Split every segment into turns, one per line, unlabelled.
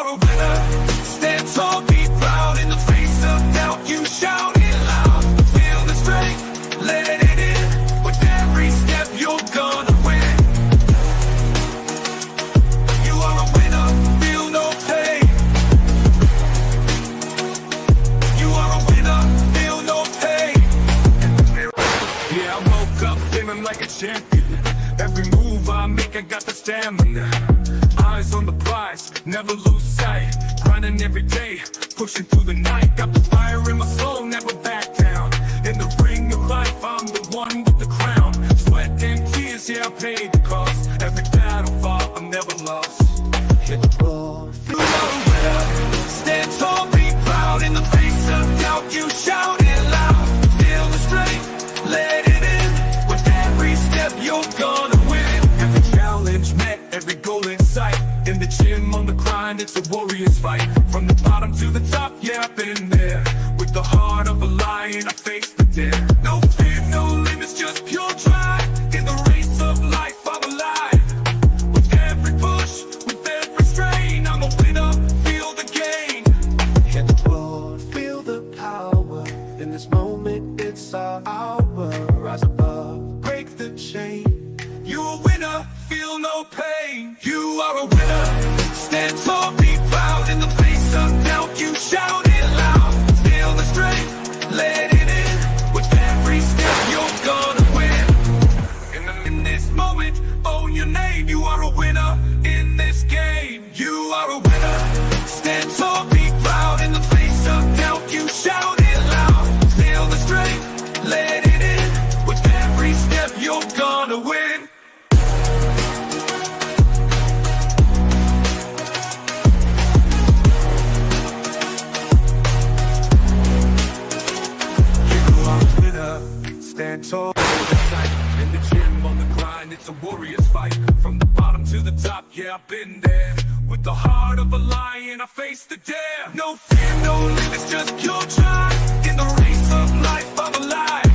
are a winner. Stand tall, be proud. In the face of doubt, you shout it loud. Feel the strength, let it in. With every step, you're gonna win. You are a winner, feel no pain. You are a winner, feel no pain. Yeah, I woke up feeling like a champion. Every move I make, I got the stamina. Eyes on the prize, never lose sight. Grinding every day, pushing through the night. Got the fire in my soul, never back down. In the ring of life, I'm the one with the crown. Sweat and tears, yeah, I paid the cost. Every battle fought, I'm never lost. Hit the ball, feel the winner. Stand tall, be proud. In the face of doubt, you shout it loud. Feel the strength, let it in. With every step, you're gonna win. Every challenge met, every goal in sight. In the gym, on the grind, it's a warrior's fight. From the bottom to the top, yeah, I've been there. With the heart of a lion, I face the dare. No fear, no limits, just pure drive. In the race of life, I'm alive. With every push, with every strain, I'm a winner, feel the gain. Hit the road, feel the power. In this moment, it's our hour. Rise above, break the chain. You're a winner, feel no pain. You are a winner. Stand tall, be proud. In the face of doubt, you shout it loud. Feel the strength, let it in. With every step, you're gonna win. In this moment, own your name. You are a winner in this game. You are a winner. Stand tall, be proud. In the face of doubt, you shout it loud. Feel the strength, let it in. With every step, you're gonna win. Stand tall, in the gym, on the grind, it's a warrior's fight. From the bottom to the top, yeah, I've been there. With the heart of a lion, I face the dare. No fear, no limits, just pure drive. In the race of life, I'm alive.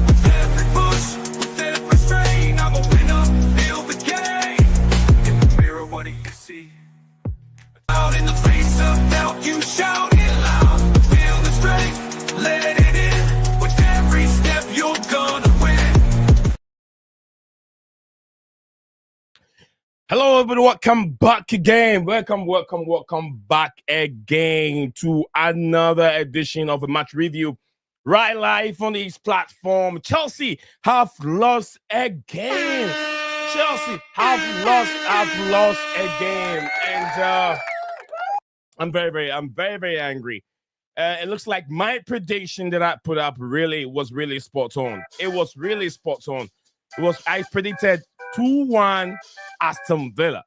With every push, with every strain, I'm a winner, feel the game. In the mirror, what do you see? Out in the face of doubt, you shout it loud. Feel the strength, let it in. With every step, you're gonna win.
Hello, everybody. Welcome back again. Welcome back again to another edition of a match review. Right live on this platform. Chelsea have lost again. Chelsea have lost again. And I'm very angry. It looks like my prediction that I put up was really spot on. It was really spot on. I predicted 2-1 Aston Villa.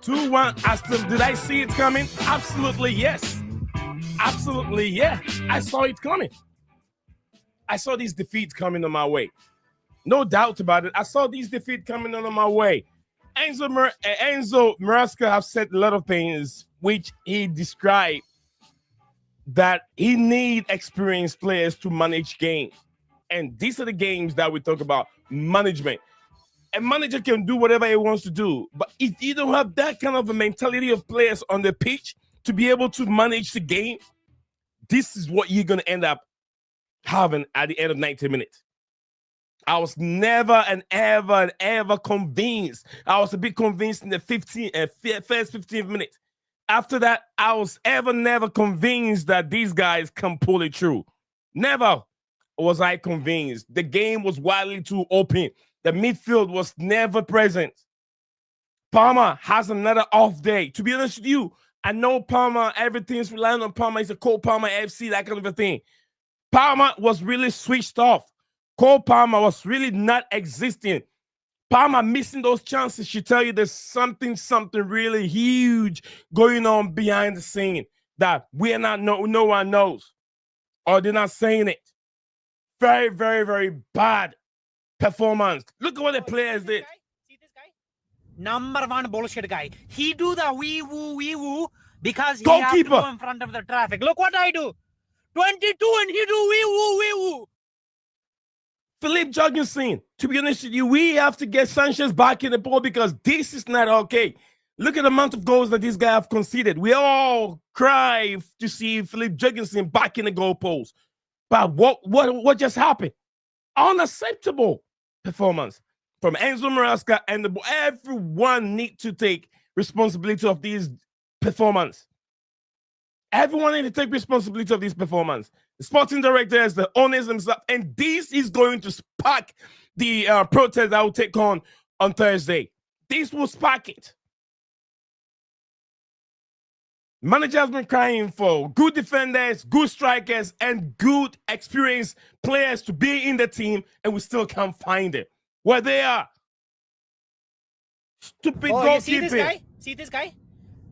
2-1 Aston. Did I see it coming? Absolutely yes. Absolutely yeah. I saw it coming. I saw this defeat coming on my way. No doubt about it. I saw this defeat coming on my way. Enzo Maresca have said a lot of things which he described that he need experienced players to manage games. And these are the games that we talk about, management. A manager can do whatever he wants to do. But if you don't have that kind of a mentality of players on the pitch to be able to manage the game, this is what you're going to end up having at the end of 90 minutes. I was never and ever convinced. I was a bit convinced in the first 15 minutes. After that, I was never convinced that these guys can pull it through. Never was I convinced. The game was wildly too open. The midfield was never present. Palmer has another off day. To be honest with you, I know Palmer, everything's relying on Palmer. He's a Cole Palmer FC, that kind of a thing. Palmer was really switched off. Cole Palmer was really not existing. Palmer missing those chances should tell you there's something really huge going on behind the scene that no one knows, or they're not saying it. Very, very, very bad performance. Look at what the players did.
See this guy? Number one bullshit guy. He do the wee woo because he has to go in front of the traffic. Look what I do. 22 and he do wee woo.
Philippe Jorgensen, to be honest with you, we have to get Sanchez back in the ball because this is not okay. Look at the amount of goals that these guys have conceded. We all cry to see Philip Jurgensen back in the goalpost. But what just happened? Unacceptable performance from Enzo Maresca, and everyone need to take responsibility of these performance. Everyone need to take responsibility of this performance. The sporting directors, the owners themselves, and this is going to spark the protest that will take on Thursday. This will spark it. Manager has been crying for good defenders, good strikers, and good experienced players to be in the team, and we still can't find it. Where they are. Stupid goalkeeping.
See this guy?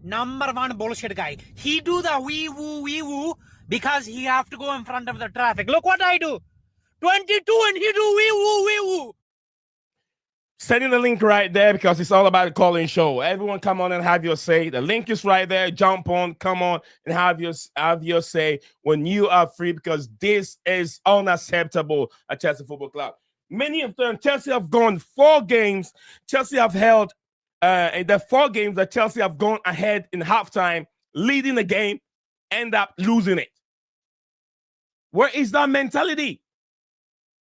Number one bullshit guy. He do the wee woo because he have to go in front of the traffic. Look what I do. 22 and he do wee woo.
Sending the link right there because it's all about the calling show. Everyone come on and have your say. The link is right there. Jump on, come on and have your say when you are free, because this is unacceptable at Chelsea Football Club. Many of them, Chelsea have gone 4 games. Chelsea have held in the 4 games that Chelsea have gone ahead in halftime, leading the game, end up losing it. Where is that mentality?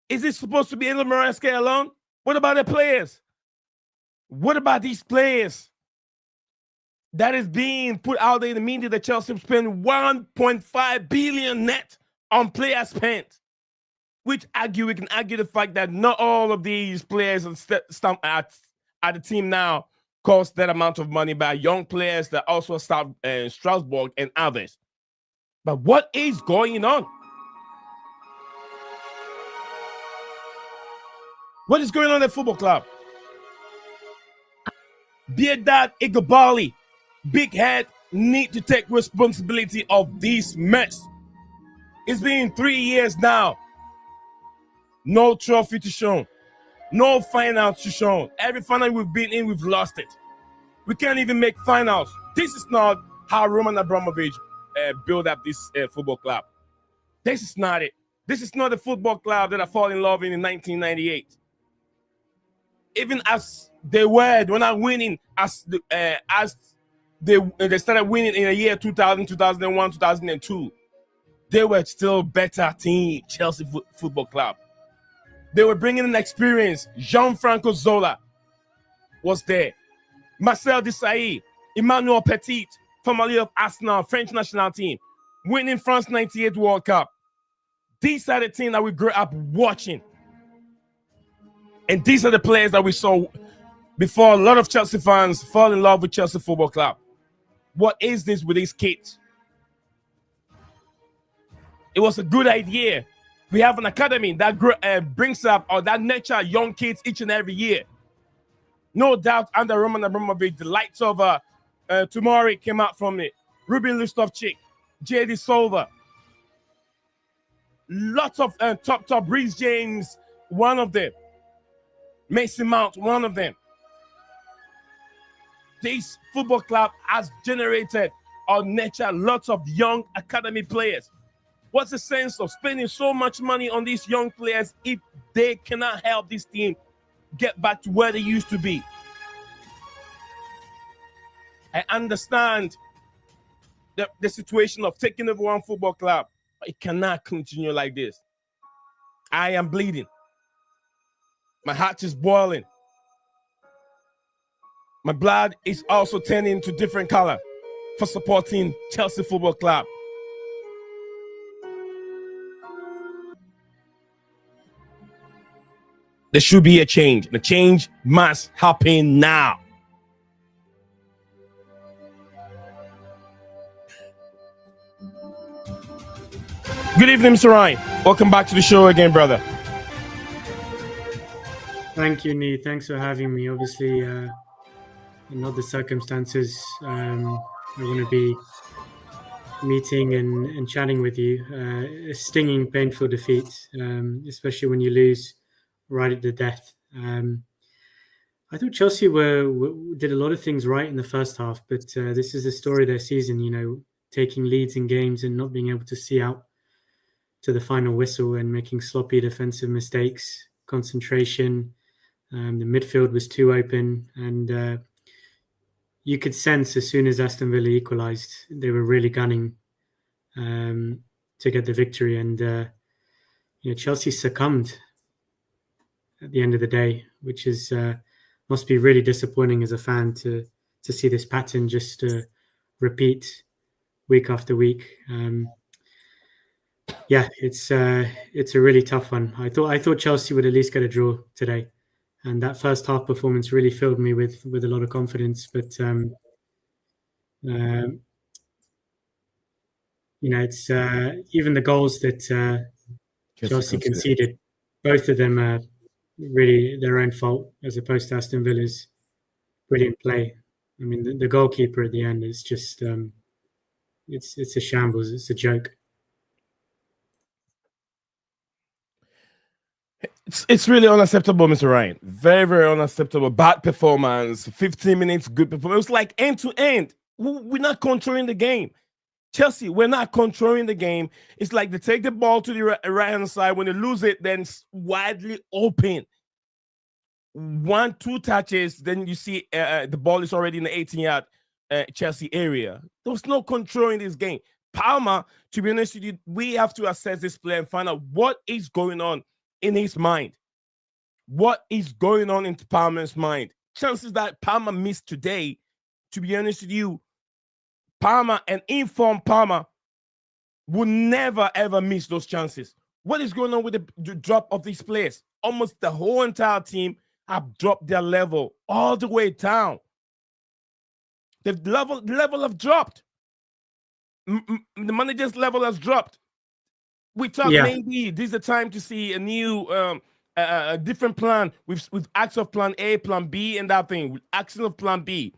Is it supposed to be Enzo Maresca alone? What about the players? What about these players that is being put out there in the media that Chelsea spent 1.5 billion net on player spent? We can argue the fact that not all of these players at the team now cost that amount of money by young players that also start Strasbourg and others. But what is going on? What is going on at football club? Biedad Igabali, big head, need to take responsibility of this mess. It's been 3 years now. No trophy to show. No finals to show. Every final we've been in, we've lost it. We can't even make finals. This is not how Roman Abramovich built up this football club. This is not it. This is not the football club that I fall in love in 1998. Even as they were not winning, as they started winning in the year 2000, 2001, 2002, they were still better team, Chelsea Football Club. They were bringing in experience. Jean-Franco Zola was there. Marcel Desailly, Emmanuel Petit, formerly of Arsenal, French national team, winning France 98 World Cup. These are the teams that we grew up watching. And these are the players that we saw before a lot of Chelsea fans fall in love with Chelsea Football Club. What is this with these kids? It was a good idea. We have an academy that brings up or that nurture young kids each and every year. No doubt under Roman Abramovich, the likes of Tomori came out from it. Ruben Loftus-Cheek, JD Silva. Lots of top Reece James, one of them. Mason Mount, one of them. This football club has generated or nurtured lots of young academy players. What's the sense of spending so much money on these young players if they cannot help this team get back to where they used to be? I understand the situation of taking over one football club, but it cannot continue like this. I am bleeding. My heart is boiling. My blood is also turning to different color for supporting Chelsea Football Club. There should be a change. The change must happen now. Good evening, Mr. Ryan. Welcome back to the show again, brother.
Thank you, Nee. Thanks for having me. Obviously, in other circumstances, I want to be meeting and chatting with you. A stinging, painful defeat, especially when you lose right at the death. I thought Chelsea did a lot of things right in the first half, but this is the story of their season, you know, taking leads in games and not being able to see out to the final whistle and making sloppy defensive mistakes, concentration. The midfield was too open, and you could sense as soon as Aston Villa equalised, they were really gunning to get the victory, and Chelsea succumbed at the end of the day, which is must be really disappointing as a fan to see this pattern just repeat week after week. It's a really tough one. I thought Chelsea would at least get a draw today, and that first half performance really filled me with a lot of confidence. But it's even the goals that Chelsea conceded, both of them are really their own fault, as opposed to Aston Villa's brilliant play. I mean, the goalkeeper at the end is just it's a shambles. It's a joke.
It's really unacceptable, Mr. Ryan. Very, very unacceptable. Bad performance. 15 minutes, good performance. It was like end to end. We're not controlling the game. Chelsea, we're not controlling the game. It's like they take the ball to the right-hand side. When they lose it, then it's widely open. 1-2 touches, then you see the ball is already in the 18-yard Chelsea area. There was no controlling this game. Palmer, to be honest with you, we have to assess this player and find out what is going on in his mind. What is going on in Palmer's mind? Chances that Palmer missed today, to be honest with you, Palmer, an informed Palmer, would never ever miss those chances. What is going on with the drop of these players? Almost the whole entire team have dropped their level all the way down. The level have dropped. The manager's level has dropped. We thought maybe this is the time to see a new, a different plan with acts of plan A, plan B, and that thing, with action of plan B.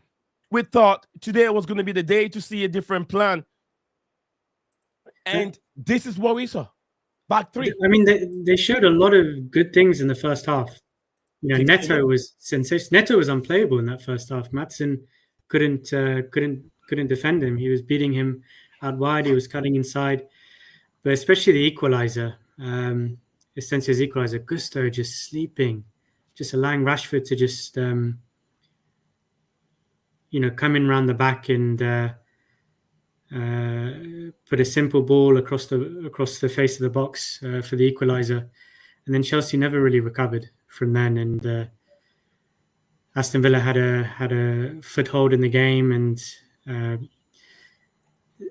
We thought today was going to be the day to see a different plan. And this is what we saw. Back three.
I mean, they showed a lot of good things in the first half. Neto was sensational. Neto was unplayable in that first half. Maatsen couldn't defend him. He was beating him out wide. He was cutting inside. But especially the equalizer, Asensio's equalizer, Gusto just sleeping, just allowing Rashford to just come in around the back and put a simple ball across the face of the box for the equalizer, and then Chelsea never really recovered from then. And Aston Villa had a foothold in the game, and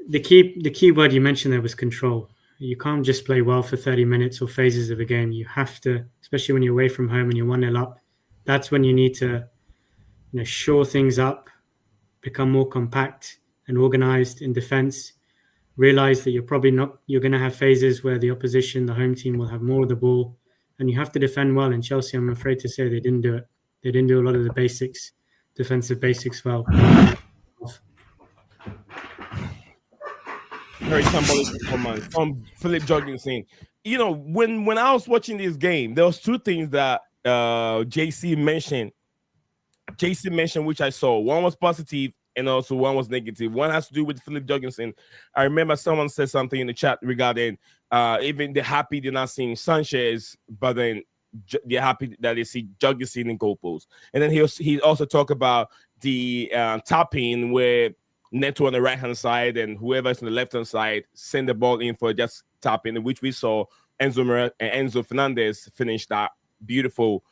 the key word you mentioned there was control. You can't just play well for 30 minutes or phases of a game. You have to, especially when you're away from home and you're 1-0 up. That's when you need to shore things up, become more compact and organized in defense. Realize that you're going to have phases where the opposition, the home team, will have more of the ball, and you have to defend well. And Chelsea, I'm afraid to say, they didn't do it. They didn't do a lot of the defensive basics well.
Very symbolic performance from Philip Jorgensen. When I was watching this game, there was two things that JC mentioned. Which I saw. One was positive and also one was negative. One has to do with Philip Jorgensen. I remember someone said something in the chat regarding even they're happy they're not seeing Sanchez, but then they're happy that they see Jorgensen in goalposts. And then he also talked about the tapping where Neto on the right-hand side and whoever's on the left-hand side send the ball in for just tapping, which we saw Enzo Fernandez finish that beautiful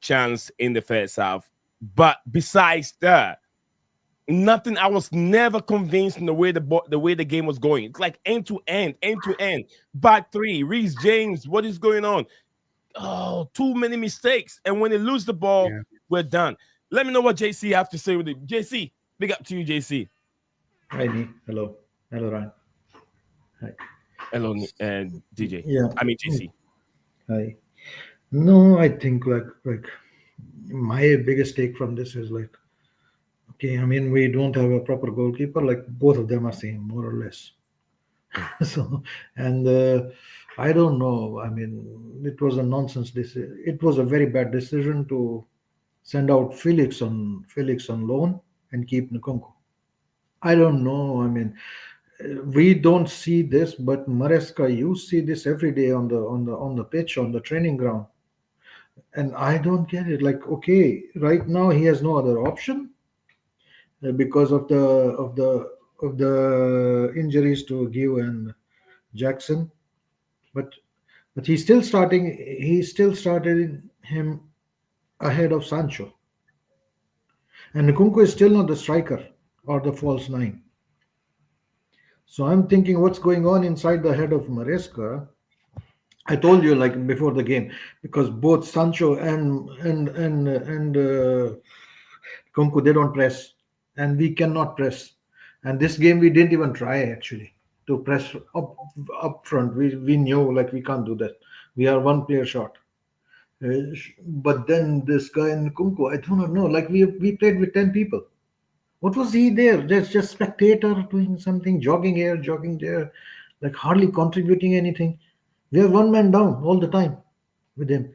chance in the first half. But besides that, nothing. I was never convinced in the way the game was going. It's like end to end. Back three, Reece James, what is going on? Oh, too many mistakes. And when they lose the ball, we're done. Let me know what JC have to say with it. JC, big up to you, JC.
Hi, Nee. Hello, Ryan. Hi.
Hello, DJ.
Yeah.
I mean, JC.
Hi. No, I think like my biggest take from this is okay, I mean, we don't have a proper goalkeeper. Like both of them are same, more or less. So, and I don't know. I mean, it was a nonsense decision. It was a very bad decision to send out Felix on loan and keep Nkunku. I don't know. I mean, we don't see this, but Maresca, you see this every day on the pitch, on the training ground. And I don't get it. Like, okay, right now he has no other option. because of the injuries to Give and Jackson. But he's still starting. He still started him ahead of Sancho, and Nkunku is still not the striker or the false nine. So I'm thinking, what's going on inside the head of Maresca? I told you like before the game, because both Sancho and Kunku, they don't press, and we cannot press. And this game we didn't even try actually to press up front. We knew like we can't do that. We are one player short. But then this guy in Kunku, I do not know. Like we played with 10 people. What was he there? Just spectator doing something, jogging here, jogging there, like hardly contributing anything. We are one man down all the time with him.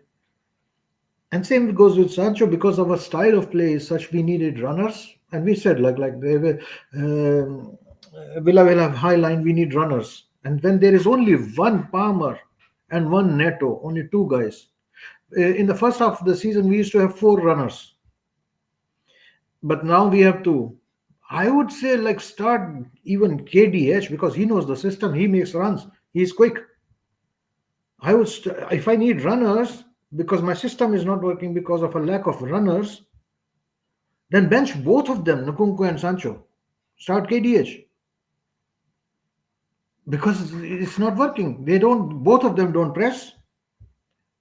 And same goes with Sancho, because our style of play is such. We needed runners, and we said like they were, Villa will have high line. We need runners, and when there is only one Palmer and one Neto, only two guys. In the first half of the season, we used to have four runners, but now we have two. I would say like start even KDH, because he knows the system. He makes runs. He's quick. If I need runners because my system is not working because of a lack of runners, then bench both of them, Nkunku and Sancho. Start KDH because it's not working. They don't. Both of them don't press.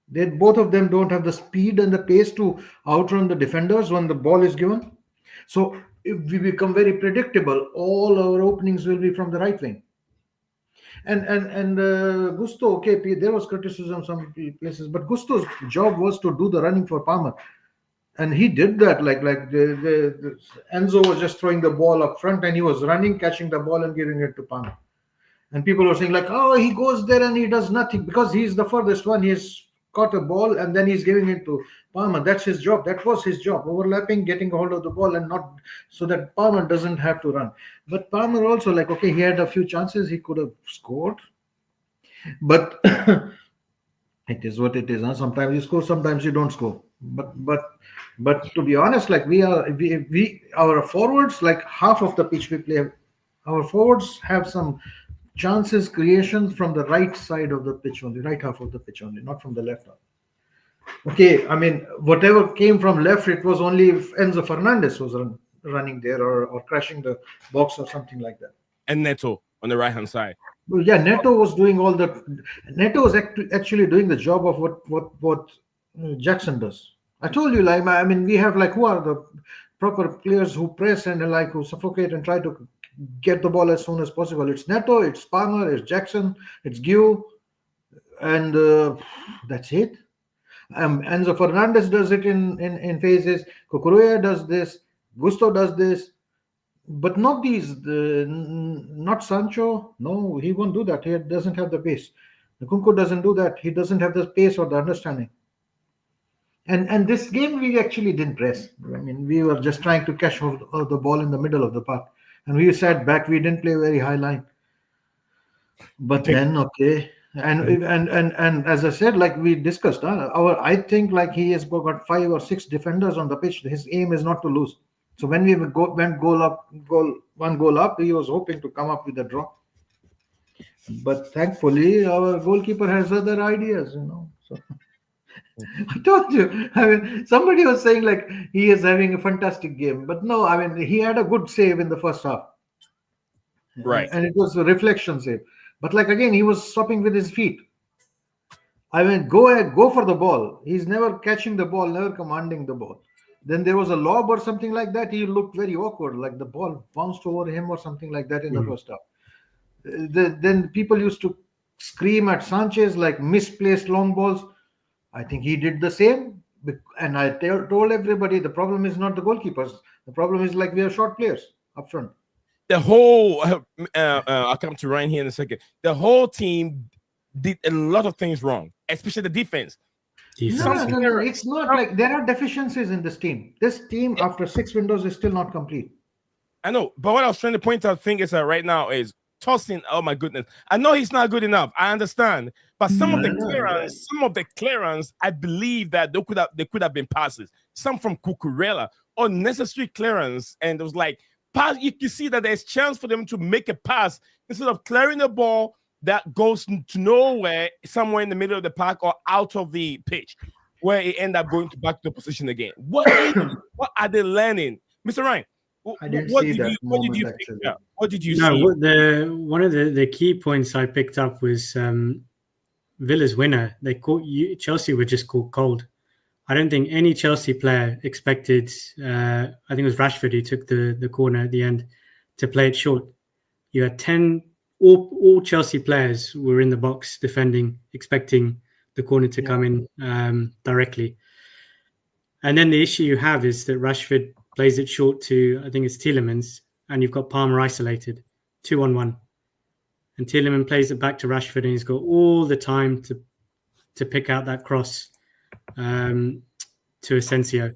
They both of them don't have the speed and the pace to outrun the defenders when the ball is given. So if we become very predictable, all our openings will be from the right wing. And Gusto, okay, there was criticism some places, but Gusto's job was to do the running for Palmer, and he did that. Like the Enzo was just throwing the ball up front, and he was running, catching the ball, and giving it to Palmer. And people were saying like, oh, he goes there and he does nothing because he's the furthest one. He's caught a ball and then he's giving it to Palmer. That's his job. That was his job. Overlapping, getting a hold of the ball, and not so that Palmer doesn't have to run. But Palmer also, like, okay, he had a few chances. He could have scored. But it is what it is. Huh? Sometimes you score, sometimes you don't score. But to be honest, like we our forwards, like half of the pitch we play, our forwards have some chances creations from the right side of the pitch only, right half of the pitch only, not from the left half. Okay, I mean whatever came from left, it was only if Enzo Fernandez was running there or crashing the box or something like that.
And Neto on the right hand side.
Well, yeah, Neto was doing all the. Neto was actually doing the job of what Jackson does. I told you, like, I mean, we have like who are the proper players who press and like who suffocate and try to get the ball as soon as possible. It's Neto, it's Palmer, it's Jackson, it's Gio, and that's it. Enzo Fernandez does it in phases. Cucurella does this. Gusto does this. But not these, not Sancho. No, he won't do that. He doesn't have the pace. Nkunku doesn't do that. He doesn't have the pace or the understanding. And this game we actually didn't press. I mean, we were just trying to catch the ball in the middle of the park, and we sat back. We didn't play very high line. But then, okay, and as I said, like we discussed, I think like he has got 5 or 6 defenders on the pitch. His aim is not to lose. So when we went one goal up, he was hoping to come up with a draw. But thankfully, our goalkeeper has other ideas, So I told you. I mean, somebody was saying like he is having a fantastic game, but no. I mean, he had a good save in the first half,
Right.
and it was a reflection save. But like again, he was stopping with his feet. I mean, go for the ball. He's never catching the ball, never commanding the ball. Then there was a lob or something like that. He looked very awkward, like the ball bounced over him or something like that in the first half. Then people used to scream at Sanchez like misplaced long balls. I think he did the same. And I told everybody the problem is not the goalkeepers. The problem is like we have short players up front.
The whole, I'll come to Ryan here in a second. The whole team did a lot of things wrong, especially the defense.
No, it's not like there are deficiencies in this team. This team, after 6 windows, is still not complete.
I know, but what I was trying to point out, thing is that right now is tossing. Oh my goodness! I know he's not good enough. I understand, but some of the clearance, I believe that they could have been passes. Some from Cucurella, unnecessary clearance, and it was like pass, you can see that there's chance for them to make a pass instead of clearing the ball that goes to nowhere, somewhere in the middle of the park or out of the pitch, where it end up going back to the position again. What are they learning, Mr. Ryan?
I didn't see that
What did
moment
you
actually.
pick up? What did you
No,
see?
one of the key points I picked up was Villa's winner. Chelsea were just caught cold. I don't think any Chelsea player expected. I think it was Rashford who took the corner at the end to play it short. You had 10. All Chelsea players were in the box defending, expecting the corner to come in directly. And then the issue you have is that Rashford plays it short to, I think it's Tielemans, and you've got Palmer isolated, 2-on-1. And Tielemans plays it back to Rashford, and he's got all the time to pick out that cross to Asensio.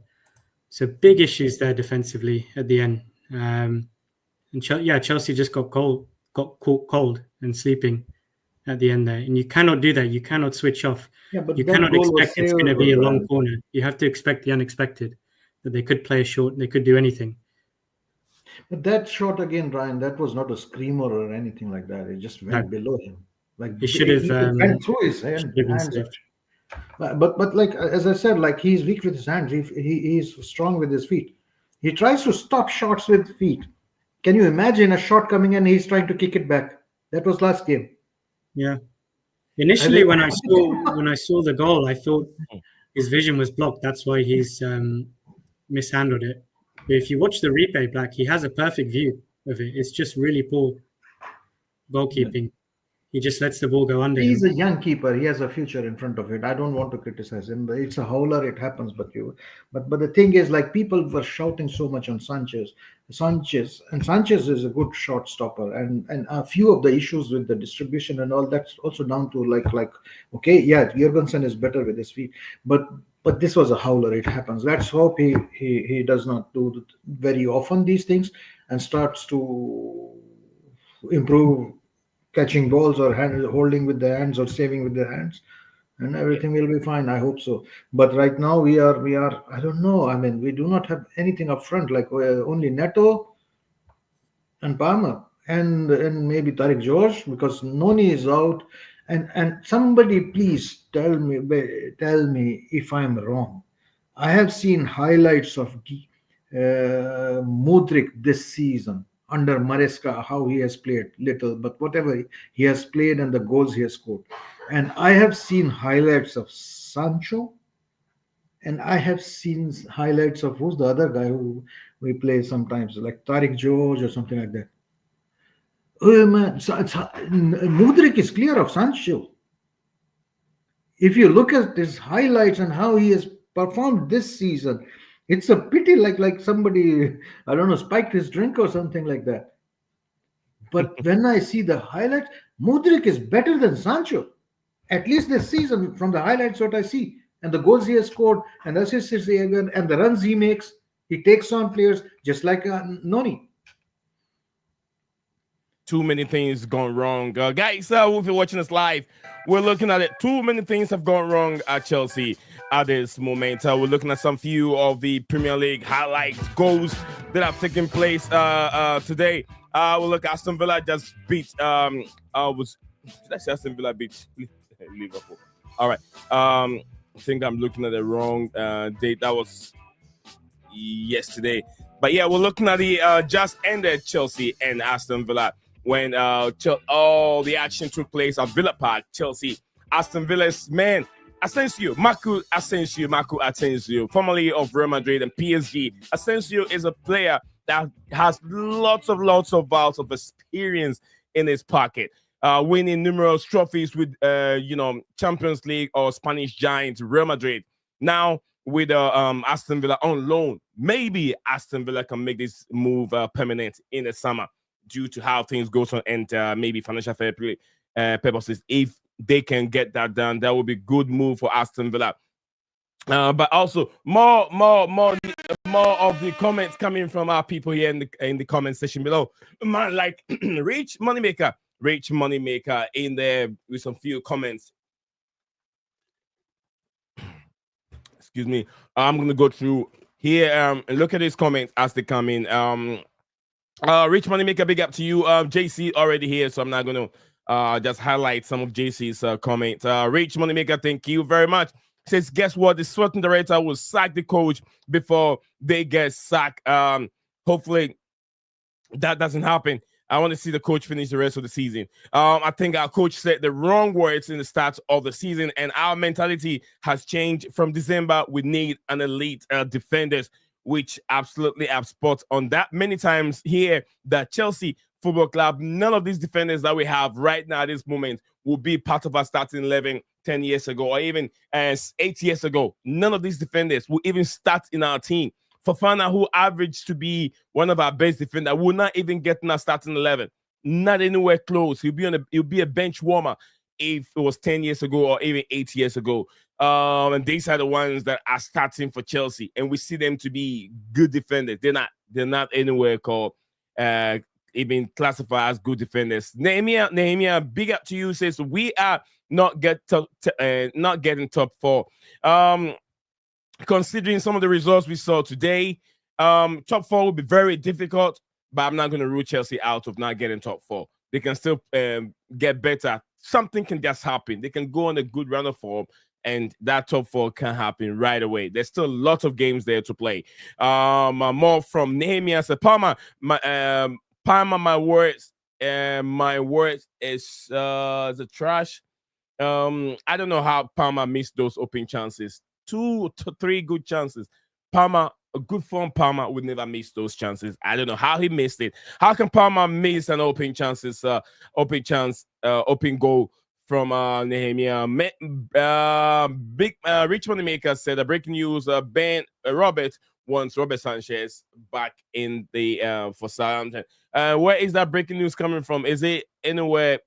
So big issues there defensively at the end. And Chelsea just got caught cold and sleeping at the end there. And you cannot do that. You cannot switch off.
Yeah, but
You
that
cannot
goal was
expect it's going to be a
saved,
long
Ryan.
corner. You have to expect the unexpected, that they could play a short, they could do anything.
But that shot again, Ryan, that was not a screamer or anything like that. It just went below him. Like
It should have
it went through his
should
hands.
have been saved.
But like as I said, like he's weak with his hands. He's strong with his feet. He tries to stop shots with feet. Can you imagine a shot coming in? He's trying to kick it back. That was last game.
Yeah. Initially, when I saw the goal, I thought his vision was blocked. That's why he's mishandled it. But if you watch the replay back, he has a perfect view of it. It's just really poor goalkeeping. He just lets the ball go under
He's
him.
a young keeper. He has a future in front of it. I don't want to criticize him. It's a howler. It happens. But the thing is, like people were shouting so much on Sanchez. Sanchez is a good shot stopper, and a few of the issues with the distribution and all that's also down to like okay, yeah, Jurgensen is better with his feet, but this was a howler. It happens. Let's hope he does not do very often these things and starts to improve catching balls or holding with the hands or saving with the hands, and everything will be fine. I hope so. But right now we are. I don't know. I mean, we do not have anything up front. Like only Neto and Palmer and maybe Tariq George because Noni is out. And somebody please tell me if I'm wrong. I have seen highlights of Mudrik this season under Maresca, how he has played little, but whatever he has played and the goals he has scored. And I have seen highlights of Sancho, and I have seen highlights of who's the other guy who we play sometimes, like Tariq George or something like that. Oh man, Mudrik is clear of Sancho. If you look at his highlights and how he has performed this season, it's a pity like somebody, I don't know, spiked his drink or something like that. But when I see the highlights, Mudrik is better than Sancho, at least this season from the highlights what I see. And the goals he has scored and the assists he has given and the runs he makes, he takes on players just like Noni.
Too many things gone wrong. Guys, if you're watching us live, we're looking at it. Too many things have gone wrong at Chelsea at this moment. We're looking at some few of the Premier League highlights, goals that have taken place today. We'll look at Aston Villa just beat did I say Aston Villa beat Liverpool? All right. I think I'm looking at the wrong date. That was yesterday. But yeah, we're looking at the just ended Chelsea and Aston Villa when all the action took place at Villa Park. Chelsea, Aston Villa's man, Marco Asensio, formerly of Real Madrid and PSG. Asensio is a player that has lots of bouts of experience in his pocket, winning numerous trophies with Champions League or Spanish giants Real Madrid. Now with Aston Villa on loan, maybe Aston Villa can make this move permanent in the summer due to how things go on and maybe financial fair play purposes. If they can get that done, that would be a good move for Aston Villa. But also more of the comments coming from our people here in the comment section below. Man, like Rich Moneymaker in there with some few comments. Excuse me. I'm gonna go through here and look at these comments as they come in. Rich Money Maker, big up to you. JC already here, so I'm not gonna just highlight some of JC's comments. Rich Money Maker, thank you very much. Says, guess what? The sporting director will sack the coach before they get sacked. Hopefully that doesn't happen. I want to see the coach finish the rest of the season. I think our coach said the wrong words in the start of the season, and our mentality has changed from December. We need an elite defenders, which absolutely have spot on that many times here. That Chelsea Football Club, none of these defenders that we have right now at this moment will be part of our starting 11 10 years ago, or even as 8 years ago. None of these defenders will even start in our team. Fofana, who averaged to be one of our best defenders, will not even get in our starting 11. Not anywhere close. He'll be a bench warmer if it was 10 years ago or even 8 years ago. And these are the ones that are starting for Chelsea, and we see them to be good defenders. They're not anywhere called even classified as good defenders. Nehemiah, big up to you. Says we are not getting top four. Considering some of the results we saw today, top four will be very difficult, but I'm not going to rule Chelsea out of not getting top four. They can still get better. Something can just happen. They can go on a good run of form, and that top four can happen right away. There's still lots of games there to play. More from Nehemiah. So Palmer, my words is the trash. I don't know how Palmer missed those open chances. 2 to 3 good chances. Palmer, a good form Palmer would never miss those chances. I don't know how he missed it. How can Palmer miss an open goal from Nehemiah? Big Richmond Maker said the breaking news: Ben Robert wants Robert Sanchez back in the for Southampton. Where is that breaking news coming from? Is it anywhere?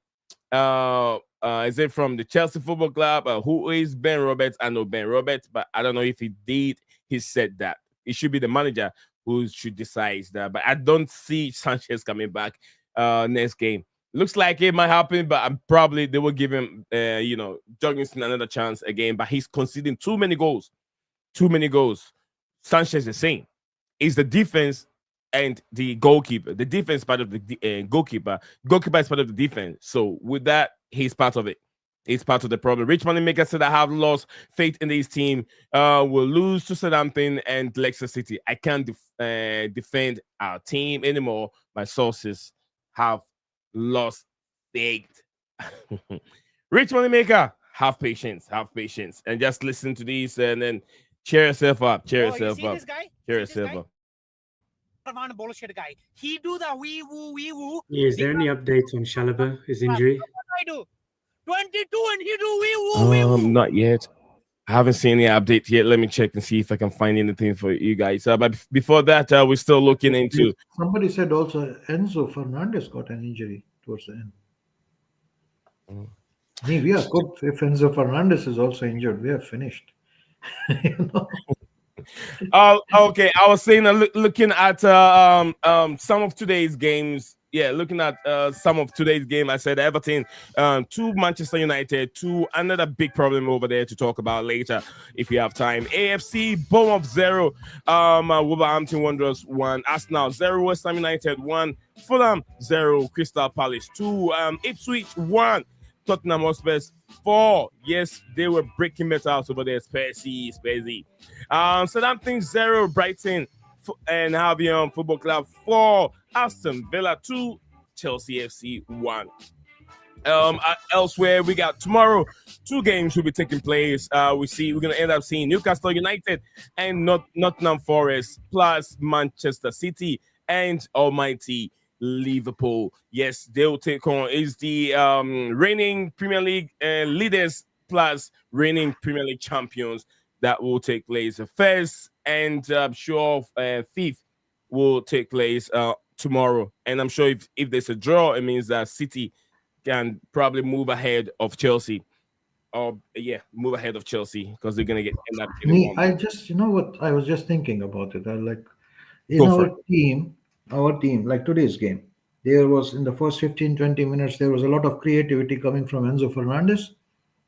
Is it from the Chelsea Football Club? Who is Ben Roberts? I know Ben Roberts, but I don't know if he said that. It should be the manager who should decide that. But I don't see Sanchez coming back next game. Looks like it might happen, but probably they will give him, Jorgensen another chance again. But he's conceding too many goals. Sanchez is saying, is the defense and the goalkeeper. The defense part of the goalkeeper. Goalkeeper is part of the defense. So with that, he's part of it. He's part of the problem. Rich Money Maker said, I have lost faith in this team. We'll lose to Southampton and Leicester City. I can't defend our team anymore. My sources have lost faith. Rich Money Maker, have patience, and just listen to these and then cheer yourself up.
You see this guy?
Cheer yourself up.
Bullshit guy. He do the wee woo.
Yeah, is there any updates on Chalobah, his injury?
What I do? 22 and he do wee woo.
Not yet. I haven't seen any update yet. Let me check and see if I can find anything for you guys. But before that, we're still looking into.
Somebody said also Enzo Fernandez got an injury towards the end. We are good. If Enzo Fernandez is also injured, we are finished.
Okay. I was saying, looking at some of today's games. Yeah, looking at some of today's game, I said Everton to Manchester United, to another big problem over there to talk about later if you have time. AFC, Bournemouth 0, Wolverhampton Wanderers 1, Arsenal 0, West Ham United 1, Fulham 0, Crystal Palace 2, Ipswich 1, Tottenham Hotspur 4. Yes, they were breaking metals over there. Spazzy. Southampton 0, Brighton and Albion Football Club 4, Aston Villa 2, Chelsea FC 1. Elsewhere, we got tomorrow 2 games will be taking place. We're going to end up seeing Newcastle United and Nottingham Forest plus Manchester City and almighty Liverpool. Yes, they'll take on is the reigning Premier League leaders plus reigning Premier League champions. That will take place first, and I'm sure fifth will take place tomorrow. And I'm sure if there's a draw, it means that City can probably move ahead of Chelsea. Move ahead of Chelsea because they're gonna end up.
I just, what I was just thinking about it. I like, our team, like today's game, there was in the first 15-20 minutes there was a lot of creativity coming from Enzo Fernandez.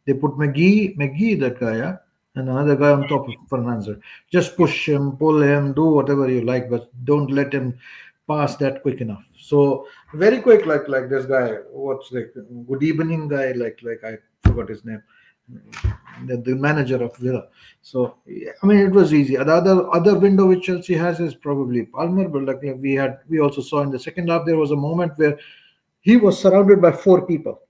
They put McGee, that guy, yeah, and another guy on top of Fernandez. Just push him, pull him, do whatever you like, but don't let him pass that quick enough. So very quick, like this guy, what's the good evening guy, like I forgot his name, the manager of Villa. So yeah, I mean, it was easy. The other window which Chelsea has is probably Palmer, but like we also saw in the second half there was a moment where he was surrounded by four people.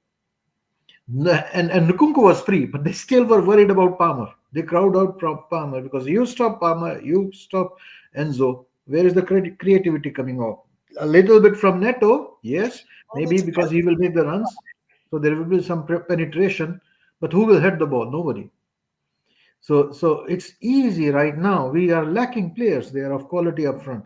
And Nkunku was free, but they still were worried about Palmer. They crowd out Palmer because you stop Palmer, you stop Enzo. Where is the creativity coming out? A little bit from Neto, yes, maybe because he will make the runs. So there will be some penetration, but who will head the ball? Nobody. So it's easy right now. We are lacking players. They are of quality up front.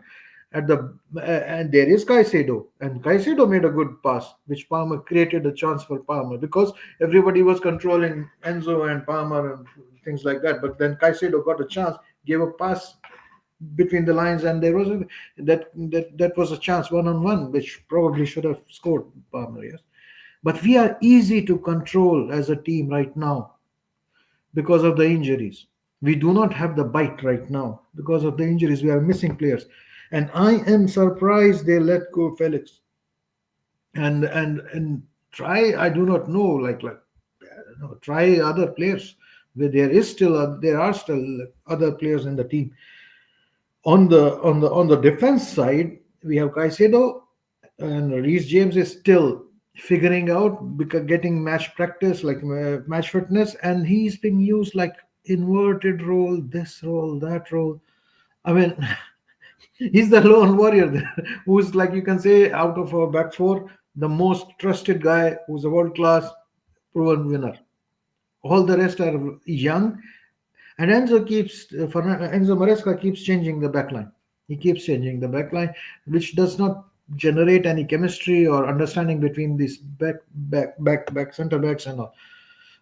And there is Caicedo, and Caicedo made a good pass, which Palmer created a chance for Palmer because everybody was controlling Enzo and Palmer and things like that. But then Caicedo got a chance, gave a pass between the lines, and there was that was a chance 1-on-1, which probably should have scored Palmer. Yes, but we are easy to control as a team right now because of the injuries. We do not have the bite right now because of the injuries. We are missing players, and I am surprised they let go Felix. And try. I do not know. Try other players. There are still other players in the team. On the defense side, we have Caicedo, and Reece James is still figuring out because getting match practice, like match fitness, and he's being used like inverted role, this role, that role. I mean, he's the lone warrior there, who's like you can say out of our back four, the most trusted guy, who's a world class proven winner. All the rest are young, and Enzo Maresca keeps changing the backline. He keeps changing the backline, which does not generate any chemistry or understanding between these back center backs and all.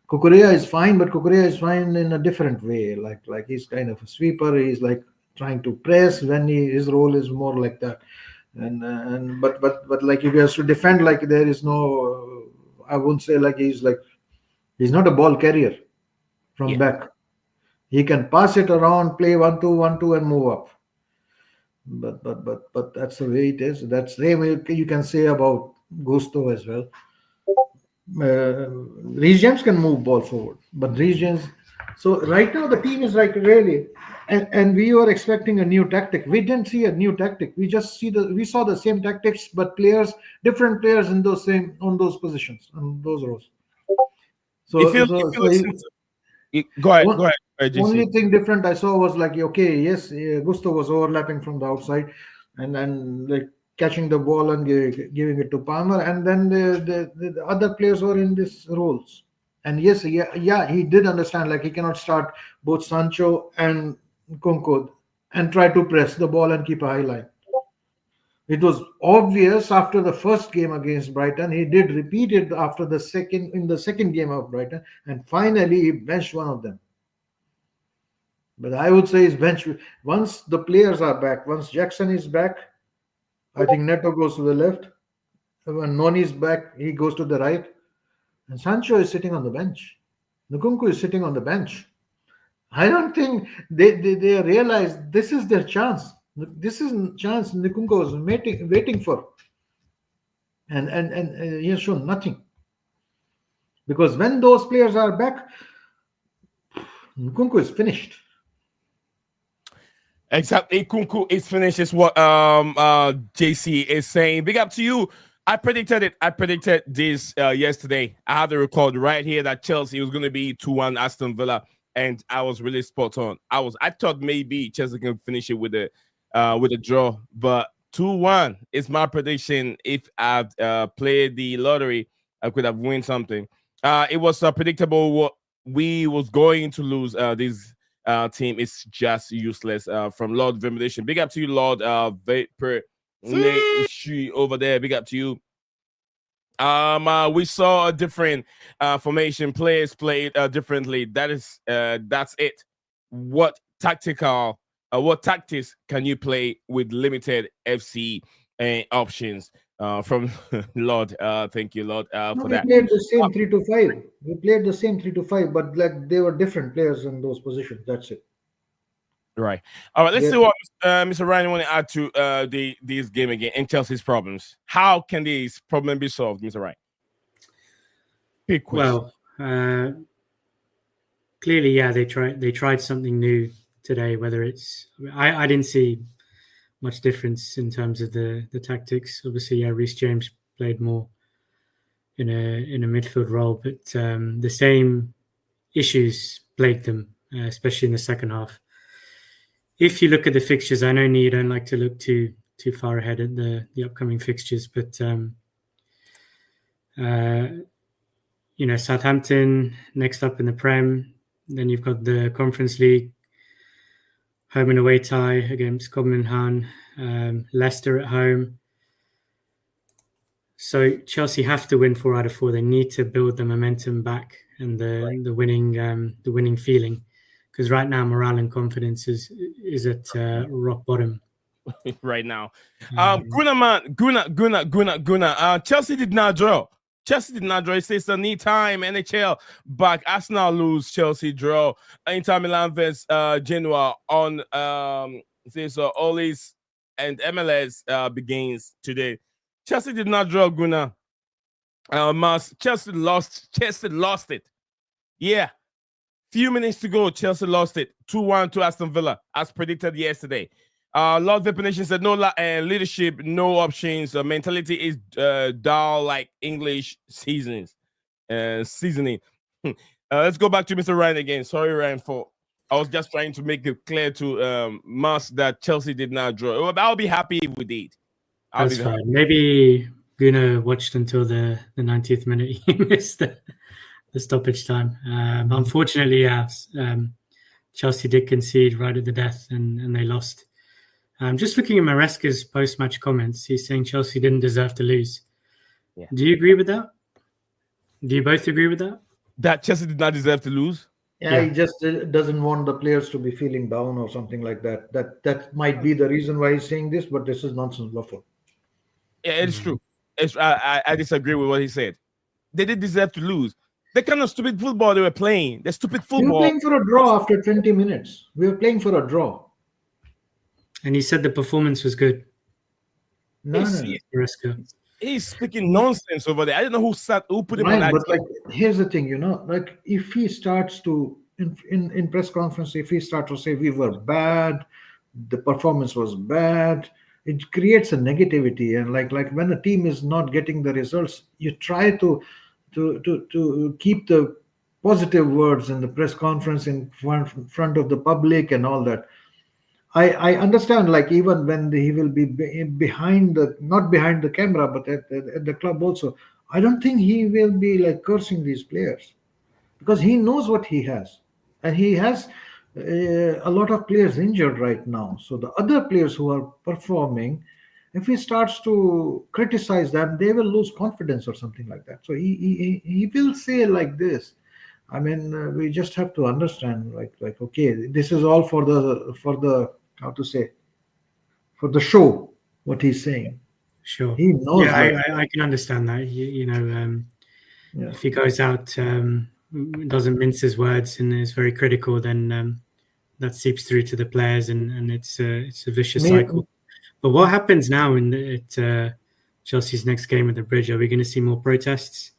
Kukurea is fine, but Kukurea is fine in a different way. Like he's kind of a sweeper. He's like trying to press when his role is more like that. And but like if he has to defend, like there is no. I won't say he's not a ball carrier from
Yeah.
back. He can pass it around, play 1-2, 1-2, and move up. But that's the way it is. That's the way you can say about Gusto as well. Reece James can move ball forward, but Reece James. So right now the team is like really, and we were expecting a new tactic. We didn't see a new tactic. We saw the same tactics, but different players in those same on those positions, on those rows.
If you listen to, go ahead,
One,
JC.
only thing different I saw was like, okay, yes, Gusto was overlapping from the outside, and then like catching the ball and giving it to Palmer, and then the other players were in these roles. And yes, yeah, he did understand like he cannot start both Sancho and Kunku and try to press the ball and keep a high line. It was obvious after the first game against Brighton. He did repeat it after the second game of Brighton, and finally he benched one of them. But I would say his bench once the players are back, once Jackson is back, I think Neto goes to the left. When Noni is back, he goes to the right. And Sancho is sitting on the bench. Nkunku is sitting on the bench. I don't think they realize this is their chance. This is a chance Nkunku was waiting for. And he has shown nothing. Because when those players are back, Nkunku is finished.
Exactly. Kunku is finished, is what JC is saying. Big up to you. I predicted it. I predicted this yesterday. I had the record right here that Chelsea was going to be 2-1 Aston Villa, and I was really spot on. I thought maybe Chelsea can finish it with a draw, but 2-1 is my prediction. If I'd played the lottery, I could have won something. It was predictable what we was going to lose this team is just useless. From Lord Vimulation. Big up to you, Lord Vapor over there. Big up to you. We saw a different formation. Players played differently. That's it. What tactics can you play with limited FC options? From Lord, thank you, Lord, for that.
We played the same 3-5. We played the same 3-5, but like they were different players in those positions. That's it.
Right. All right. Let's
Yes.
see what Mr. Ryan want to add to this game again and Chelsea's problems. How can this problem be solved, Mr. Ryan? Big question.
Well, clearly, yeah, they tried something new today. Whether it's I didn't see much difference in terms of the tactics. Obviously, yeah, Reece James played more in a midfield role, but the same issues plagued them, especially in the second half. If you look at the fixtures, I know you don't like to look too far ahead at the upcoming fixtures, but Southampton next up in the Prem. Then you've got the Conference League home and away tie against Copenhagen, Leicester at home. So Chelsea have to win 4 out of 4. They need to build the momentum back and the winning feeling, because right now morale and confidence is at rock bottom.
Right now, Guna. Chelsea did not draw. It says anytime NHL back. Arsenal lose. Chelsea draw. Inter Milan vs Genoa on says Olis and MLS begins today. Chelsea did not draw. Guna. Chelsea lost. Chelsea lost it. Yeah. Few minutes to go. Chelsea lost it. 2-1 to Aston Villa, as predicted yesterday. Lord Vipination said no leadership, no options. Mentality is dull like English seasoning. Let's go back to Mr. Ryan again. Sorry, Ryan, I was just trying to make it clear to Mas that Chelsea did not draw. I'll be happy if we did.
That's fine. Maybe Guna watched until the 90th minute. He missed the stoppage time. Unfortunately, Chelsea did concede right at the death, and they lost. Just looking at Maresca's post-match comments, he's saying Chelsea didn't deserve to lose. Yeah. Do you agree with that? Do you both agree with that?
That Chelsea did not deserve to lose?
Yeah, he just doesn't want the players to be feeling down or something like that. That might be the reason why he's saying this, but this is nonsense, Waffle.
Yeah, it's true. I disagree with what he said. They did deserve to lose. The kind of stupid football they were playing. The stupid football.
We were playing for a draw after 20 minutes. We were playing for a draw.
And he said the performance was good.
No.
He's speaking nonsense over there. I don't know who put him on that.
But here's the thing, if he starts to in press conference, if he starts to say we were bad, the performance was bad, it creates a negativity. And like when a team is not getting the results, you try to keep the positive words in the press conference in front of the public and all that. I understand, even when he will be not behind the camera, but at the club also, I don't think he will be cursing these players, because he knows what he has, and he has a lot of players injured right now. So the other players who are performing, if he starts to criticize them, they will lose confidence or something like that. So he will say like this. I mean, we just have to understand, okay, this is all for the how to say, for the show, what he's saying.
Sure.
He knows.
Yeah, I can understand that. If he goes out, doesn't mince his words, and is very critical, then that seeps through to the players, and it's a vicious cycle. But what happens now at Chelsea's next game at the Bridge? Are we going to see more protests?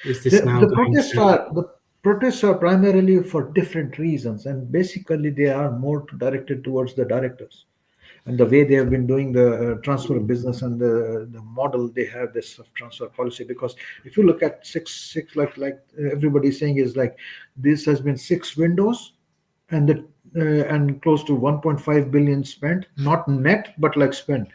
Is this
the protests are primarily for different reasons, and basically they are more directed towards the directors and the way they have been doing the transfer business and the model they have this transfer policy. Because if you look at six like everybody's saying is this has been 6 windows and and close to 1.5 billion spent, not net but spent.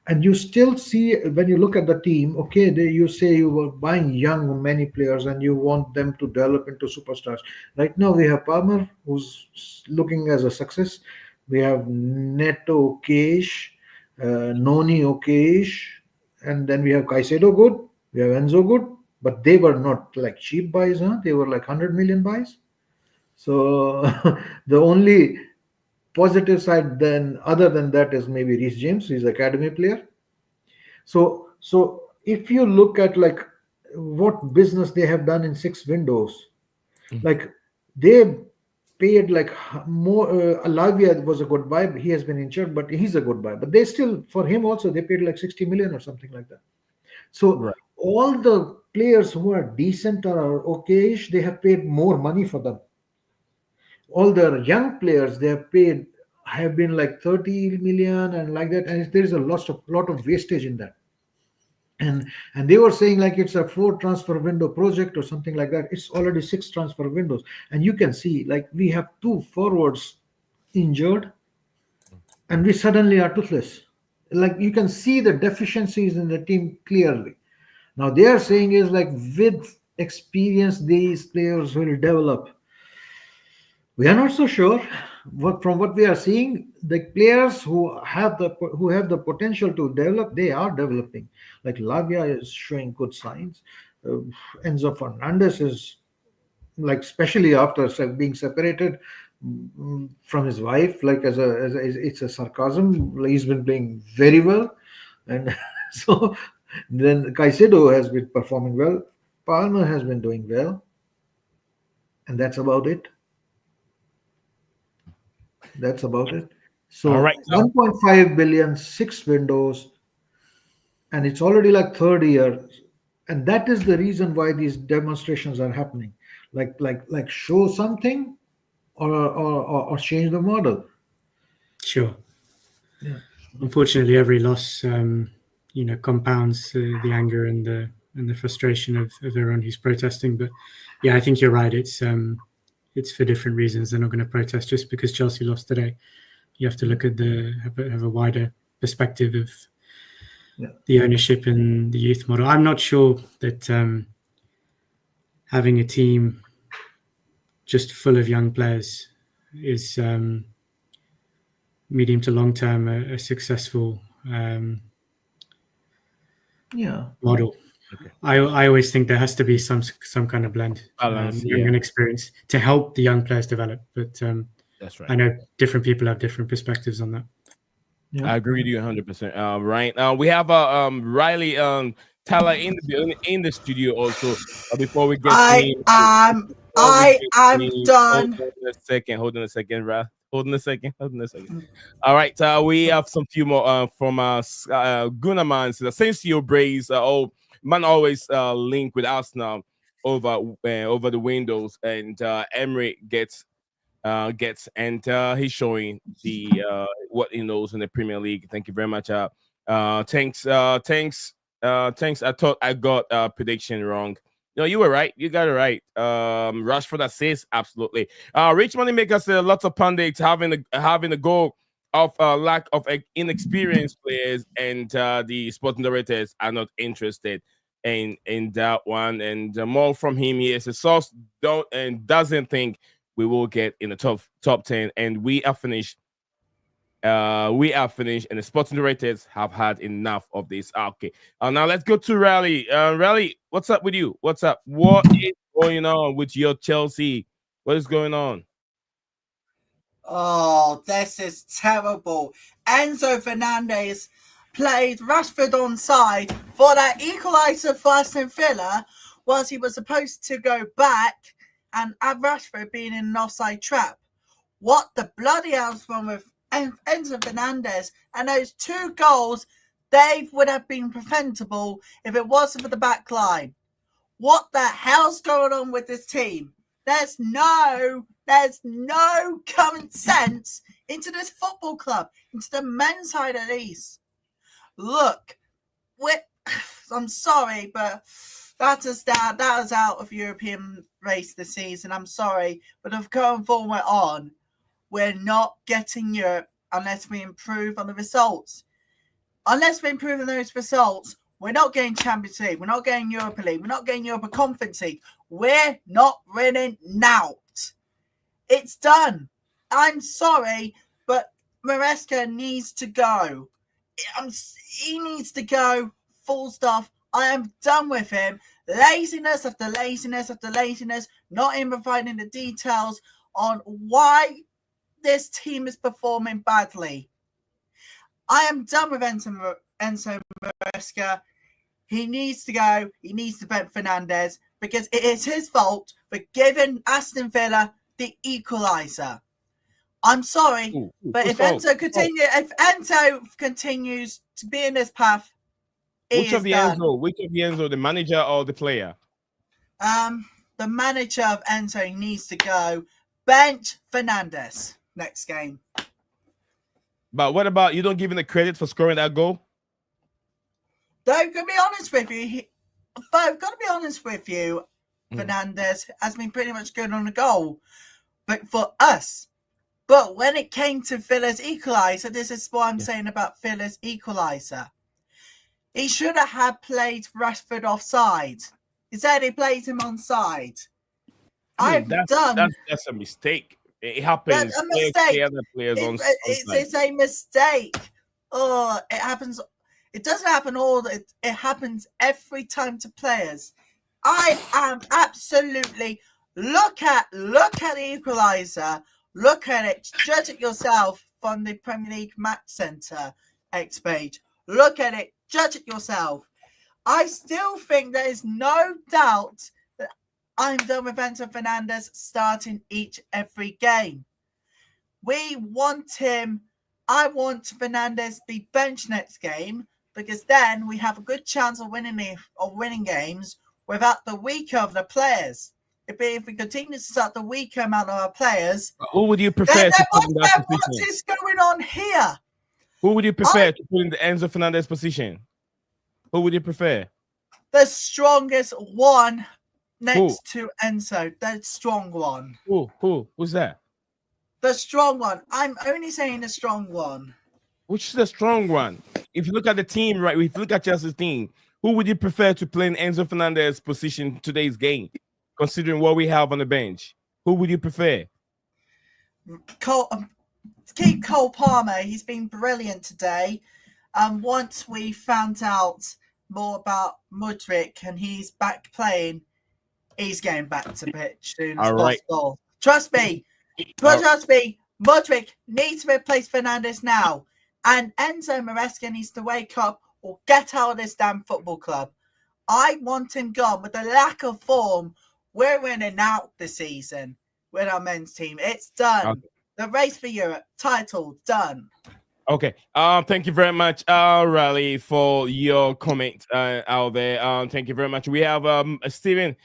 And you still see, when you look at the team, okay, you say you were buying many players and you want them to develop into superstars. Right now we have Palmer, who's looking as a success. We have Neto okayish, Noni okayish, and then we have Caicedo good, we have Enzo good, but they were not cheap buys, they were 100 million buys. So the only positive side then other than that is maybe Reece James. He's an academy player. So if you look at what business they have done in 6 windows, they paid like more. Alavia was a good buy. He has been injured, but he's a good buy. But they still, for him also, they paid like 60 million or something like that. So
Right.
all the players who are decent or are okayish, they have paid more money for them. All the young players they have been like 30 million and like that, and there is a lot of wastage in that. And they were saying like it's a 4 transfer window project or something like that. It's already 6 transfer windows, and you can see like we have 2 forwards injured, and we suddenly are toothless. Like you can see the deficiencies in the team clearly. Now they are saying is like with experience these players will develop. We are not so sure. From what we are seeing, the players who have the potential to develop, they are developing. Like Lavia is showing good signs. Uh, Enzo Fernandez is like, especially after being separated from his wife, like it's a sarcasm. Like, he's been playing very well, and so then Caicedo has been performing well. Palmer has been doing well, and that's about it. That's about it.
All
So
right.
1.5 billion, 6 windows, and it's already like third year, and that is the reason why these demonstrations are happening. Like show something or change the model.
Sure.
Yeah.
Unfortunately, every loss, compounds the anger and the frustration of everyone who's protesting. But yeah, I think you're right. It's for different reasons. They're not going to protest just because Chelsea lost today. You have to look at have a wider perspective of
Yeah.
the ownership and the youth model. I'm not sure that having a team just full of young players is medium to long term a successful
Yeah.
model.
Okay.
I always think there has to be some kind of blend,
Balance,
young
yeah.
and experience to help the young players develop. But
That's right.
I know different people have different perspectives on that.
Yeah.
I agree with you 100%. Right. We have Riley Tyler in the studio also. Before we get to him,
done.
hold on a second. Hold on a second, Ra. Hold on a second. Hold on a second. All right. We have some few more from Gunaman. So Asensio Brace. Man always link with Arsenal over the windows, and Emery gets and he's showing the what he knows in the Premier League. Thank you very much. Thanks. I thought I got prediction wrong. No, you were right. You got it right. Rashford assist, absolutely. Rich Moneymaker said lots of pundits having a goal of lack of inexperienced players, and the sporting directors are not interested in that one. And more from him here. So Sauce doesn't think we will get in the top 10, and we are finished. And the sporting directors have had enough of this. Okay, now let's go to Rally. Rally, what's up with you? What's up? What is going on with your Chelsea? What is going on?
Oh, this is terrible. Enzo Fernandez played Rashford on side for that equaliser for Aston Villa, whilst he was supposed to go back and have Rashford being in an offside trap. What the bloody hell's wrong with Enzo Fernandez? And those 2 goals, they would have been preventable if it wasn't for the back line. What the hell's going on with this team? There's no common sense into this football club, into the men's side at least. Look, I'm sorry, but that is out of European race this season. I'm sorry, but if going forward on, we're not getting Europe unless we improve on the results. Unless we improve on those results, we're not getting Champions League. We're not getting Europa League. We're not getting Europa Conference League. We're not winning now. It's done. I'm sorry, but Maresca needs to go. He needs to go. Full stop. I am done with him. Laziness after laziness after laziness. Not even providing the details on why this team is performing badly. I am done with Enzo Maresca. He needs to go. He needs to bench Fernandez because it is his fault for giving Aston Villa the equaliser. I'm sorry, but if Enzo continues to be in this path,
which of the Enzo, the manager or the player?
The manager of Enzo needs to go. Bench Fernandes next game.
But what about you? Don't give him the credit for scoring that goal?
I've got to be honest with you. Fernandes has been pretty much good on the goal, but for us. But when it came to Villa's equaliser, this is what I'm saying about Villa's equaliser. He should have played Rashford offside. Instead, he played him onside.
That's a mistake. It happens.
That's a mistake.
It's
a mistake. Oh, it happens. It doesn't happen it happens every time to players. I am absolutely look at the equaliser. Look at it. Judge it yourself from the Premier League Match Centre X page. Look at it. Judge it yourself. I still think there is no doubt that I'm done with Enzo Fernandes starting every game. We want him. I want Fernandes to be benched next game because then we have a good chance of winning games without the weaker of the players. If we continue to start the weaker amount of our players,
who would you prefer to put in that position?
What is going on here?
Who would you prefer to put in the Enzo Fernandes position? Who would you prefer?
The strongest one next to Enzo. The strong one.
Who's that?
The strong one. I'm only saying the strong one.
Which is the strong one? If you look at the team, right? If you look at Chelsea's team, who would you prefer to play in Enzo Fernandes' position in today's game? Considering what we have on the bench, who would you prefer?
Keep Cole Palmer. He's been brilliant today. Once we found out more about Mudryk and he's back playing, he's going back to pitch soon as possible. Trust me. Mudryk needs to replace Fernandes now. And Enzo Maresca needs to wake up or get out of this damn football club. I want him gone. With the lack of form, we're winning out this season with our men's team. It's done. Okay. The race for Europe, title, done.
Okay. Thank you very much, Riley, for your comment out there. Thank you very much. We have Steven.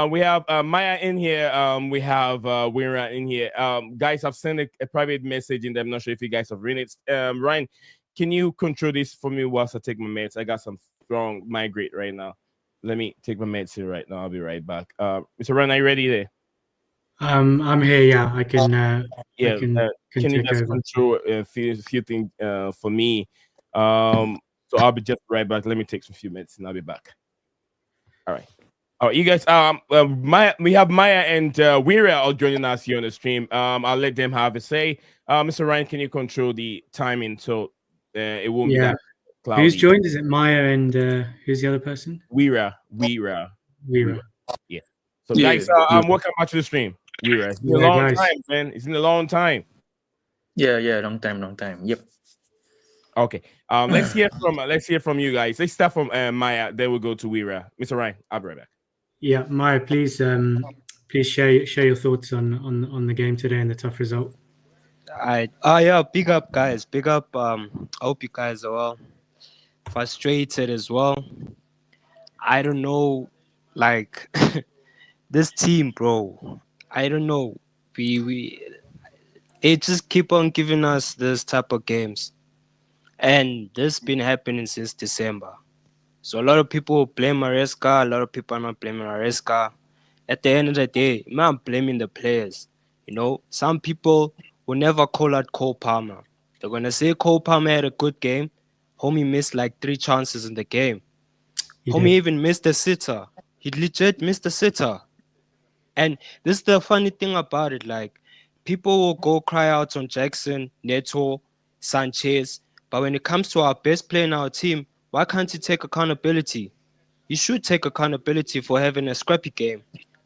We have Maya in here. We have Wira in here. Guys, I've sent a private message in there. I'm not sure if you guys have read it. Ryan, can you control this for me whilst I take my meds? I got some strong migraine right now. Let me take my meds here right now. I'll be right back. Mr. Ryan, are you ready there?
I'm here. Yeah, I can.
Can you just control a few things for me? So I'll be just right back. Let me take some few minutes and I'll be back. All right. All right, you guys. We have Maya and Wira all joining us here on the stream. I'll let them have a say. Mr. Ryan, can you control the timing so it won't be that cloudy?
Who's joined? Is it Maya and who's the other person?
Wira. Yeah. So guys, welcome back to the stream. Wira. It's been a long time, man. It's been a long time.
Yeah, long time. Yep.
Okay. Let's hear from you guys. Let's start from Maya. Then we'll go to Wira. Mr. Ryan, I'll be right back.
Yeah, Maya, please share your thoughts on the game today and the tough result.
Yeah, big up guys. Big up. I hope you guys are well. Frustrated as well. I don't know, like this team, bro. I don't know. It just keep on giving us this type of games. And this been happening since December. So a lot of people blame Maresca, a lot of people are not blaming Maresca. At the end of the day, I'm blaming the players. You know, some people will never call out Cole Palmer. They're gonna say Cole Palmer had a good game. Homie missed like 3 chances in the game. Homie even missed a sitter. He legit missed a sitter. And this is the funny thing about it, like, people will go cry out on Jackson, Neto, Sanchez, but when it comes to our best player in our team, why can't he take accountability? He should take accountability for having a scrappy game.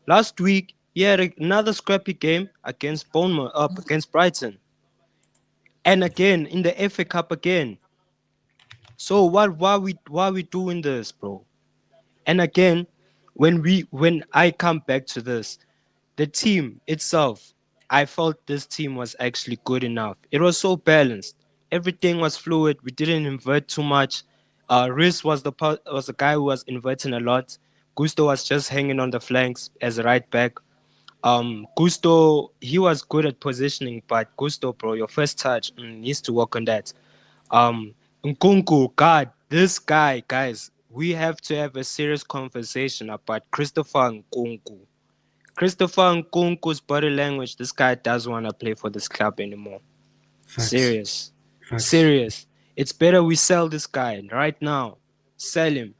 Last week, he had another scrappy game against Bournemouth, against Brighton. And again, in the FA Cup again. So why are we doing this, bro? And again, when I come back to this, the team itself, I felt this team was actually good enough. It was so balanced. Everything was fluid. We didn't invert too much. Riz was the guy who was inverting a lot. Gusto was just hanging on the flanks as a right back. Gusto, he was good at positioning, but Gusto, bro, your first touch needs to work on that. Nkunku, God, this guy, guys, we have to have a serious conversation about Christopher Nkunku. Christopher Nkunku's body language, this guy doesn't want to play for this club anymore.
Facts.
Serious.
Facts.
Serious. It's better we sell this guy right now. Sell him.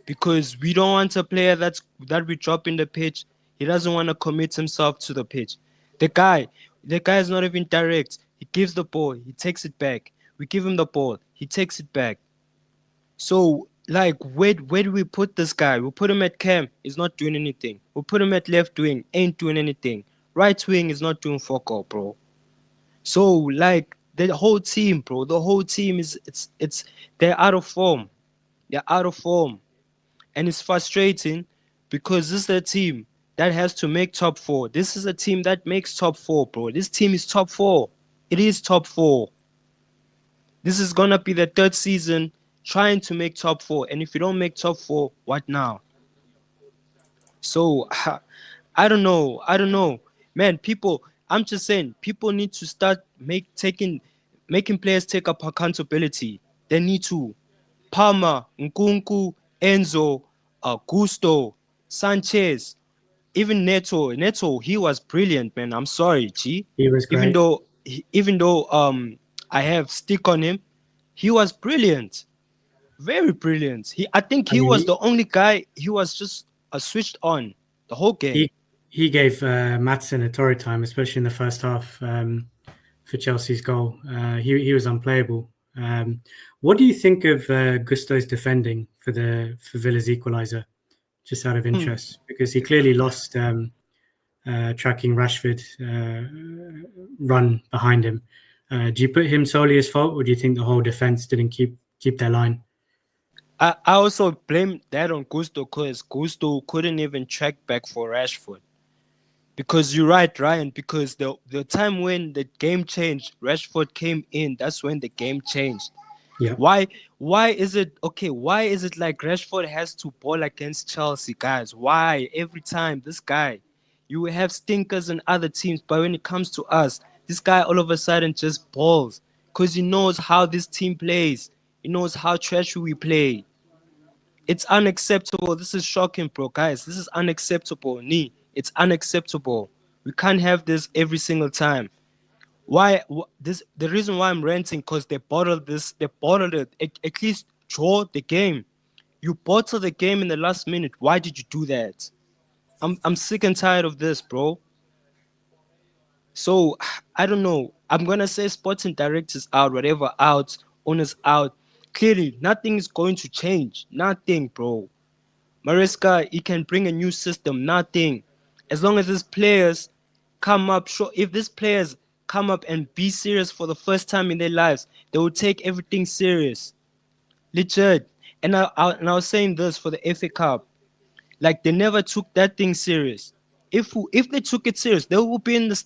Because we don't want a player that we drop in the pitch. He doesn't want to commit himself to the pitch. The guy is not even direct. He gives the ball, he takes it back. We give him the ball, he takes it back. So, like, where do we put this guy? We put him at cam, he's not doing anything. We put him at left wing, ain't doing anything. Right wing is not doing fuck all, bro. So, like, the whole team, bro, the whole team is they're out of form. They're out of form. And it's frustrating because this is a team that has to make top four. This is a team that makes top four, bro. This team is top four. It is top four. This is gonna be the third season trying to make top four. And if you don't make top four, what now? So I don't know. Man, I'm just saying, people need to start making players take up accountability. They need to. Palmer, Nkunku, Enzo, Gusto, Sanchez, even Neto. Neto, he was brilliant, man. I'm sorry, G.
He was great.
Even though I have stick on him, he was brilliant. Very brilliant. I think he was the only guy. He was just switched on the whole game.
He gave Maatsen a torrid time, especially in the first half for Chelsea's goal. He was unplayable. What do you think of Gusto's defending for Villa's equaliser? Just out of interest, because he clearly lost tracking Rashford run behind him. Do you put him solely as fault, or do you think the whole defence didn't keep their line?
I also blame that on Gusto because Gusto couldn't even track back for Rashford. Because you're right, Ryan, because the time when the game changed, Rashford came in, that's when the game changed.
Yeah.
Why is it like Rashford has to ball against Chelsea, guys? Why? Every time this guy, you have stinkers in other teams, but when it comes to us, this guy all of a sudden just balls because he knows how this team plays. He knows how trashy we play. It's unacceptable. This is shocking, bro, guys. This is unacceptable. It's unacceptable. We can't have this every single time. Why this? The reason why I'm ranting because they bottled this. They bottled it. At least draw the game. You bottle the game in the last minute. Why did you do that? I'm sick and tired of this, bro. So I don't know. I'm gonna say sporting directors out, whatever out, owners out. Clearly, nothing is going to change. Nothing, bro. Maresca, he can bring a new system. Nothing. As long as these players come up, if these players come up and be serious for the first time in their lives, they will take everything serious. Legit. And I was saying this for the FA Cup. Like, they never took that thing serious. If they took it serious, they will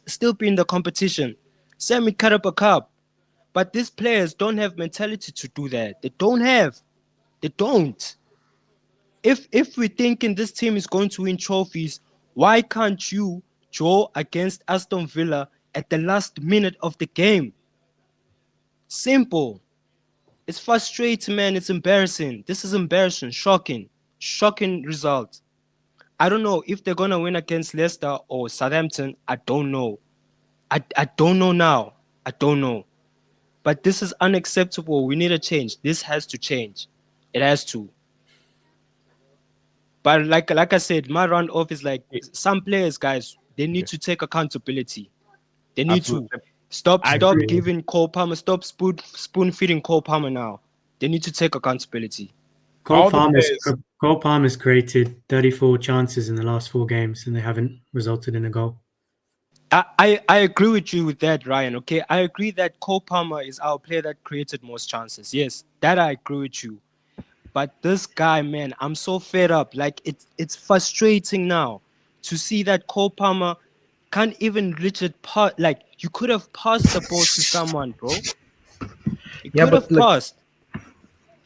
still be in the competition. Semi cut up a cup. But these players don't have mentality to do that. They don't. If we're thinking this team is going to win trophies, why can't you draw against Aston Villa at the last minute of the game? Simple. It's frustrating, man. It's embarrassing. This is embarrassing. Shocking result. I don't know if they're going to win against Leicester or Southampton. I don't know. I don't know now. I don't know. But this is unacceptable. We need a change. This has to change. It has to. But like I said, my round off is like some players, guys, they need to take accountability. They need to stop giving Cole Palmer, stop spoon feeding Cole Palmer now. They need to take accountability.
Cole Palmer's created 34 chances in the last 4 games, and they haven't resulted in a goal.
I agree with you with that, Ryan. Okay, I agree that Cole Palmer is our player that created most chances. Yes, that I agree with you. But this guy, man, I'm so fed up. Like, it's frustrating now to see that Cole Palmer can't even reach it. Like you could have passed the ball to someone, bro. You
Yeah,
could have
but like,
passed.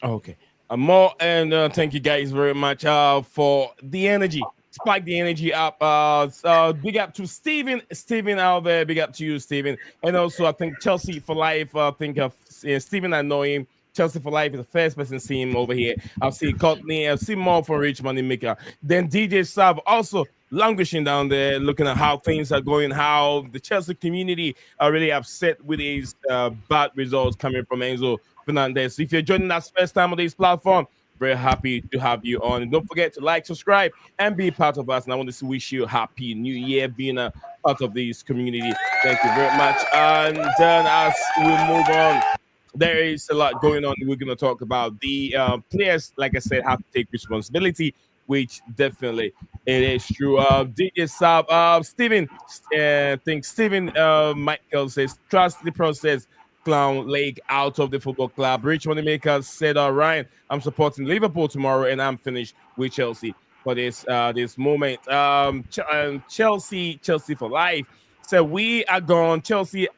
Okay. More and thank you guys very much for the energy. Spike the energy up. Big up to Steven. Steven out there. Big up to you, Steven. And also, I think Chelsea for life. I think of Steven. I know him. Chelsea for life is the first person to see him over here. I've seen Courtney. I've seen more from Rich Money Maker. Then DJ Sav also languishing down there, looking at how things are going, how the Chelsea community are really upset with these bad results coming from Enzo Fernandez. So if you're joining us first time on this platform, very happy to have you on. And don't forget to like, subscribe, and be part of us. And I want to wish you a happy new year being a part of this community. Thank you very much. And then as we move on, there is a lot going on. We're going to talk about the players, like I said, have to take responsibility, which definitely it is true. DJ Sab, Steven, think Steven Michael says, trust the process. Clown Lake out of the football club. Rich Moneymaker said, Ryan, I'm supporting Liverpool tomorrow and I'm finished with Chelsea for this moment. Chelsea for life. So we are gone. Chelsea,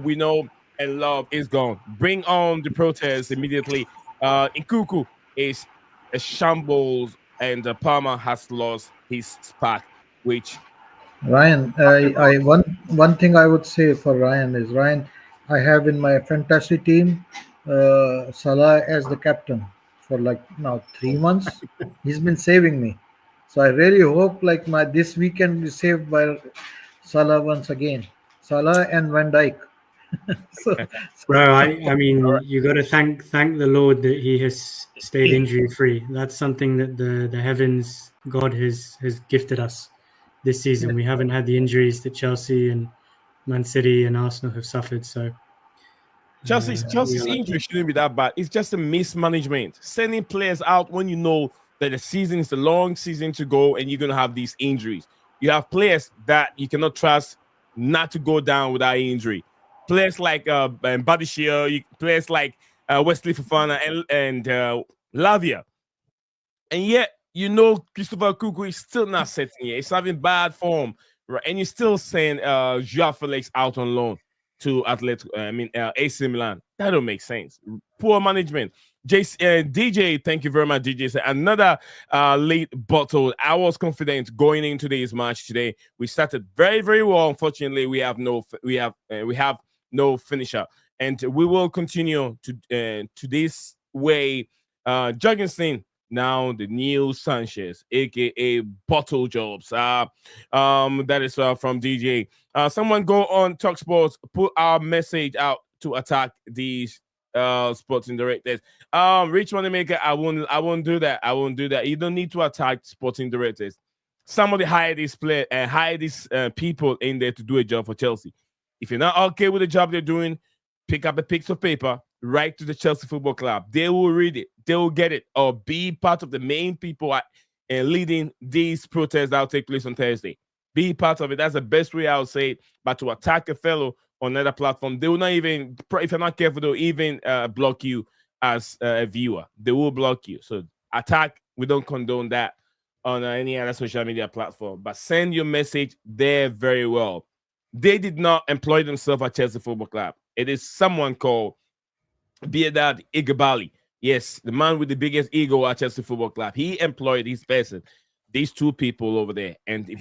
we know and love is gone. Bring on the protests immediately. Nkuku is a shambles and Palmer has lost his spark, which
Ryan, I one thing I would say for Ryan is, Ryan, I have in my fantasy team Salah as the captain for like now 3 months. He's been saving me, so I really hope like my this weekend is saved by Salah once again. Salah and Van Dijk. so,
Bro, I mean, you got to thank the Lord that he has stayed injury free. That's something that the heavens God has gifted us this season. We haven't had the injuries that Chelsea and Man City and Arsenal have suffered. So
Chelsea's injury shouldn't be that bad. It's just a mismanagement. Sending players out when you know that the season is a long season to go and you're going to have these injuries. You have players that you cannot trust not to go down without injury. Players like Badishia, players like Wesley Fofana and Lavia. And yet, you know, Christopher Kuku is still not setting it. He's having bad form, right? And you're still saying Joao Felix out on loan to AC Milan. That don't make sense. Poor management. DJ, thank you very much, DJ. So another late bottle. I was confident going into this match today. We started very, very well. Unfortunately, we have no finisher, and we will continue to this way. Jorgensen, now the new Sanchez, aka Bottle Jobs. That is from DJ. Someone go on Talk Sports, put our message out to attack these sporting directors. Rich Moneymaker, I won't do that. I won't do that. You don't need to attack sporting directors. Somebody hire this player and hire these people in there to do a job for Chelsea. If you're not okay with the job they're doing, pick up a piece of paper, write to the Chelsea Football Club. They will read it. They will get it. Or be part of the main people leading these protests that will take place on Thursday. Be part of it. That's the best way I would say it. But to attack a fellow on another platform, they will not even, if you're not careful, they'll even block you as a viewer. They will block you. So attack, we don't condone that on any other social media platform. But send your message there very well. They did not employ themselves at Chelsea Football Club. It is someone called Biedad Igabali. Yes, the man with the biggest ego at Chelsea Football Club. He employed his person, these two people over there. And if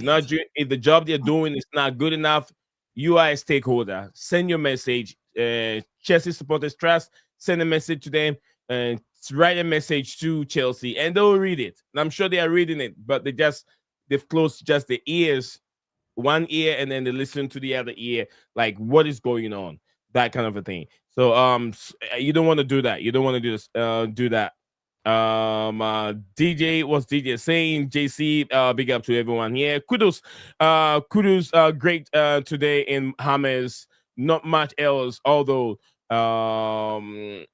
the job they're doing is not good enough, you are a stakeholder. Send your message. Chelsea supporters trust. Send a message to them and write a message to Chelsea, and they'll read it. And I'm sure they are reading it, but they've closed just the ears, one ear, and then they listen to the other ear, like what is going on, that kind of a thing. So you don't want to do that. You don't want to do that. DJ, what's DJ saying? JC, big up to everyone here. Kudos, great today in Hammers. Not much else, although AWB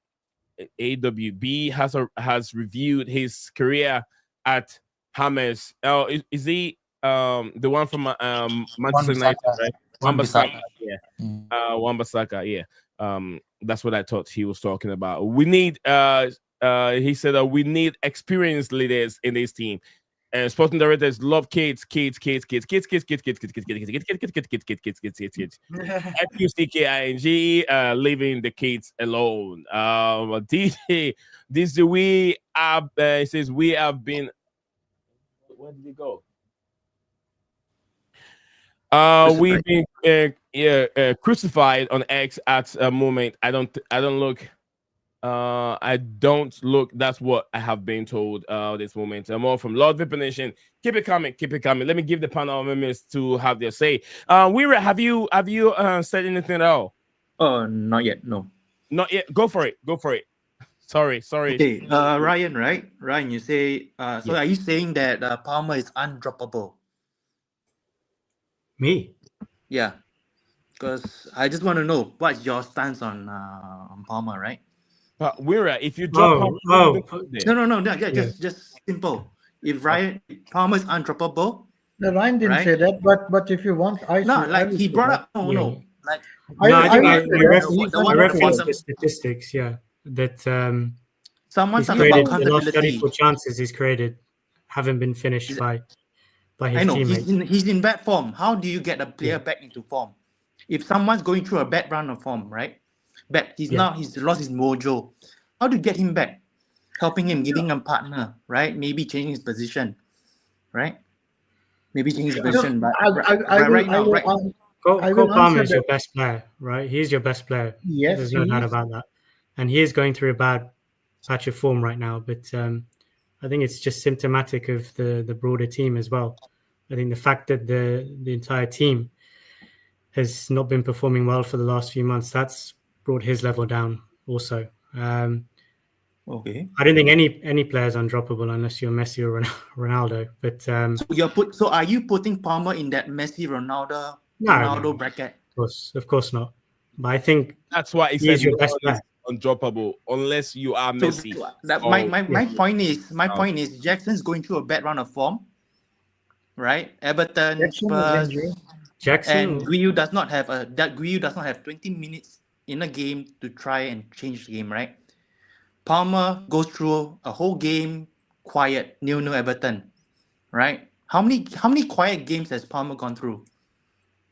has reviewed his career at Hammers. Oh, is he the one from Manchester United, right? Wan-Bissaka, yeah. Wan-Bissaka, yeah. That's what I thought he was talking about. We need he said we need experienced leaders in this team. And sporting directors love kids. FUCKING, leaving the kids alone. DJ, this we have, it says we have been. Where did it go? We've been crucified on X at a moment. I don't look. I don't look. That's what I have been told. This moment. More from Lord Vipper Nation. Keep it coming. Keep it coming. Let me give the panel members to have their say. Weira, have you said anything at all?
Oh, not yet. No.
Not yet. Go for it. Go for it. Sorry.
Okay. Ryan, right? Ryan, you say. So are you saying that Palmer is undroppable?
Me?
Yeah. Because I just want to know what's your stance on Palmer, right?
Weira, if you drop
No.
Yeah, just simple. If Palmer is undroppable,
No, Ryan didn't
Right?
say that, but if you want, I
no,
say,
like
I will
he
say
brought
that.
up. No, no, like
No, I think
I
I
say that.
referenced,
the one
I
at the
referenced
bottom.
the statistics, that
Someone
he's
talking
created
about
the last
comfortability.
34 chances he's created haven't been finished by
I
his
know
teammates.
he's in bad form. How do you get a player back into form? If someone's going through a bad run of form, right? He's lost his mojo. How do you get him back? Helping him, giving him a partner, right? Maybe changing his position, right? Maybe changing his position, but right now,
Cole Palmer
answer
is your
that.
best player, right? He's your best player.
Yes,
There's no
he
doubt
is.
about that. And he is going through a bad patch of form right now. But I think it's just symptomatic of the broader team as well. I think the fact that the entire team has not been performing well for the last few months, that's brought his level down also.
Okay.
I don't think any player is undroppable unless you're Messi or Ronaldo. But
So are you putting Palmer in that Messi Ronaldo bracket?
Of course not. But I think
that's why he
he
said
is your
no
best
one
player.
is undroppable unless you are Messi.
So my point is Jackson's going through a bad run of form, right? Everton,
Jackson is
Spurs,
injured.
Jackson,
and Guiu does not have 20 minutes in a game to try and change the game, right? Palmer goes through a whole game quiet, 0-0 Everton, right? How many quiet games has Palmer gone through?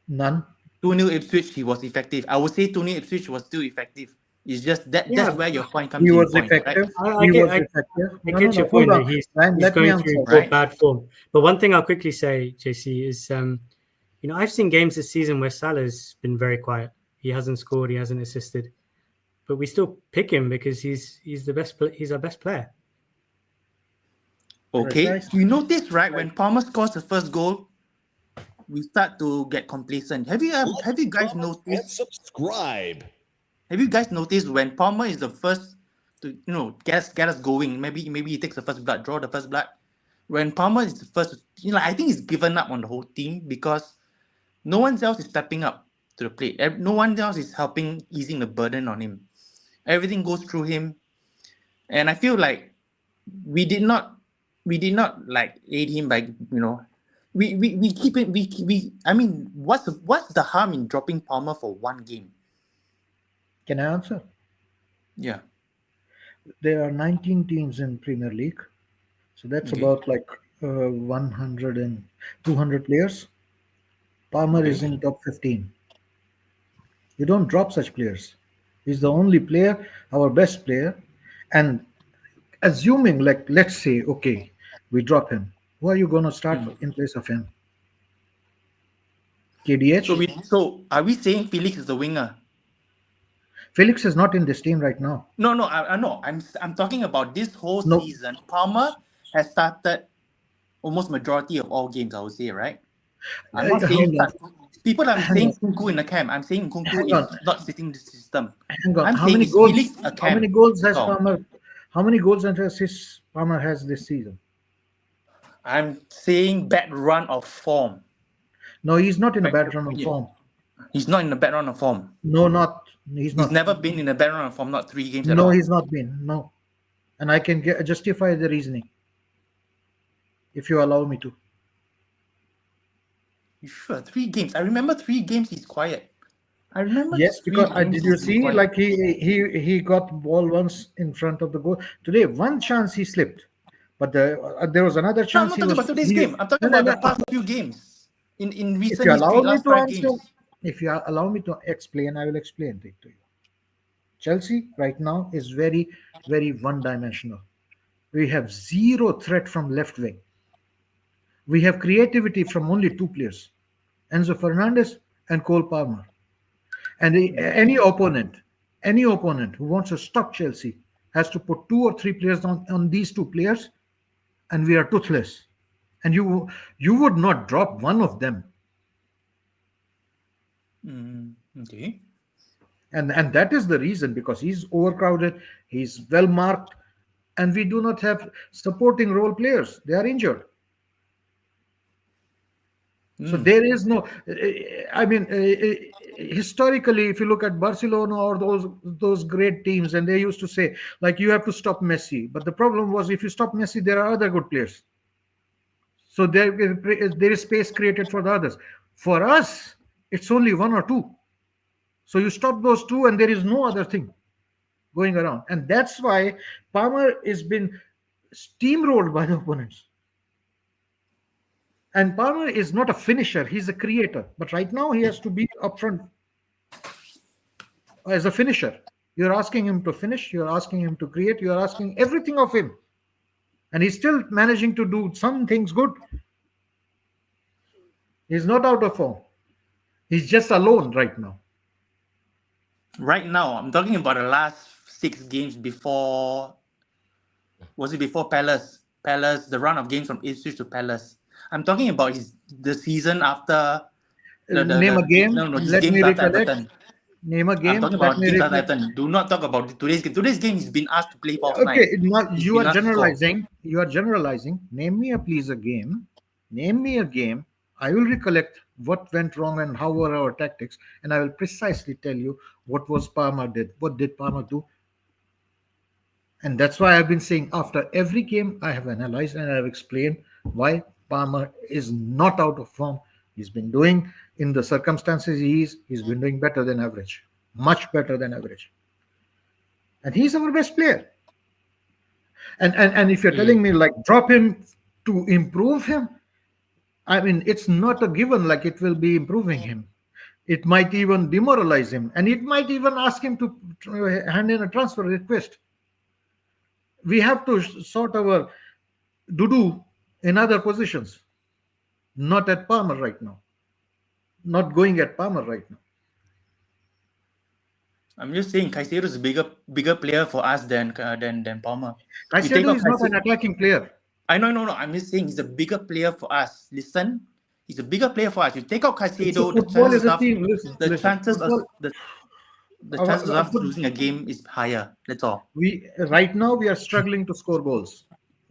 None.
2-0 Ipswich, he was effective. I would say 2-0 Ipswich was still effective. It's just that's where your point comes
He
in.
was
Point,
effective.
right?
He was effective.
I get your
Hold
point
on.
that he's
Let me
going
answer.
through
Right.
bad form. But one thing I'll quickly say, JC, is I've seen games this season where Salah's been very quiet. He hasn't scored, he hasn't assisted, but we still pick him because he's the best. He's our best player.
Okay,
Precisely.
you notice, right? When Palmer scores the first goal, we start to get complacent. Have you guys noticed?
Subscribe.
Have you guys noticed when Palmer is the first to get us going? Maybe he takes the first blood, draw the first blood. When Palmer is the first, I think he's given up on the whole team because no one else is stepping up to the plate. No one else is helping easing the burden on him. Everything goes through him, and I feel like we did not like aid him by we keep it we I mean what's the harm in dropping Palmer for one game?
Can I answer?
Yeah.
There are 19 teams in Premier League, so that's
Okay.
about like 100 and 200 players. Palmer is in top 15. You don't drop such players. He's the only player, our best player, and assuming, like, let's say, okay, we drop him. Who are you going to start in place of him? KDH?
So are we saying Felix is the winger?
Felix is not in this team right now.
No, I know. I'm talking about this whole
No.
season. Palmer has started almost majority of all games, I would say, right? I'm not saying
Hang on.
people are
Hang
saying
on.
Kunku in the camp. I'm saying Kunku
Hang
is
on.
not sitting in the system.
Hang on.
I'm
How
saying
many
is
goals?
Felix a
How
camp.
many goals has
Oh.
Palmer? How many goals and assists Palmer has this season?
I'm saying bad run of form.
No, he's not in a bad run of
Yeah.
form.
He's not in a bad run of form.
No, he's
He's
not.
never been in a bad run of form, not 3 games at
No,
all.
he's not been. No, and I can justify the reasoning if you allow me to.
You sure? 3 games. I remember 3 games he's quiet. I remember
Yes,
3
because
games
did you
he's
see
quiet.
like he got ball once in front of the goal today? One chance he slipped, But there was another
No, I'm
chance
not
he
talking
was.
about today's game. I'm talking
No, no,
about the
no.
past few games. In
If
recent
you
history,
allow me
last
to
5
answer,
games.
if you allow me to explain, I will explain it to you. Chelsea right now is very, very one-dimensional. We have zero threat from left wing. We have creativity from only two players, Enzo Fernandez and Cole Palmer. And any opponent who wants to stop Chelsea has to put two or three players on these two players, and we are toothless. And you would not drop one of them.
Okay.
And that is the reason, because he's overcrowded, he's well marked, and we do not have supporting role players. They are injured. So there is no. I mean, historically, if you look at Barcelona or those great teams, and they used to say like you have to stop Messi, but the problem was if you stop Messi, there are other good players. So there is space created for the others. For us, it's only one or two. So you stop those two, and there is no other thing going around, and that's why Palmer has been steamrolled by the opponents. And Palmer is not a finisher; he's a creator. But right now, he has to be upfront as a finisher. You're asking him to finish. You're asking him to create. You're asking everything of him, and he's still managing to do some things good. He's not out of form. He's just alone right now.
Right now, I'm talking about the last 6 games before. Was it before Palace? Palace, the run of games from Ipswich to Palace. I'm talking about the season after
Name a game.
no, his
Let
games
me
after
recollect.
Everton.
Name a
I'm
game.
talking
Let
about
me
games after
recollect.
Everton. Do not talk about today's game. Today's game he's been asked to play false nine.
Okay, now
He's
you
been
are
asked to score.
generalizing. You are generalizing. Name me a please a game. Name me a game. I will recollect what went wrong and how were our tactics, and I will precisely tell you what was Palmer did. What did Palmer do? And that's why I've been saying after every game I have analyzed and I have explained why Palmer is not out of form. He's been doing in the circumstances he's been doing better than average, much better than average, and he's our best player. And if you're telling me like drop him to improve him, I mean it's not a given like it will be improving him. It might even demoralize him, and it might even ask him to hand in a transfer request. We have to sort our doo in other positions, not at Palmer right now, not going at Palmer right now.
I'm just saying Caicedo is a bigger player for us than Palmer. You take
Caicedo
out
is not an
Caicedo.
attacking player.
I know, no. I'm just saying he's a bigger player for us. Listen, he's a bigger player for us. You take out
So
Caicedo,
football is a team. Listen,
the
listen.
chances of
Football.
the chances of
Foot,
losing a game is higher. That's all.
we right now we are struggling to score goals.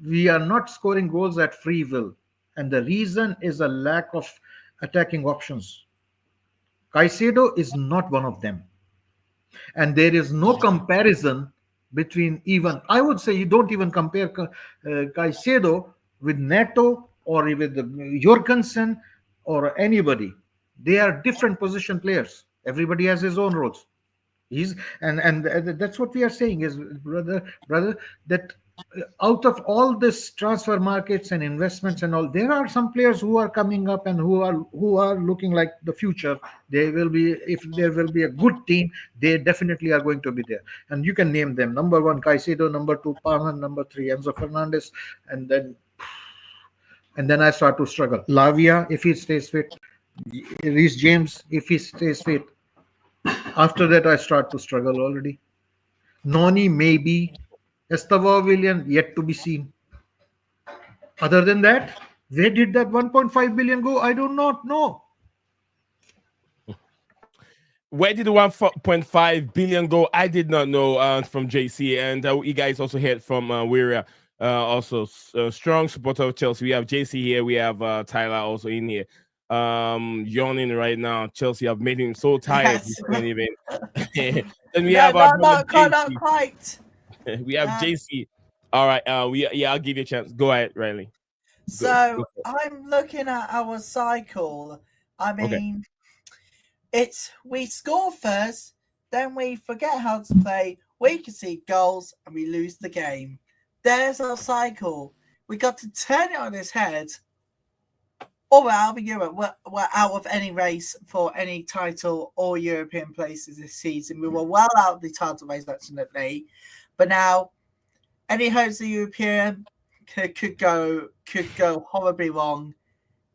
We are not scoring goals at free will, and the reason is a lack of attacking options. Caicedo is not one of them, and there is no comparison between, even I would say you don't even compare Caicedo with Neto or with Jorgensen or anybody. They are different position players. Everybody has his own roles. He's and that's what we are saying is, brother, that out of all this transfer markets and investments and all, there are some players who are coming up and who are looking like the future. They will be, if there will be a good team, they definitely are going to be there, and you can name them: number one Caicedo, number two Palmer, number three Enzo Fernandez, and then I start to struggle. Lavia, if he stays fit, Reece James, if he stays fit. After that, I start to struggle already. Noni, maybe. Estevao William, yet to be seen. Other than that, where did that 1.5 billion go? I do not know.
Where did the 1.5 billion go? I did not know, from JC. And you guys also heard from Weria, also strong supporter of Chelsea. We have JC here. We have Tyler also in here. Yawning right now. Chelsea have made him so tired.
Yes.
He can't even. Then we
No,
have our
not
brother
quite.
JC. We have JC. All right. I'll give you a chance. Go ahead, Riley.
So I'm looking at our cycle. I mean, we score first, then we forget how to play, we concede goals, and we lose the game. There's our cycle. We got to turn it on its head, or we're out of Europe. We're out of any race for any title or European places this season. We were well out of the title race, unfortunately. But now, any hopes of European could go horribly wrong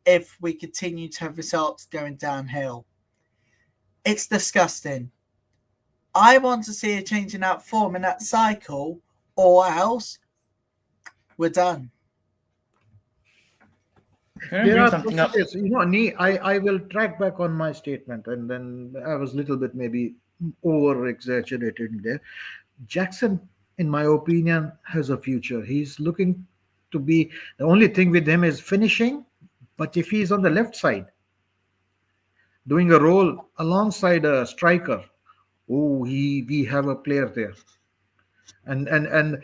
if we continue to have results going downhill. It's disgusting. I want to see a change in that form in that cycle, or else we're done.
Can I
There
bring
are
something up?
procedures, I will track back on my statement, and then I was a little bit maybe over exaggerated there. Jackson, in my opinion, has a future. He's looking to be, the only thing with him is finishing, but if he's on the left side, doing a role alongside a striker, oh, we have a player there. And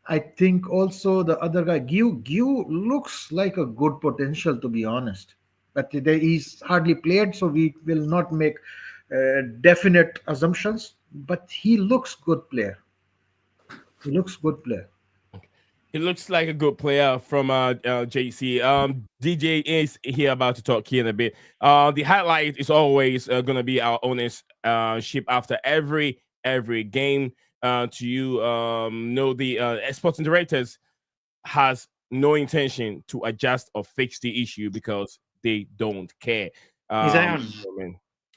I think also the other guy, Gyu looks like a good potential, to be honest. But he's hardly played, so we will not make definite assumptions. But he looks good player. He looks good player.
He looks like a good player from JC. DJ is here about to talk here in a bit. The highlight is always gonna be our ownership after every game. To you, know the sporting directors has no intention to adjust or fix the issue because they don't care.
Is that on?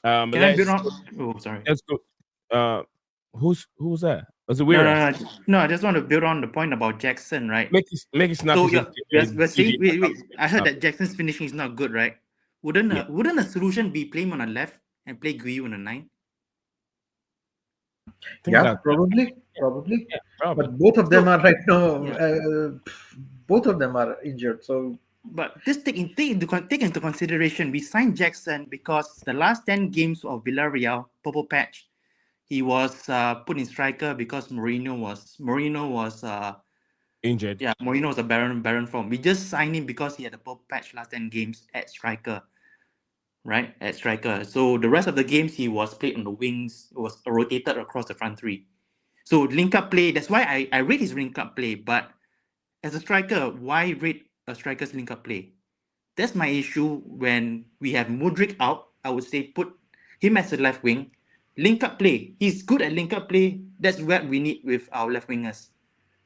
I mean,
Can I build on? Oh, sorry.
let's go. Who's that? Was it
No,
Weird?
no, no, no. I just want to build on the point about Jackson, right?
Make it snappy.
So
so
we're saying,
DJ
wait. I heard that Jackson's finishing is not good, right? Wouldn't
Yeah.
wouldn't a solution be play him on the left and play Guiu on the 9?
think
Yeah,
that-
probably.
probably.
But both of them are right now.
Yeah.
Both of them are injured. So
But just take into consideration, we signed Jackson because the last 10 games of Villarreal, Purple Patch, he was put in striker because Mourinho was
Injured.
yeah, Mourinho was a Baron form. We just signed him because he had a purple patch last 10 games at striker, right? At striker. So the rest of the games he was played on the wings, was rotated across the front three. So link up play, that's why I rate his link up play. But as a striker, why rate a striker's link up play? That's my issue when we have Mudryk out. I would say put him as a left wing. Link up play. He's good at link up play. That's what we need with our left wingers,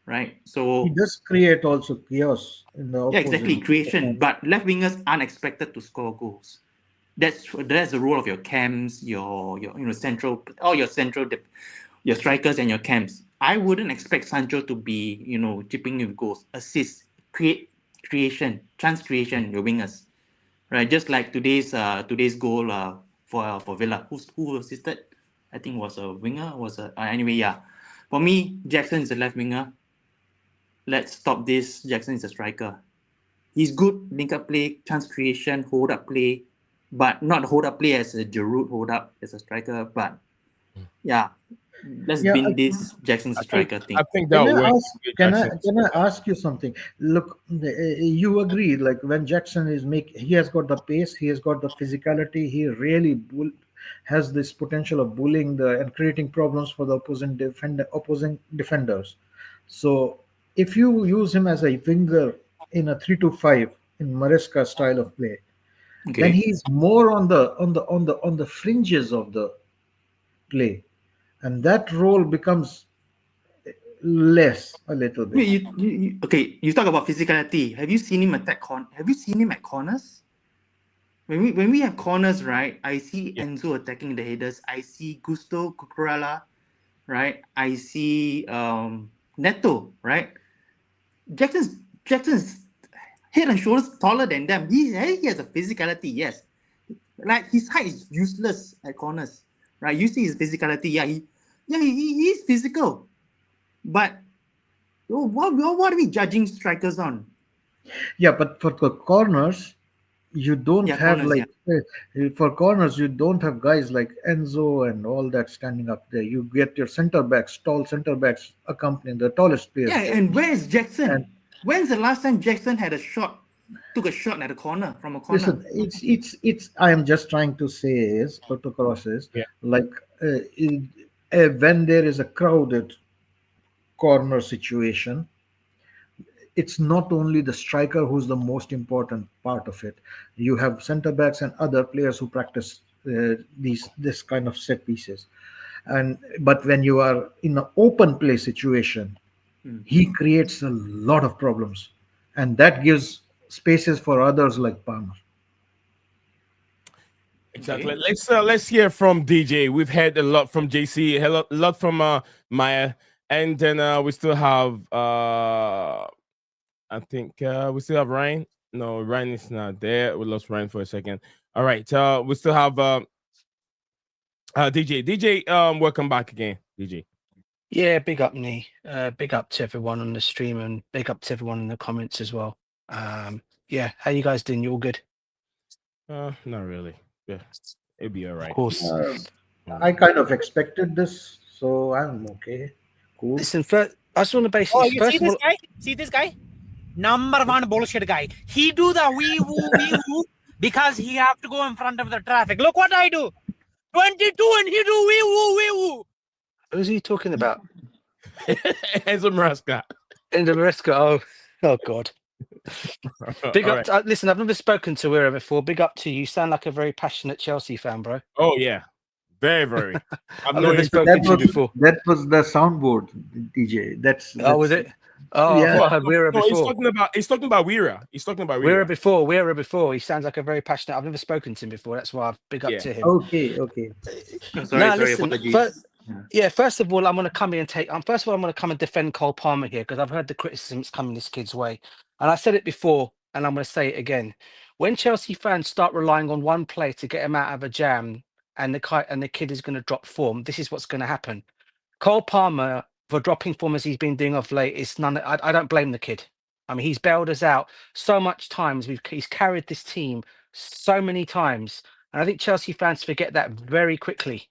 right? So
he does create also chaos in the
yeah,
opposite.
exactly, creation. But left wingers aren't expected to score goals. That's the role of your cams, your central, all your your strikers and your cams. I wouldn't expect Sancho to be chipping in with goals, assists, creation, chance creation. Your wingers, right? Just like today's goal for Villa. Who assisted? I think was a winger. Anyway, yeah. For me, Jackson is a left winger. Let's stop this. Jackson is a striker. He's good link up play, chance creation, hold up play, but not hold up play as a Giroud hold up as a striker. But yeah, let's
Yeah,
bin this Jackson's a striker thing.
I think that
Can I
works.
ask? Can I ask you something? Look, you agree? Like when Jackson he has got the pace, he has got the physicality. He really has this potential of bullying and creating problems for the opposing defenders. So if you use him as a winger in a 3-5 in Maresca style of play, then
Okay.
he's more on the fringes of the play, and that role becomes less a little bit.
Wait, okay? You talk about physicality. Have you seen him attack Have you seen him at corners? When we have corners, right? I see Enzo attacking the headers. I see Gusto Cucurella, right? I see Neto, right? Jackson's head and shoulders taller than them. He has a physicality, yes. Like his height is useless at corners, right? You see his physicality, he's physical. But what are we judging strikers on?
Yeah, but for the corners, you don't have
corners,
for corners you don't have guys like Enzo and all that standing up there. You get your tall center backs accompanying the tallest players.
Yeah, and where is Jackson?
And-
When's the last time Jackson took a shot at a corner from a corner?
Listen, it's. I am just trying to say is, or to cross is, like when there is a crowded corner situation, it's not only the striker who's the most important part of it. You have center backs and other players who practice this kind of set pieces. And but when you are in an open play situation, he creates a lot of problems, and that gives spaces for others like Palmer.
Exactly. Let's hear from DJ. We've heard a lot from JC, a lot from Maya, and then we still have I think we still have Ryan. No, Ryan is not there. We lost Ryan for a second. All right. We still have DJ. DJ, welcome back again, DJ.
Yeah, big up, Nee. Big up to everyone on the stream and big up to everyone in the comments as well. Yeah, how you guys doing? You all good?
Not really. Yeah, it'd be all right.
Of course.
I kind of expected this, so I'm okay. Cool.
Listen, first, I just want to basically.
Oh, you
first
see
of all,
this guy? See this guy? Number one bullshit guy. He do the wee woo because he have to go in front of the traffic. Look what I do. 22 and he do wee woo.
who's he talking about?
Enzo Maresca.
In the Maresca. Oh God. Big
All
up.
right.
Listen, I've never spoken to Wira before. Big up to you. You sound like a very passionate Chelsea fan, bro.
Oh yeah, very very.
I've
known
never
him-
spoken to you before.
That was the soundboard, DJ.
Oh, was it? Oh,
Yeah.
I thought I heard Wira
No,
before.
he's talking about Weira. He's talking about
Wira
Weira.
before. He sounds like a very passionate. I've never spoken to him before. That's why I've big up
Yeah.
to him.
Okay.
Now, listen, first of all, I'm going to come in and first of all, I'm going to come and defend Cole Palmer here because I've heard the criticisms coming this kid's way. And I said it before, and I'm going to say it again. When Chelsea fans start relying on one player to get him out of a jam and the kid is going to drop form, this is what's going to happen. Cole Palmer, for dropping form as he's been doing of late, I don't blame the kid. I mean, he's bailed us out so much times. He's carried this team so many times. And I think Chelsea fans forget that very quickly.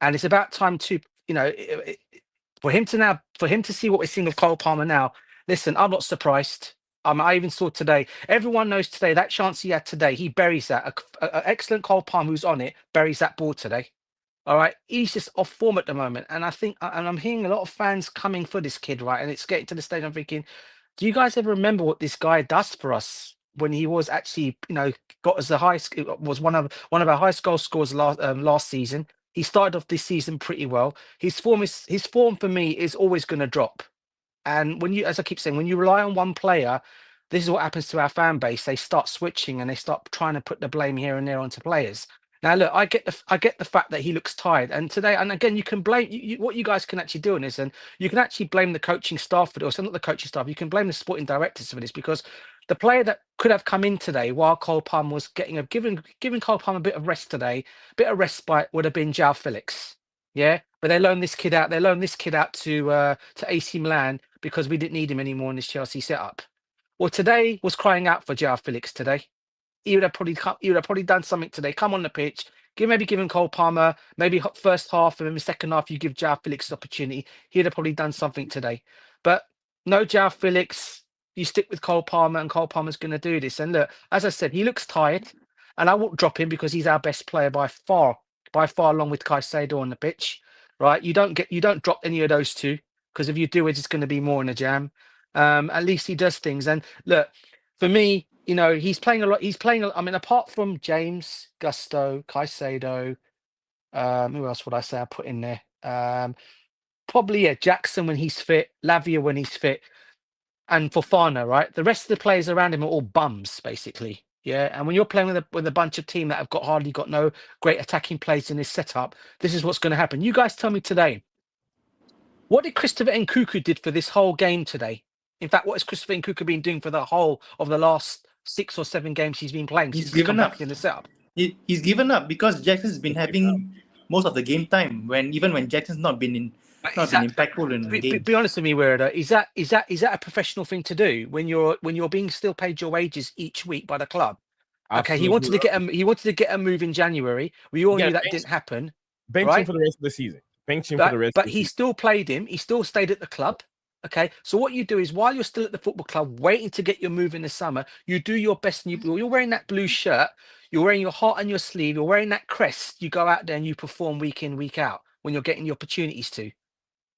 And it's about time to, for him to see what we're seeing of Cole Palmer now. Listen, I'm not surprised. I even saw today. Everyone knows today that chance he had today. He buries that. A excellent Cole Palmer who's on it buries that ball today. All right, he's just off form at the moment, and I think, and I'm hearing a lot of fans coming for this kid, right? And it's getting to the stage I'm thinking, do you guys ever remember what this guy does for us when he was actually, got as the highest, was one of our highest goal scorers last season. He started off this season pretty well. His form for me is always going to drop. And as I keep saying, when you rely on one player, this is what happens to our fan base. They start switching and they start trying to put the blame here and there onto players. Now, look, I get the fact that he looks tired, and today, and again, you can blame what you guys can actually do in this, and you can actually blame the coaching staff for this, or not the coaching staff. You can blame the sporting directors for this because the player that could have come in today while Cole Palmer was giving Cole Palmer a bit of rest today, a bit of respite would have been João Felix. Yeah, but they loaned this kid out. They loaned this kid out to AC Milan because we didn't need him anymore in this Chelsea setup. Well, today was crying out for João Felix today. He would have probably done something today. Come on the pitch, maybe give him Cole Palmer, maybe first half and then second half you give João Felix an opportunity. He'd have probably done something today. But no João Felix, you stick with Cole Palmer and Cole Palmer's going to do this. And look, as I said, he looks tired and I won't drop him because he's our best player by far along with Caicedo on the pitch, right? You don't drop any of those two because if you do, it's going to be more in a jam. At least he does things. And look, for me, he's playing a lot. I mean, apart from James, Gusto, Caicedo, who else would I say I put in there? Probably Jackson when he's fit, Lavia when he's fit, and Fofana, right? The rest of the players around him are all bums, basically. Yeah, and when you're playing with a bunch of team that have hardly got no great attacking plays in this setup, this is what's going to happen. You guys tell me today, what did Christopher Nkunku did for this whole game today? In fact, what has Christopher Nkunku been doing for the whole of the last 6 or 7 games he's been playing?
He's given up
in the setup.
He's given up because Jackson's been having most of the game time when Jackson's not been impactful in the game.
Be honest with me, Werder. Is that a professional thing to do when you're being still paid your wages each week by the club? Okay, he wanted to get a move in January. We all knew that didn't happen.
Bench him for the rest of the season. But
he still played him. He still stayed at the club. Okay, so what you do is while you're still at the football club, waiting to get your move in the summer, you do your best, and you're wearing that blue shirt, you're wearing your heart on your sleeve, you're wearing that crest. You go out there and you perform week in, week out when you're getting the opportunities to.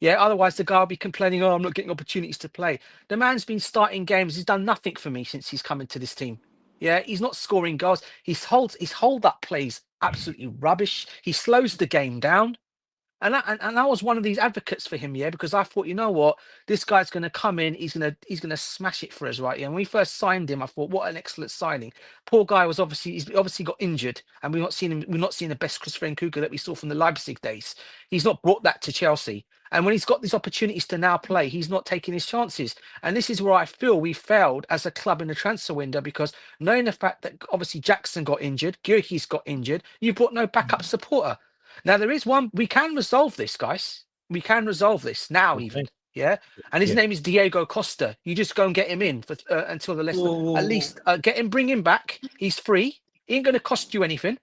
Yeah, otherwise the guy will be complaining, oh, I'm not getting opportunities to play. The man's been starting games. He's done nothing for me since he's come into this team. Yeah, he's not scoring goals. His hold up plays absolutely rubbish. He slows the game down. And I was one of these advocates for him, yeah, because I thought, you know what, this guy's going to come in, he's gonna smash it for us, right? Yeah. When we first signed him, I thought, what an excellent signing. Poor guy he's obviously got injured, and we've not seen the best Christopher Nkunku that we saw from the Leipzig days. He's not brought that to Chelsea, and when he's got these opportunities to now play, he's not taking his chances. And this is where I feel we failed as a club in the transfer window, because knowing the fact that obviously Jackson got injured, Gürki's got injured, you brought no backup supporter. Now there is one. We can resolve this, guys. We can resolve this now, even. Yeah. And his name is Diego Costa. You just go and get him in for until the Leicester. At least get him, bring him back. He's free. He ain't going to cost you anything.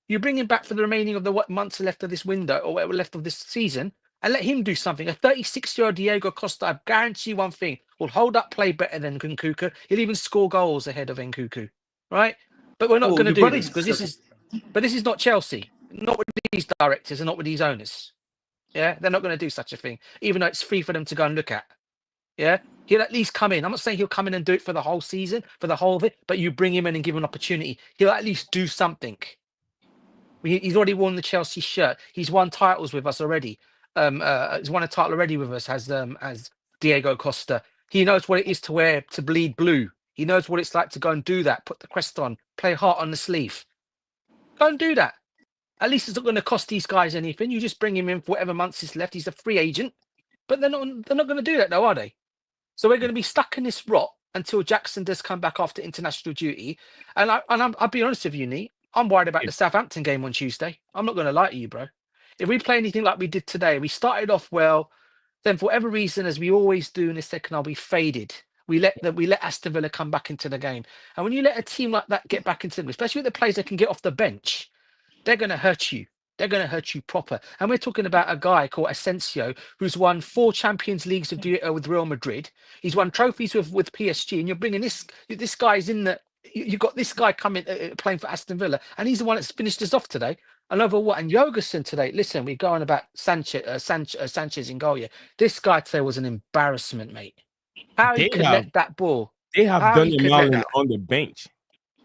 You bring him back for the remaining of the months left of this window or whatever left of this season, and let him do something. A 36-year-old Diego Costa, I guarantee you one thing, will hold up play better than Nkunku. He'll even score goals ahead of Nkunku, right? But we're not going to do this because this is not Chelsea. Not with these directors and not with these owners. Yeah, they're not going to do such a thing, even though it's free for them to go and look at. Yeah, he'll at least come in. I'm not saying he'll come in and do it for the whole season, for the whole of it, but you bring him in and give him an opportunity. He'll at least do something. He's already worn the Chelsea shirt. He's won titles with us already. He's won a title already with us as Diego Costa. He knows what it is to bleed blue. He knows what it's like to go and do that. Put the crest on, play heart on the sleeve. Go and do that. At least it's not going to cost these guys anything. You just bring him in for whatever months is left. He's a free agent, but they're not going to do that, though, are they? So we're going to be stuck in this rot until Jackson does come back after international duty. And I'll be honest with you, Nee, I'm worried about the Southampton game on Tuesday. I'm not going to lie to you, bro. If we play anything like we did today, we started off well, then for whatever reason, as we always do in the second half, we faded. We let Aston Villa come back into the game. And when you let a team like that get back into the game, especially with the players that can get off the bench, they're going to hurt you. They're going to hurt you proper. And we're talking about a guy called Asensio, who's won 4 Champions Leagues with Real Madrid. He's won trophies with PSG, and you're bringing this guy's in the. You've got this guy coming playing for Aston Villa, and he's the one that's finished us off today. And over what? And Jorgensen today. Listen, we're going about Sanchez in goal. Yeah, this guy today was an embarrassment, mate. How he could let that ball?
They have done Malen on the bench.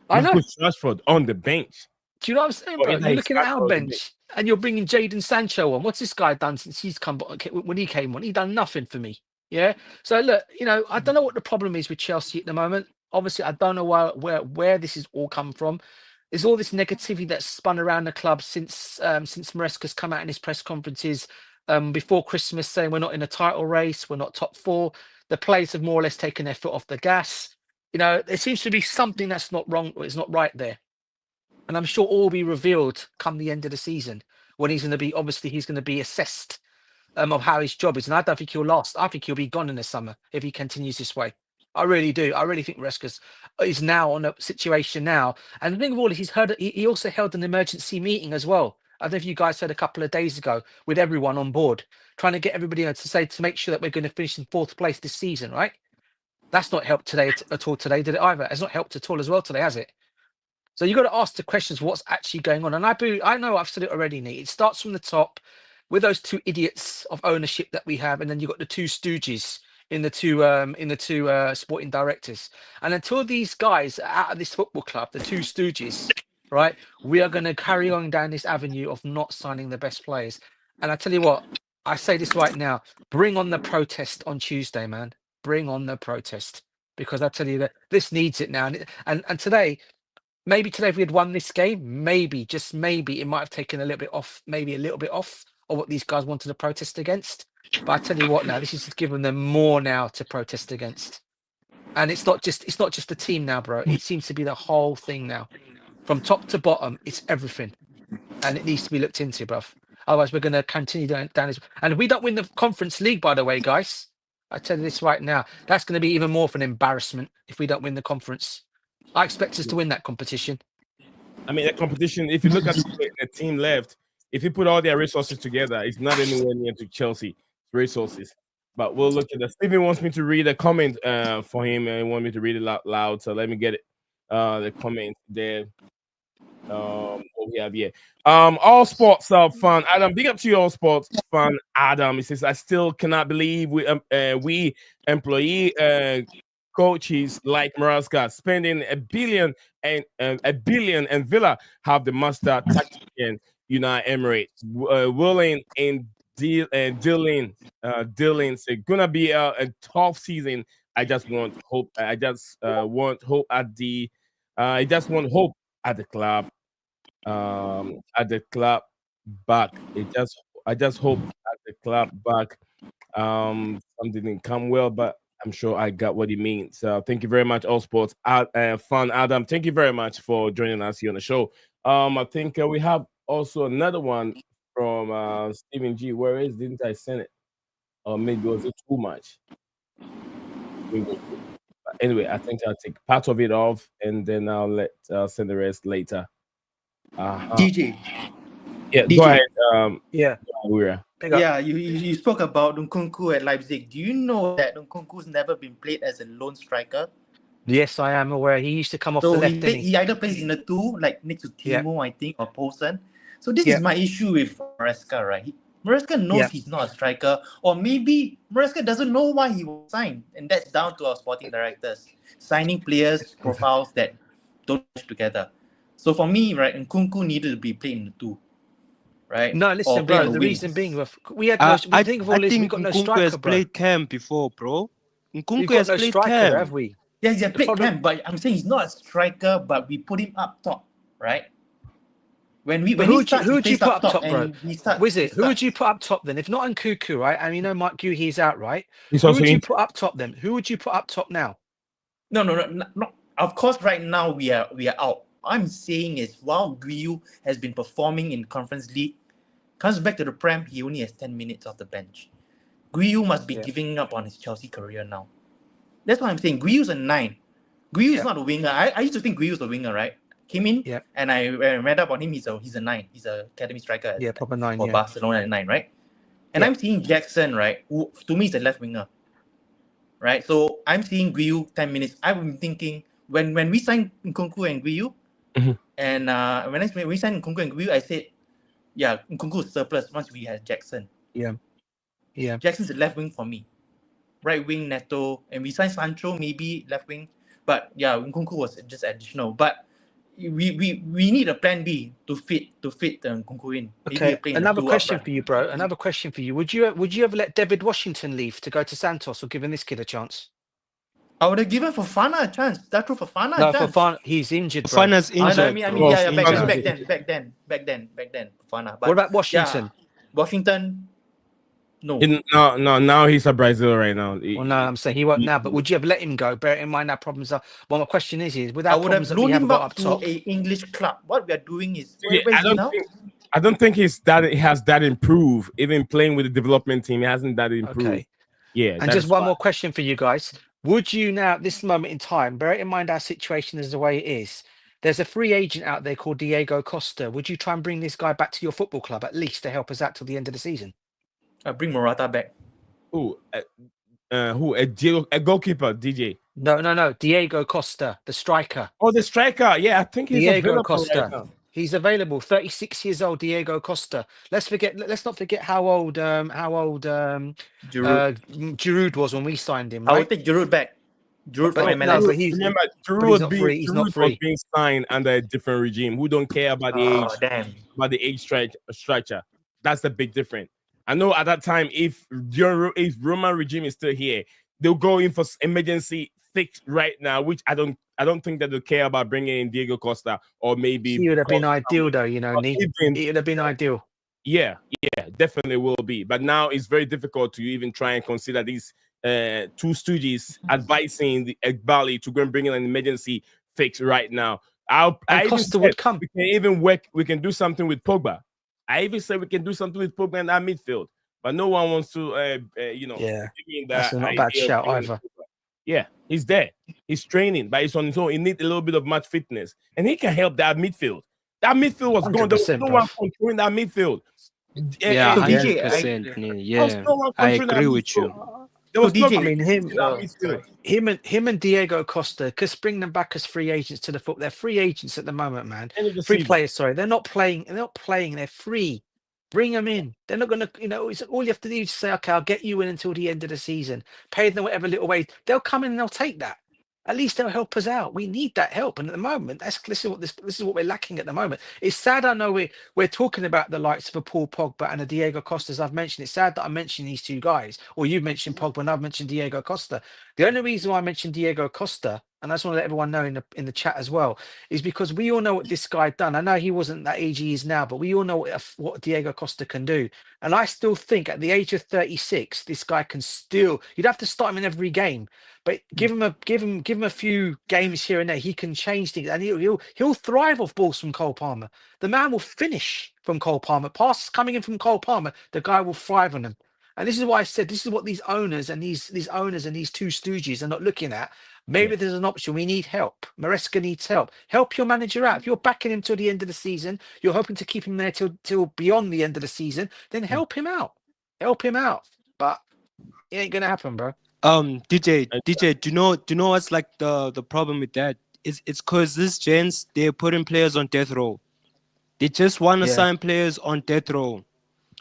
I know.
Put Rashford on the bench.
Do you know what I'm saying, bro? You're looking at our bench and you're bringing Jadon Sancho on. What's this guy done since he's come when he came on? He done nothing for me. Yeah. So look, I don't know what the problem is with Chelsea at the moment. Obviously, I don't know where this is all come from. There's all this negativity that's spun around the club since Maresca's come out in his press conferences before Christmas saying we're not in a title race, we're not top 4. The players have more or less taken their foot off the gas. There seems to be something that's not wrong, or it's not right there. And I'm sure all will be revealed come the end of the season when he's going to be assessed of how his job is. And I don't think he'll last. I think he'll be gone in the summer if he continues this way. I really do. I really think Maresca is now on a situation now. And the thing of all is he also held an emergency meeting as well. I don't know if you guys heard a couple of days ago with everyone on board, trying to get everybody to make sure that we're going to finish in 4th place this season, right? That's not helped today at all today, did it either? It's not helped at all as well today, has it? So you've got to ask the questions, what's actually going on? And I know I've said it already, Nate. It starts from the top with those 2 idiots of ownership that we have, and then you've got the 2 stooges in the two sporting directors. And until these guys are out of this football club, the 2 stooges, right, we are going to carry on down this avenue of not signing the best players. And I tell you what, I say this right now, bring on the protest on Tuesday, man. Bring on the protest, because I tell you that this needs it now. And today, maybe today if we had won this game, maybe, just maybe, it might have taken a little bit off of what these guys wanted to protest against. But I tell you what, now this is giving them more now to protest against. And it's not just the team now, bro. It seems to be the whole thing now. From top to bottom, it's everything. And it needs to be looked into, bruv. Otherwise, we're going to continue down this. And if we don't win the Conference League, by the way, guys, I tell you this right now, that's going to be even more of an embarrassment if we don't win the conference. I expect us to win that competition.
I mean, the competition, if you look at the team left, if you put all their resources together, it's not anywhere near to Chelsea resources. But we'll look at that. Stephen wants me to read a comment for him, and he wants me to read it loud. So let me get it. The comment there. Hold what we have here. All sports are fun. Adam, big up to you, all sports fun. Adam, he says, I still cannot believe we employee coaches like Maraska spending a billion and Villa have the master tactician United Emirates willing and dealing it's gonna be a tough season. I just want hope. I just want hope at the I just want hope at the club. At the club back. I just hope at the club back. Something didn't come well, but I'm sure I got what he means. So thank you very much, all sports fun Adam. Thank you very much for joining us here on the show. I think we have also another one from Stephen G. Where is? Didn't I send it? Or maybe was it too much? Anyway, I think I'll take part of it off and then I'll send the rest later.
DJ.
Yeah,
DJ.
go ahead.
Yeah.
We're
Yeah, you spoke about Nkunku at Leipzig. Do you know that Nkunku's never been played as a lone striker?
Yes, I am aware. He used to come off
So
the left, didn't he?
he either plays in the two, like next to Timo, I think, or Poulsen. So this
Yeah.
is my issue with Maresca, right? Maresca knows he's not a striker, or maybe Maresca doesn't know why he was signed, and that's down to our sporting directors signing players profiles that don't match together. So for me, right, Nkunku needed to be played in the two, right?
No, listen, bro. The reason being, we had no.
I
think of all this, we got no
Nkunku
striker,
has
bro.
played Cam before, bro.
We've
Nkunku
got
has
no
played
striker,
Cam.
have we?
Yeah, he played
problem-
Cam, but I'm saying he's not a striker, but we put him up top, right? When
But who would you put up top, bro?
and he starts,
Who would you put up top then? If not Nkunku, right? And you know Mike Guehi's out, right?
He's
Who
also
would you
injured.
put up top then? Who would you put up top now?
No. Of course, right now we are out. I'm saying is while Guiu has been performing in Conference League, comes back to the Prem, he only has 10 minutes off the bench. Guiu must be giving up on his Chelsea career now. That's what I'm saying. Guiu's a 9. Guiu is not a winger. I used to think Guiu's a winger, right? Came in and I read up on him. He's a 9. He's an academy striker.
Proper 9.
For Barcelona at 9, right? And I'm seeing Jackson, right? Who to me is a left winger, right? So I'm seeing Guiu 10 minutes. I'm thinking when we signed Nkunku and Guiu, and when we signed Nkunku and Guiu, I said, yeah, Nkunku is surplus once we had Jackson.
Yeah.
Jackson's a left wing for me. Right wing Neto, and we signed Sancho, maybe left wing. But yeah, Nkunku was just additional. But we need a plan B to fit Nkunku in.
Okay. Another question for you, bro. Another question for you. Would you ever let David Washington leave to go to Santos or giving this kid a chance?
I would have given Fofana a chance. That's true, Fofana
No,
a chance.
Fofana, he's injured, bro.
Fofana's injured.
I mean, back then, Fofana. But
what about Washington?
Yeah, Washington, no.
No. Now he's a Brazil right now.
Well, no, I'm saying he won't now. But would you ever let him go? Bear in mind our problems are. Well, my question is without
I would have
problems that we
loaned
have
him
got
up
up
to
top.
a English club. What we are doing is
I don't think he has that improved. Even playing with the development team, he hasn't that improved.
Okay.
Yeah.
And just one more question for you guys. Would you now, at this moment in time, bear in mind our situation is the way it is. There's a free agent out there called Diego Costa. Would you try and bring this guy back to your football club at least to help us out till the end of the season?
Bring Morata back.
Who? A goalkeeper, DJ?
No. Diego Costa, the striker.
Oh, the striker. Yeah, I think he's
Diego
Costa. Right now.
He's available. 36 years old, Diego Costa. Let's not forget how old Giroud was when we signed him. Right?
I would take Giroud back. Giroud from MLS.
No, but he's not free. He's not free.
Being signed under a different regime. Who don't care about the age? About the age structure. That's the big difference. I know at that time, if Roman regime is still here, they'll go in for emergency fix right now, which I don't think that they'll care about bringing in Diego Costa or maybe.
He would have been ideal, though. It would have been ideal.
Yeah, definitely will be. But now it's very difficult to even try and consider these two stooges advising the Egbali to go and bring in an emergency fix right now.
Costa would come.
We can do something with Pogba. I even said we can do something with Pogba in our midfield, but no one wants to,
that's not a bad shout either.
Yeah, he's there. He's training, but he's on his own. He needs a little bit of match fitness, and he can help that midfield. That midfield was gone. There was no one controlling that midfield.
Yeah, 100%. Yeah, I agree with you.
There was no
DJ,
I mean, him,
in that midfield.
him and Diego Costa, just bring them back as free agents to the foot. They're free agents at the moment, man.
End of the
Free
season.
players, sorry. They're not playing. They're not playing. They're free. Bring them in. They're not going to, it's all you have to do is say, okay, I'll get you in until the end of the season. Pay them whatever little wage. They'll come in and they'll take that. At least they'll help us out. We need that help. And at the moment, this is what we're lacking at the moment. It's sad. I know we're talking about the likes of a Paul Pogba and a Diego Costa, as I've mentioned. It's sad that I mentioned these two guys, or you mentioned Pogba and I've mentioned Diego Costa. The only reason why I mentioned Diego Costa, and I just want to let everyone know in the chat as well, is because we all know what this guy done. I know he wasn't that age he is now, but we all know what Diego Costa can do. And I still think at the age of 36, this guy can still. You'd have to start him in every game, but give him a few games here and there. He can change things, and he'll thrive off balls from Cole Palmer. The man will finish from Cole Palmer. Passes coming in from Cole Palmer, the guy will thrive on them. And this is why I said this is what these owners and these two stooges are not looking at. Maybe there's an option. We need help. Maresca needs help. Help your manager out. If you're backing him till the end of the season, you're hoping to keep him there till beyond the end of the season, then help him out. Help him out. But it ain't gonna happen, bro.
DJ, do you know what's like the problem with that? It's because these gents, they're putting players on death row. They just want to sign players on death row.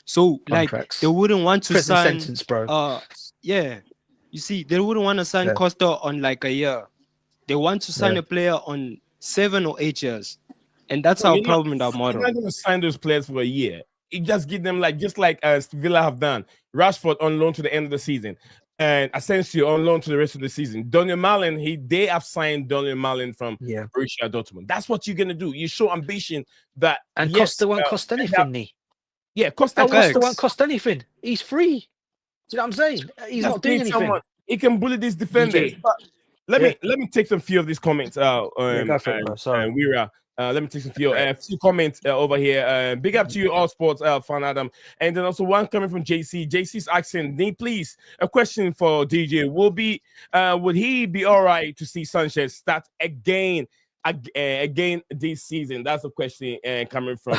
So
Contracts.
like they wouldn't want to
Prison
sign
sentence, bro.
You see, they wouldn't want to sign Costa on like a year. They want to sign a player on 7 or 8 years. And that's our problem with our model.
You're not going to sign those players for a year. You just give them just like Villa have done. Rashford on loan to the end of the season. And Asensio on loan to the rest of the season. Daniel Malin, they have signed Daniel Malin from Borussia Dortmund. That's what you're going to do. You show ambition that...
And Costa won't cost anything,
Costa
won't cost anything. He's free. Do you know what I'm saying? He's not doing anything.
He can bully these defenders. But let me take some few of these comments.
Go for it, bro. Sorry.
Let me take some few comments over here. Big up to you, all sports fan Adam. And then also one coming from JC. JC's asking, please, a question for DJ. Would he be all right to see Sanchez start again this season? That's a question coming from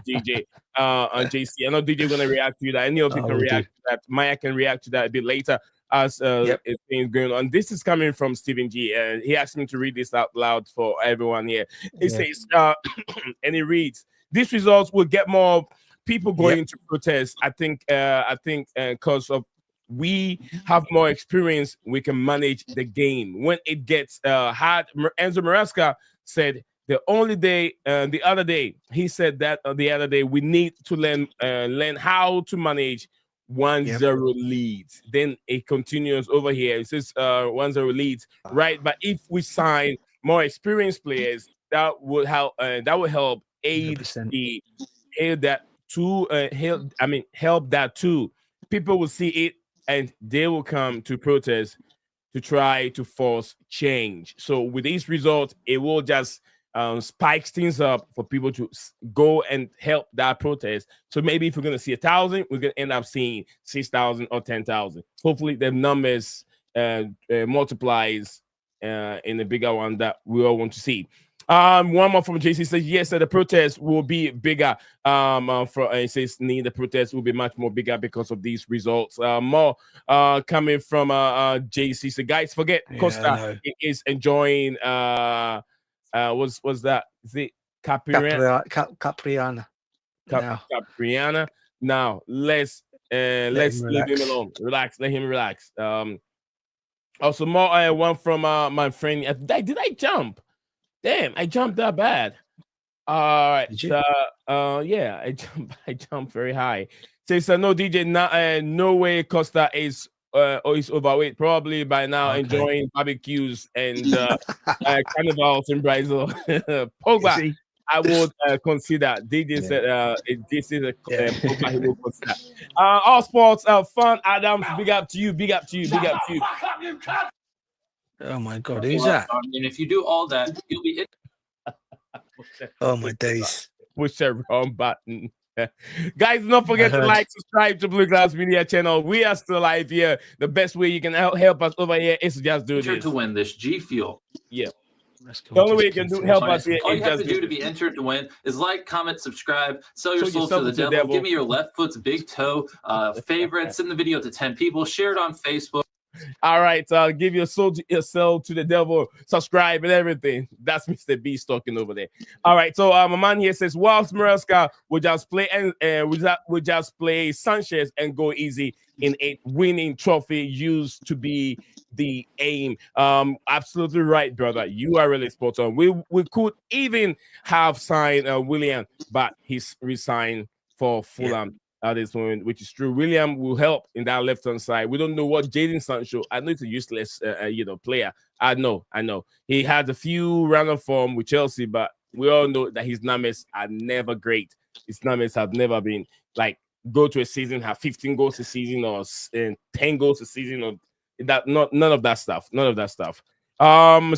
DJ on JC. I know DJ going to react to that. Any of you can react to that. Maya can react to that a bit later as things going on. This is coming from Stephen G. He asked me to read this out loud for everyone here. He says, and he reads, "These results will get more people going to protest. I think because of we have more experience, we can manage the game. When it gets hard," Enzo Maresca said the other day, he said that the other day, we need to learn how to manage 1-0 leads. Then it continues over here. It says 1-0 leads, right? But if we sign more experienced players, that would help. That will help help that too. People will see it and they will come to protest to try to force change. So with these results, it will just spike things up for people to go and help that protest. So maybe if we're going to see 1,000, we're going to end up seeing 6,000 or 10,000. Hopefully the numbers multiplies in a bigger one that we all want to see. One more from JC says, yes, the protest will be bigger. It says, the protest will be much more bigger because of these results. More coming from JC. So guys, forget Costa is enjoying was that? Is it Capriana? Capriana. Now let's leave him alone. Relax. Let him relax. Also more one from my friend. Did I jump? Damn, I jumped that bad. All right. I jumped very high. Says no DJ, no way Costa is overweight, probably by now enjoying barbecues and carnivals in Brazil. Pogba, I would consider. DJ said this is a Pogba he will consider. All sports fun. Adams, big up to you.
Oh my God, who's that?
I mean, if you do all that, you'll be.
Oh my days!
Push the wrong button. Guys, don't forget to subscribe to BlueClouds Media channel. We are still live here. The best way you can help us over here is to just do this.
To win this G Fuel.
Yeah. The only way you can help us here
all you have to do to be entered to win is like, comment, subscribe, sell your soul to the devil. Give me your left foot's big toe. Favorites, send the video to 10 people. Share it on Facebook.
All right, give your soul to the devil, subscribe and everything. That's Mr. Beast talking over there. All right, so my man here says, whilst Maresca would just play and would just play Sanchez and go easy in a winning trophy used to be the aim. Absolutely right, brother. You are really spot on. We could even have signed William, but he's resigned for Fulham at this moment, which is true. William will help in that left hand side. We don't know what Jadon Sancho. I know it's a useless, player. I know. He had a few random form with Chelsea, but we all know that his numbers are never great. His numbers have never been like go to a season, have 15 goals a season or 10 goals a season or that. None of that stuff. None of that stuff.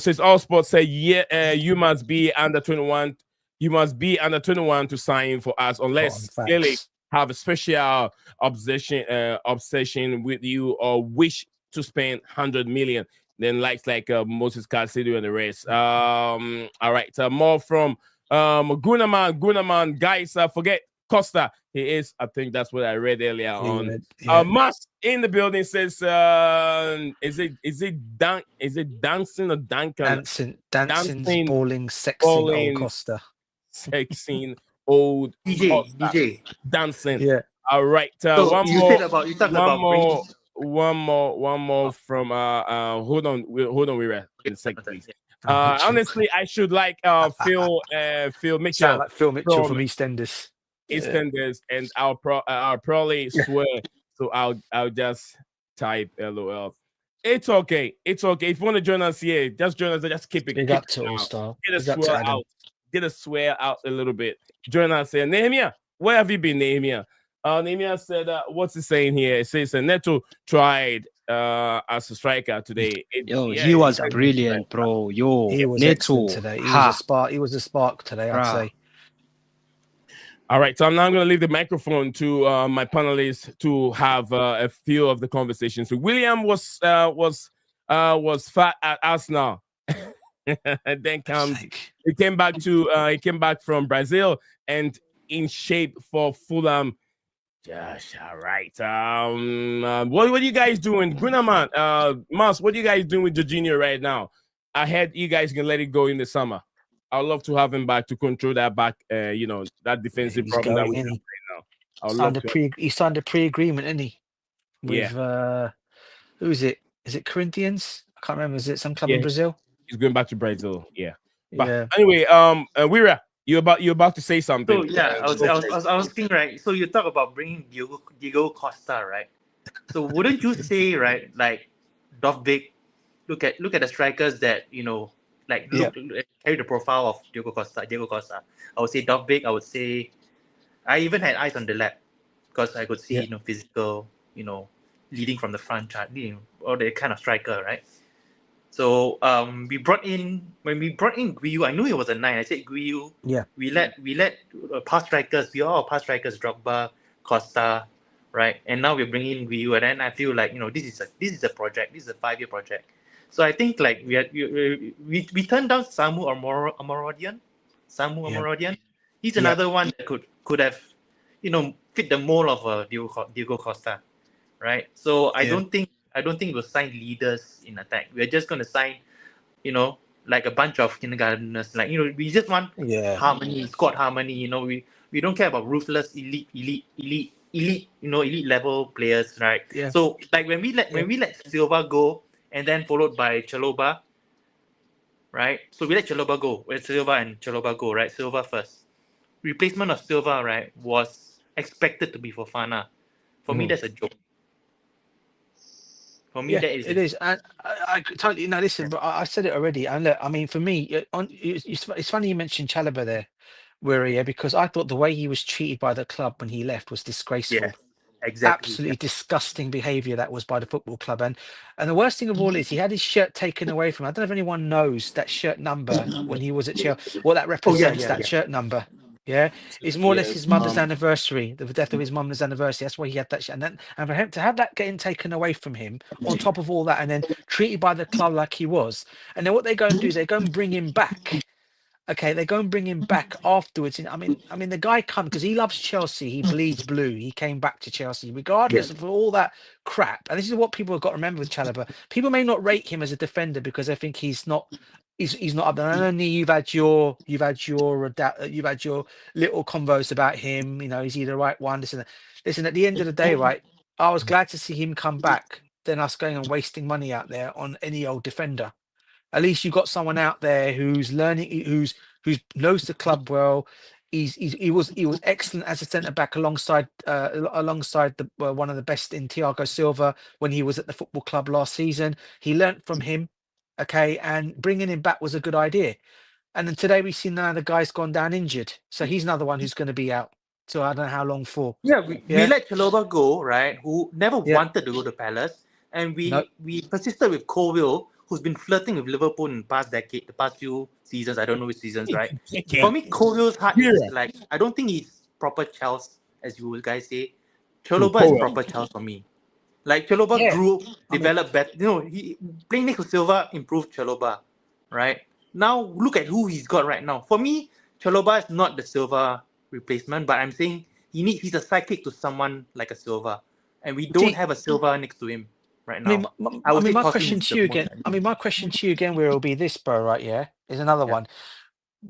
Since all sports say, you must be under 21. You must be under 21 to sign for us, unless clearly have a special obsession with you or wish to spend 100 million. Then likes like Moses Casidio and the rest. All right, more from Gunaman, guys. Forget Costa. He is. I think that's what I read earlier on. Mas in the building says, is it dancing or Duncan?
Dancing, balling, sexing old Costa.
Sexing old
DJ
dancing.
Yeah.
All right.
So
one more from hold on, we're in a second, please. Honestly, I should like Phil Mitchell.
Sound like Phil Mitchell from EastEnders.
And I'll probably swear. So I'll just type LOL. It's okay. If you want to join us here, just join us. Just keep it.
Big up to All Star.
Get a swear out a little bit. Join us here. Nehemiah, where have you been, Nehemiah? Nehemiah said, what's he saying here? It says Neto tried as a striker today.
He was brilliant, bro.
He was Neto today. He was a spark today, I'd say.
All right, so I'm now going to leave the microphone to my panelists to have a few of the conversations. So William was fat at Arsenal, and then he came back from Brazil and in shape for Fulham. Josh, all right. What are you guys doing, Gunaman? Mas, what are you guys doing with Jorginho right now? I heard you guys can let it go in the summer. I'd love to have him back to control that back, that defensive problem that we have right now.
He signed a pre-agreement, didn't he? With who is it? Is it Corinthians? I can't remember. Is it some club in Brazil?
He's going back to Brazil. Yeah. But anyway, Wira, you're about to say something.
So I was thinking, right? So you talk about bringing Diego Costa, right? So wouldn't you say, right, like Dovbyk? Look at the strikers that carry the profile of Diego Costa. I would say Dovbyk. I would say I even had eyes on the lab because I could see physical, leading from the front, or the kind of striker, right? So when we brought in Guiu, I knew he was a 9. I said Guiu.
Yeah.
We let past strikers. We all are past strikers. Drogba, Costa, right? And now we're bringing in Guiu, and then I feel like this is a project. This is a 5-year project. So I think like we turned down Samu Amorodian. He's another one that could have fit the mold of Diego Costa, right? So I don't think we'll sign leaders in attack. We're just going to sign, like a bunch of kindergarteners. Like we just want harmony, squad harmony. We don't care about ruthless elite level players, right?
Yeah.
So like when we let Silva go. And then followed by Chalobah, right? So we let Chalobah go. We let Silva and Chalobah go, right? Silva first. Replacement of Silva, right, was expected to be Fofana. For me, that's a joke. For me, that is.
It is. And I totally listen, but I said it already. And look, I mean, for me, it's funny you mentioned Chalobah there, because I thought the way he was treated by the club when he left was disgraceful.
Yeah. Exactly.
Absolutely disgusting behaviour that was by the football club, and the worst thing of all is he had his shirt taken away from him. I don't know if anyone knows that shirt number when he was at Chelsea. What that represents, shirt number. Yeah, it's more or less his mother's anniversary, the death of his mother's anniversary. That's why he had that shirt, and for him to have that getting taken away from him, on top of all that, and then treated by the club like he was, and then what they go and do is they go and bring him back. Okay, they go and bring him back afterwards. And I mean, the guy come because he loves Chelsea. He bleeds blue. He came back to Chelsea, regardless of all that crap. And this is what people have got to remember with Chalobah. People may not rate him as a defender because they think he's not up there. And only you've had your little convos about him. You know, is he the right one? Listen. At the end of the day, right? I was glad to see him come back than us going and wasting money out there on any old defender. At least you've got someone out there who's learning, who's knows the club well. He was excellent as a centre back alongside the one of the best in Thiago Silva when he was at the football club last season. He learnt from him, okay, and bringing him back was a good idea. And then today we've seen now the guy's gone down injured, so he's another one who's going to be out. So I don't know how long for.
Yeah, we let Chalobah go, right? Who never wanted to go to Palace, and we persisted with Colwill, who's been flirting with Liverpool in the past few seasons. I don't know which seasons, right? For me, Colwill's heart is like, I don't think he's proper Chelsea, as you guys say. Chalobah is proper Chelsea for me. Like Chalobah grew, developed better. You know, he playing next to Silva improved Chalobah, right? Now look at who he's got right now. For me, Chalobah is not the Silva replacement, but I'm saying he's a sidekick to someone like a Silva, and we don't have a Silva next to him right now.
My question to you again, where it'll be this, bro, right? Yeah, is another one.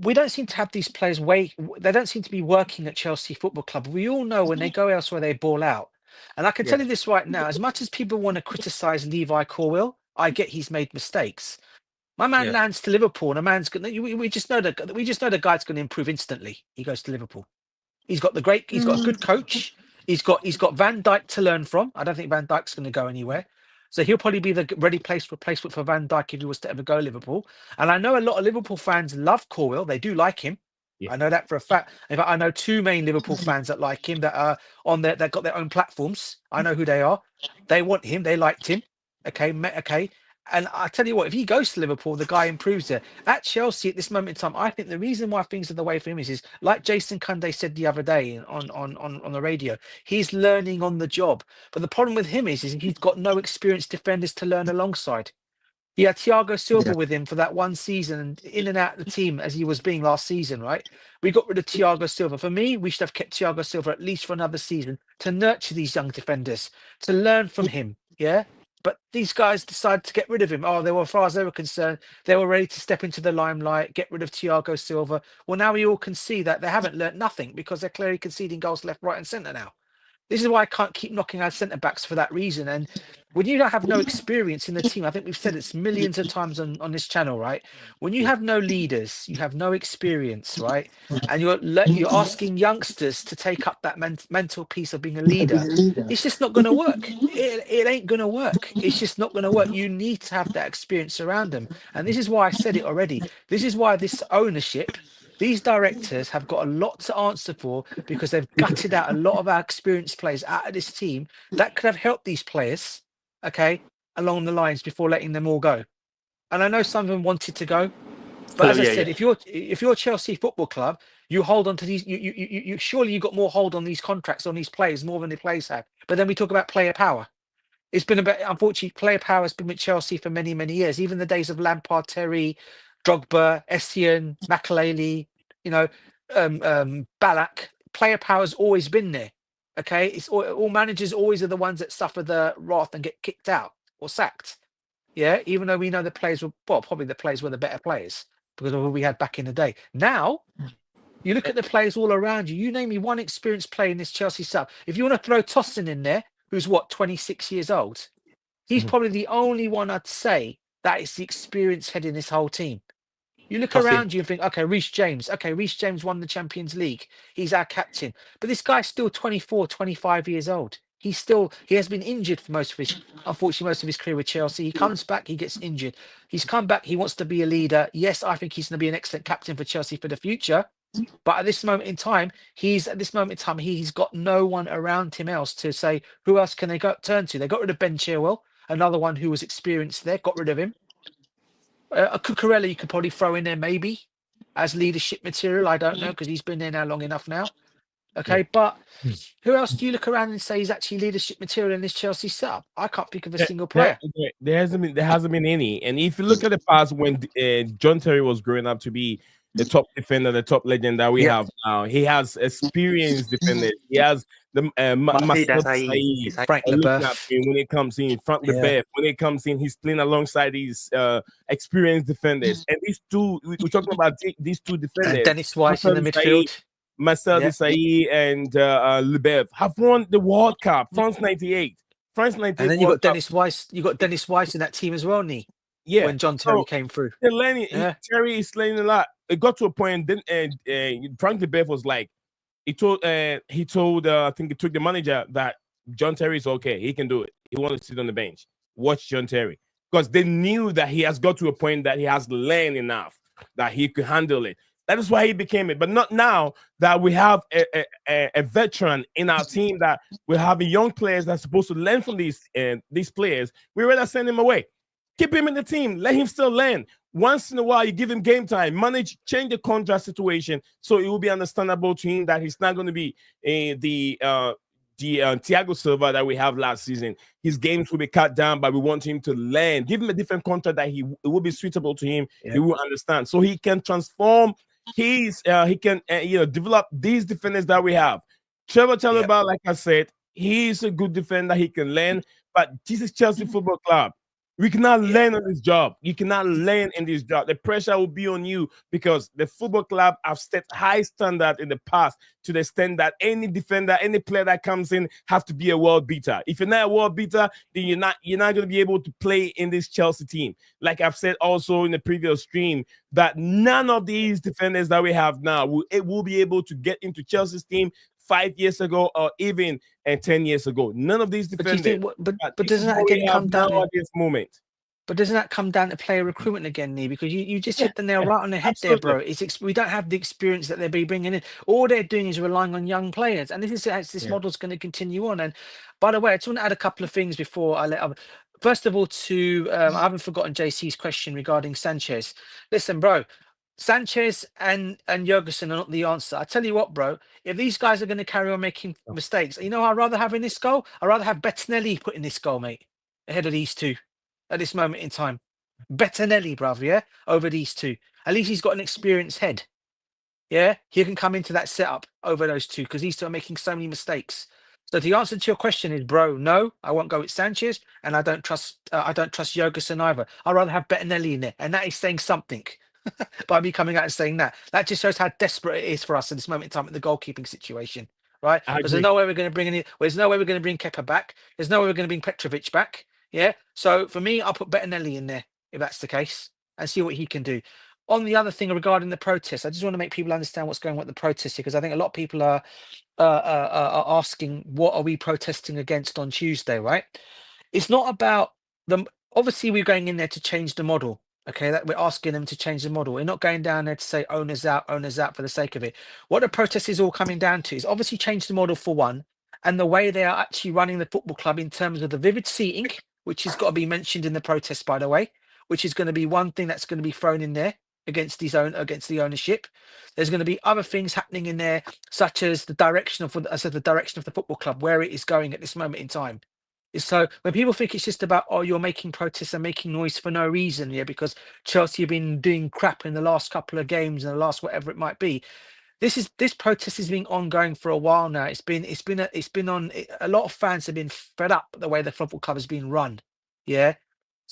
We don't seem to have these players they don't seem to be working at Chelsea Football Club. We all know when they go elsewhere, they ball out. And I can tell you this right now, as much as people want to criticize Levi Colwill, I get he's made mistakes. My man lands to Liverpool, and a man's going. We just know the guy's going to improve instantly. He goes to Liverpool. He's got a good coach. He's got Van Dijk to learn from. I don't think Van Dijk's going to go anywhere. So he'll probably be the replacement for Van Dijk if he was to ever go Liverpool. And I know a lot of Liverpool fans love Colwill. They do like him. I know that for a fact. In fact, I know two main Liverpool fans that like him that are they've got their own platforms. I know who they are. They want him. They liked him. Okay. And I tell you what, if he goes to Liverpool, the guy improves there. At Chelsea, at this moment in time, I think the reason why things are the way for him is like Jason Kunde said the other day on the radio, he's learning on the job. But the problem with him is he's got no experienced defenders to learn alongside. He had Thiago Silva with him for that one season and in and out of the team as he was being last season, right? We got rid of Thiago Silva. For me, we should have kept Thiago Silva at least for another season to nurture these young defenders, to learn from him, yeah? But these guys decided to get rid of him. As far as they were concerned, they were ready to step into the limelight, get rid of Thiago Silva. Well, now we all can see that they haven't learnt nothing because they're clearly conceding goals left, right and centre now. This is why I can't keep knocking out centre-backs for that reason. And when you have no experience in the team, I think we've said it's millions of times on this channel, right? When you have no leaders, you have no experience, right? And you're asking youngsters to take up that mental piece of being a leader. It's just not going to work. It ain't going to work. It's just not going to work. You need to have that experience around them. And this is why I said it already. This is why this ownership, these directors have got a lot to answer for because they've gutted out a lot of our experienced players out of this team that could have helped these players, okay, along the lines before letting them all go. And I know some of them wanted to go, but as I said, if you're Chelsea Football Club, you hold on to these. You surely got more hold on these contracts on these players more than the players have. But then we talk about player power. It's been unfortunately, player power has been with Chelsea for many, many years. Even the days of Lampard, Terry, Drogba, Essien, Makelele, Ballack, player power's always been there. Okay, it's all managers always are the ones that suffer the wrath and get kicked out or sacked. Yeah, even though we know the players were probably the players were the better players because of what we had back in the day. Now, you look at the players all around you. You name me one experienced player in this Chelsea sub. If you want to throw Tossin in there, who's 26 years old, he's probably the only one I'd say that is the experienced head in this whole team. You look around you and think, okay, Reece James. Okay, Reece James won the Champions League. He's our captain. But this guy's still 24, 25 years old. He has been injured for most of his career with Chelsea. He comes back, he gets injured. He's come back, he wants to be a leader. Yes, I think he's going to be an excellent captain for Chelsea for the future. But at this moment in time, he's got no one around him else to say, who else can they turn to? They got rid of Ben Chilwell, another one who was experienced there, got rid of him. A Cucurella you could probably throw in there maybe as leadership material. I don't know because he's been there now long enough now. Okay, but who else do you look around and say is actually leadership material in this Chelsea setup? I can't think of a single player.
There hasn't been any. And if you look at the past when John Terry was growing up to be the top defender, the top legend that we have now. He has experienced defenders. He has the Master Desai
Frank
looking at
Leboeuf.
him when it comes in front the back. When it comes in, he's playing alongside these experienced defenders. And these two, we're talking about these two defenders.
And Dennis Weiss in the midfield.
Marcel Desailly and Leboeuf have won the World Cup. France '98. France '98.
And then you got Dennis Weiss. You got Dennis Weiss in that team as well, Nee.
Yeah.
When John Terry came through.
Terry is playing a lot. It got to a point. Then Frank Leboeuf was like, he told I think he took the manager that John Terry is okay. He can do it. He wanted to sit on the bench. Watch John Terry, because they knew that he has got to a point that he has learned enough that he could handle it. That is why he became it. But not now that we have a veteran in our team, that we have young players that's supposed to learn from these players. We rather send him away. Keep him in the team. Let him still learn. Once in a while, you give him game time. Change the contract situation so it will be understandable to him that he's not going to be the Thiago Silva that we have last season. His games will be cut down, but we want him to learn. Give him a different contract that it will be suitable to him. He will understand, so he can transform. He can develop these defenders that we have. Trevor Chalobah, like I said, he's a good defender. He can learn, but this is Chelsea Football Club. We cannot learn on this job. You cannot learn in this job. The pressure will be on you because the football club have set high standard in the past to the extent that any defender, any player that comes in have to be a world beater. If you're not a world beater, then you're not going to be able to play in this Chelsea team. Like I've said also in the previous stream, that none of these defenders that we have now will be able to get into Chelsea's team 5 years ago or even 10 years ago. None of these defenders.
But doesn't that again come down
at this moment?
But doesn't that come down to player recruitment again, Nee? Because you just hit the nail right on the head there, bro. We don't have the experience that they'll be bringing in. All they're doing is relying on young players, and this model's going to continue on. And by the way, I just want to add a couple of things before I let. First of all, I haven't forgotten JC's question regarding Sanchez. Listen, bro. Sanchez and Jurgensen are not the answer. I tell you what, bro, if these guys are going to carry on making mistakes, you know I'd rather have in this goal? I'd rather have Bettinelli put in this goal, mate, ahead of these two at this moment in time. Bettinelli, bruv, yeah, over these two. At least he's got an experienced head. Yeah, he can come into that setup over those two because these two are making so many mistakes. So the answer to your question is, bro, no, I won't go with Sanchez, and I don't trust Jurgensen either. I'd rather have Bettinelli in there, and that is saying something. By me coming out and saying that just shows how desperate it is for us at this moment in time in the goalkeeping situation, right? Because there's no way we're going to bring there's no way we're going to bring Kepa back. There's no way we're going to bring Petrovic back. Yeah. So for me, I'll put Bettinelli in there if that's the case and see what he can do. On the other thing regarding the protest, I just want to make people understand what's going on with the protest here, because I think a lot of people are asking, what are we protesting against on Tuesday, right? It's not about them. Obviously, we're going in there to change the model. Okay, that we're asking them to change the model. We're not going down there to say owners out for the sake of it. What the protest is all coming down to is obviously change the model for one, and the way they are actually running the football club in terms of the vivid seating, which has got to be mentioned in the protest, by the way, which is going to be one thing that's going to be thrown in there against the ownership. There's going to be other things happening in there, such as the direction of the football club, where it is going at this moment in time. So when people think it's just about, oh, you're making protests and making noise for no reason, yeah, because Chelsea have been doing crap in the last couple of games and the last whatever it might be. This protest has been ongoing for a while now. A lot of fans have been fed up the way the football club has been run. Yeah.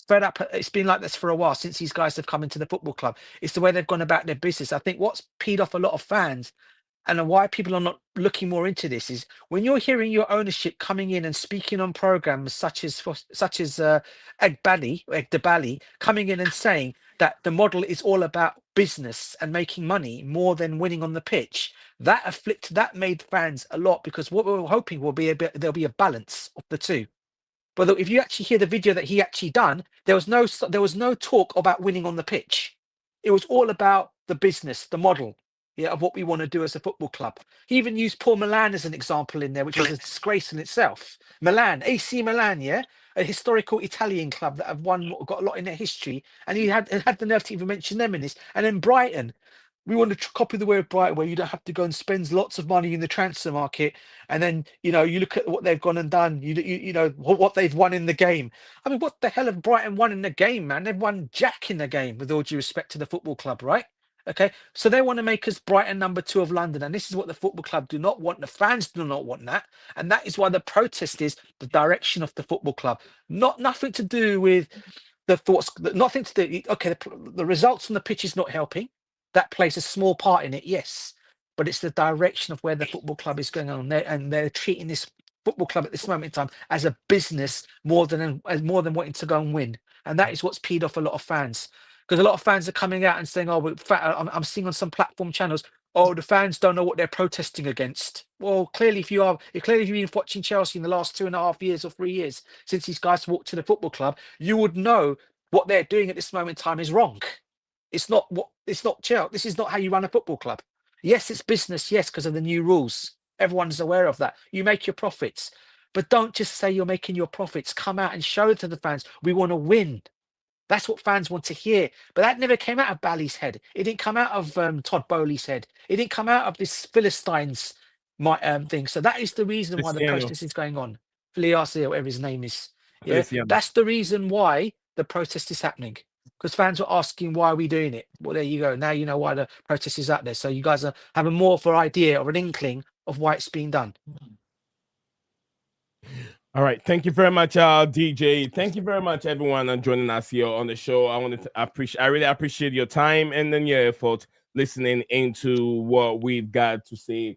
Fed up. It's been like this for a while since these guys have come into the football club. It's the way they've gone about their business. I think what's peed off a lot of fans and why people are not looking more into this is when you're hearing your ownership coming in and speaking on programs such as Egbali coming in and saying that the model is all about business and making money more than winning on the pitch. That made fans a lot, because what we were hoping there'll be a balance of the two. But if you actually hear the video that he actually done, there was no talk about winning on the pitch. It was all about the business, the model. Yeah, of what we want to do as a football club. He even used Paul Milan as an example in there, which was a disgrace in itself. Milan, AC Milan, yeah, a historical Italian club that have got a lot in their history, and he had the nerve to even mention them in this. And then Brighton, we want to copy the way of Brighton, where you don't have to go and spend lots of money in the transfer market, and then you look at what they've gone and done. You know what they've won in the game. I mean, what the hell have Brighton won in the game, man? They've won jack in the game, with all due respect to the football club, right? Okay, so they want to make us Brighton #2 of London, and this is what the football club do not want. The fans do not want that, and that is why the protest is the direction of the football club. Nothing to do with the thoughts. Nothing to do. Okay, the results on the pitch is not helping. That plays a small part in it, yes, but it's the direction of where the football club is going on there, and they're treating this football club at this moment in time as a business more than wanting to go and win, and that is what's peed off a lot of fans. Because a lot of fans are coming out and saying, "Oh, I'm seeing on some platform channels, oh, the fans don't know what they're protesting against." Well, clearly, if you've been watching Chelsea in the last 2.5 years or 3 years since these guys walked to the football club, you would know what they're doing at this moment in time is wrong. It's not Chelsea. This is not how you run a football club. Yes, it's business. Yes, because of the new rules. Everyone's aware of that. You make your profits, but don't just say you're making your profits. Come out and show to the fans, we want to win. That's what fans want to hear. But that never came out of Bally's head. It didn't come out of Todd Bowley's head. It didn't come out of this Philistines thing. So that is the reason why the protest is going on. Filiasi, or whatever his name is. Yeah, that's the reason why the protest is happening. Because fans were asking, why are we doing it? Well, there you go. Now you know why the protest is out there. So you guys are having more of an idea or an inkling of why it's being done.
All right, thank you very much, DJ. Thank you very much, everyone, joining us here on the show. I really appreciate your time and then your effort listening into what we've got to say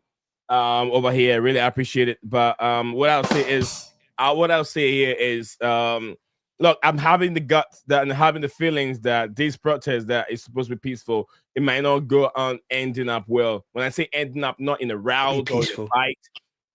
over here. Really appreciate it. But what I'll say here is, look, I'm having the guts and having the feelings that this protest that is supposed to be peaceful, it might not go on ending up well. When I say ending up, not in a rout or a fight.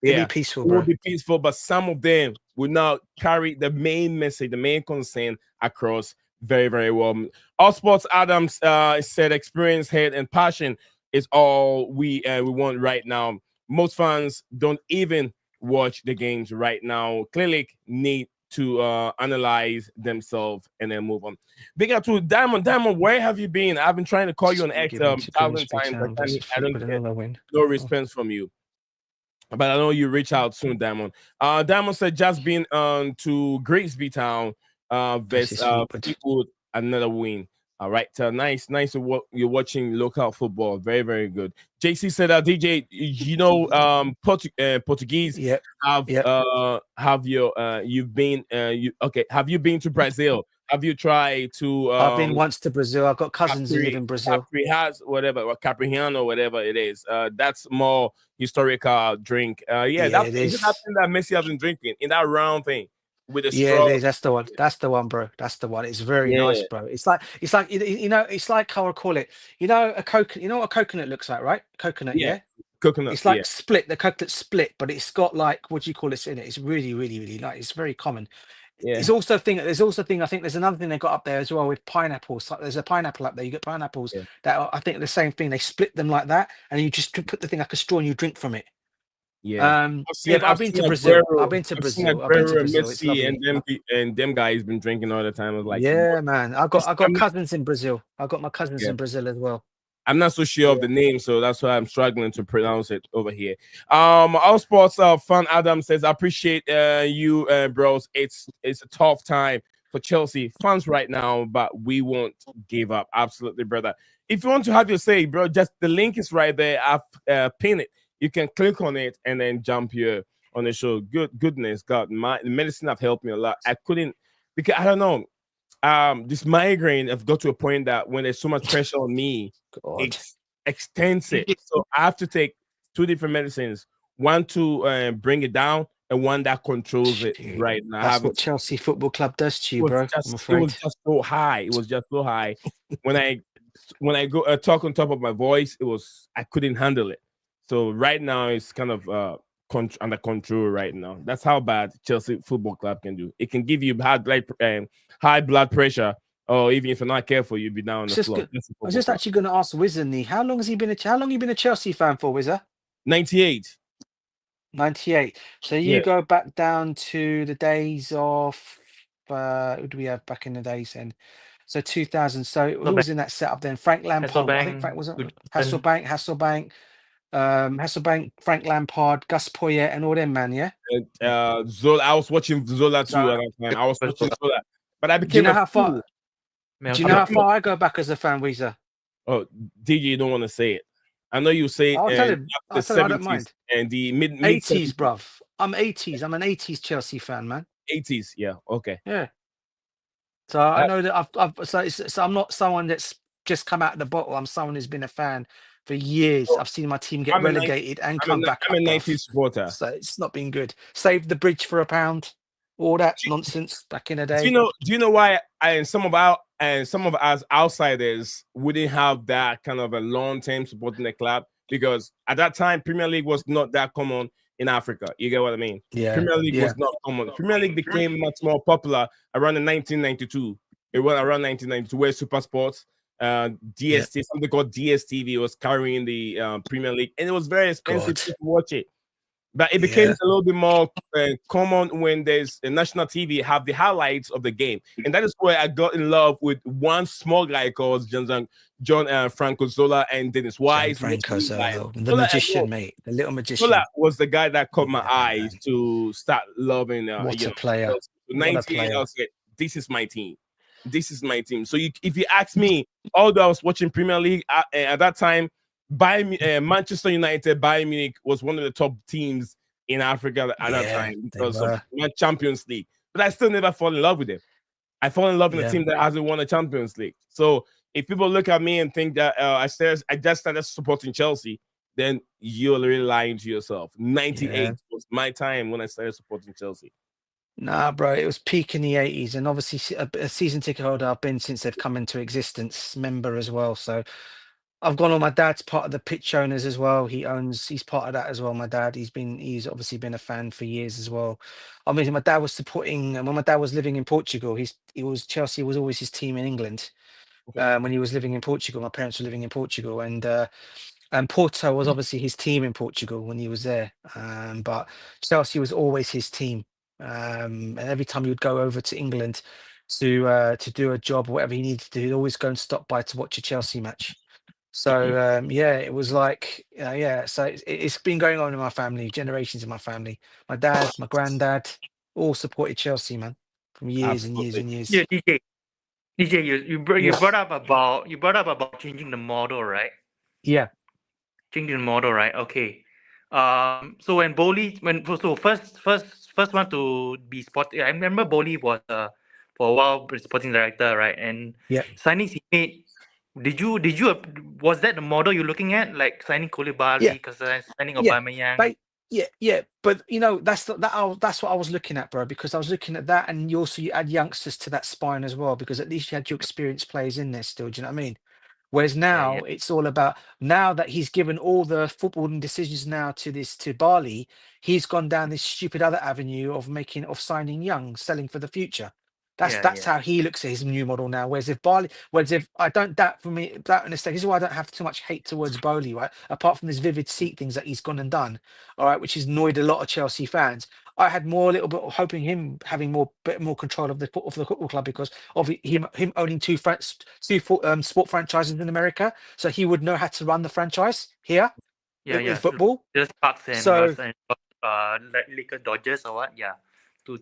Yeah, be peaceful,
it will be peaceful, but some of them will not carry the main message, the main concern across very, very well. All Sports Adams said experience, head, and passion is all we want right now. Most fans don't even watch the games right now. Clearly need to analyze themselves and then move on. Big up to Diamond. Diamond, where have you been? I've been trying to call you on X 1,000 times. I don't get no response from you. But I know you reach out soon, Diamond. Diamond said just been to Grimsby Town versus Fleetwood, another win. All right, nice. You're watching local football. Very, very good. JC said, DJ, you know, Portuguese. Have you been to Brazil? Have you tried to?
I've been once to Brazil. I've got cousins who live in Brazil.
Capriano, whatever it is. That's more historical drink. That's something that Messi has been drinking in that round thing with the straw.
Yeah, that's the one. That's the one, bro. That's the one. It's very nice, bro. It's like you know, it's like how I call it. You know, you know what a coconut looks like, right? Coconut, yeah.
Coconut.
It's like split. The coconut split, but it's got like, what do you call it in it? It's really, really, really like. It's very common. Yeah. There's also a thing. I think there's another thing they got up there as well with pineapples. There's a pineapple up there. You get pineapples that are, I think, are the same thing. They split them like that, and you just put the thing like a straw and you drink from it.
Yeah.
I've been to Brazil. I've been to Brazil.
Messi and them guys been drinking all the time. I was like,
yeah, man. I got cousins in Brazil. I got my cousins in Brazil as well.
I'm not so sure of the name, so that's why I'm struggling to pronounce it over here. All Sports Fan Adam says, I appreciate you, bros. It's a tough time for Chelsea fans right now, but we won't give up. Absolutely, brother. If you want to have your say, bro, just the link is right there. I've pinned it. You can click on it and then jump here on the show. Goodness, God, the medicine have helped me a lot. I couldn't, because I don't know. This migraine, I've got to a point that when there's so much pressure on me, it extends it. So I have to take 2 different medicines, one to bring it down and one that controls it right now.
That's what Chelsea Football Club does to you, bro. I'm afraid.
It was just so high. It was just so high. When I go talk on top of my voice, I couldn't handle it. So right now it's kind of under control right now. That's how bad Chelsea Football Club can do. It can give you high blood pressure, or even if you're not careful, you'll be down on the floor.
I was just actually going to ask Wizard, how long you been a Chelsea fan for, Wizard?
98.
98. So you go back down to the days of who do we have back in the days then? So 2000. So who was in that setup then? Frank Lampard. I think Frank wasn't Hasselbank. Hasselbank, Frank Lampard, Gus Poyet, and all them, man. Yeah.
Zola. I was watching Zola too at that time. I was watching Zola, but I became.
Do you know how far I go back as a fan, Weezer?
Oh, DJ, you don't want to say it. I know you say
I'll tell
it
him.
the
I'll tell him I don't
70s
mind.
and the mid
80s,
70s.
bruv. I'm 80s. I'm an 80s Chelsea fan, man.
80s. Yeah. Okay.
Yeah. So I know that so I'm not someone that's just come out of the bottle. I'm someone who's been a fan for years. I've seen my team get relegated and come back
I'm
up,
a
bruv.
90s supporter.
So it's not been good. Saved the bridge for £1. All that nonsense back in the day.
Do you know why some of us outsiders wouldn't have that kind of a long-term supporting the club? Because at that time, Premier League was not that common in Africa. You get what I mean?
Yeah.
Premier League was not common. Premier League became much more popular around 1992. It went around 1992 where Super Sports, DST, something called DSTV was carrying the Premier League, and it was very expensive to watch it. But it became a little bit more common when there's a national TV have the highlights of the game, and that is where I got in love with one small guy called John Franco Zola and Dennis Wise.
Franco Zola, the magician, mate, the little magician.
Zola was the guy that caught my eyes to start loving.
What a player!
98, I was like, this is my team. This is my team. So if you ask me, although I was watching Premier League at that time, Manchester United, Bayern Munich was one of the top teams in Africa at that time because of Champions League. But I still never fall in love with them. I fall in love with a team that hasn't won a Champions League. So if people look at me and think that I just started supporting Chelsea, then you're really lying to yourself. 98 was my time when I started supporting Chelsea.
Nah, bro, it was peak in the 80s, and obviously a season ticket holder I've been since they've come into existence, member as well. So I've gone on. My dad's part of the pitch owners as well. He's part of that as well. My dad, he's obviously been a fan for years as well. I mean, my dad was supporting, and when my dad was living in Portugal, Chelsea was always his team in England. When he was living in Portugal, my parents were living in Portugal, and Porto was obviously his team in Portugal when he was there. But Chelsea was always his team. And every time he would go over to England to do a job or whatever he needed to do, he'd always go and stop by to watch a Chelsea match. So it was like so it's been going on in my family, generations in my family. My dad, my granddad, all supported Chelsea, man, from years and years and years.
Yeah, DJ, you brought up about changing the model, right?
Yeah.
Changing the model, right? Okay. So when Bowley first one to be spotted, I remember Bowley was for a while sporting director, right? And signings he made. Was that the model you're looking at, like signing Koulibaly, because signing Aubameyang?
But that's what I was looking at, bro, because I was looking at that, and you add youngsters to that spine as well, because at least you had your experienced players in there still. Do you know what I mean? Whereas now it's all about, now that he's given all the footballing decisions now to Barley, he's gone down this stupid other avenue of signing young, selling for the future. That's how he looks at his new model now. Whereas if I don't doubt in a state, this is why I don't have too much hate towards Bowley, right? Apart from this vivid seat things that he's gone and done, all right, which has annoyed a lot of Chelsea fans. I had a little bit of hoping him having bit more control of the football club, because of him owning two sport franchises in America, so he would know how to run the franchise here with football.
Just Bucks and Lakers, Dodgers or what? Yeah, two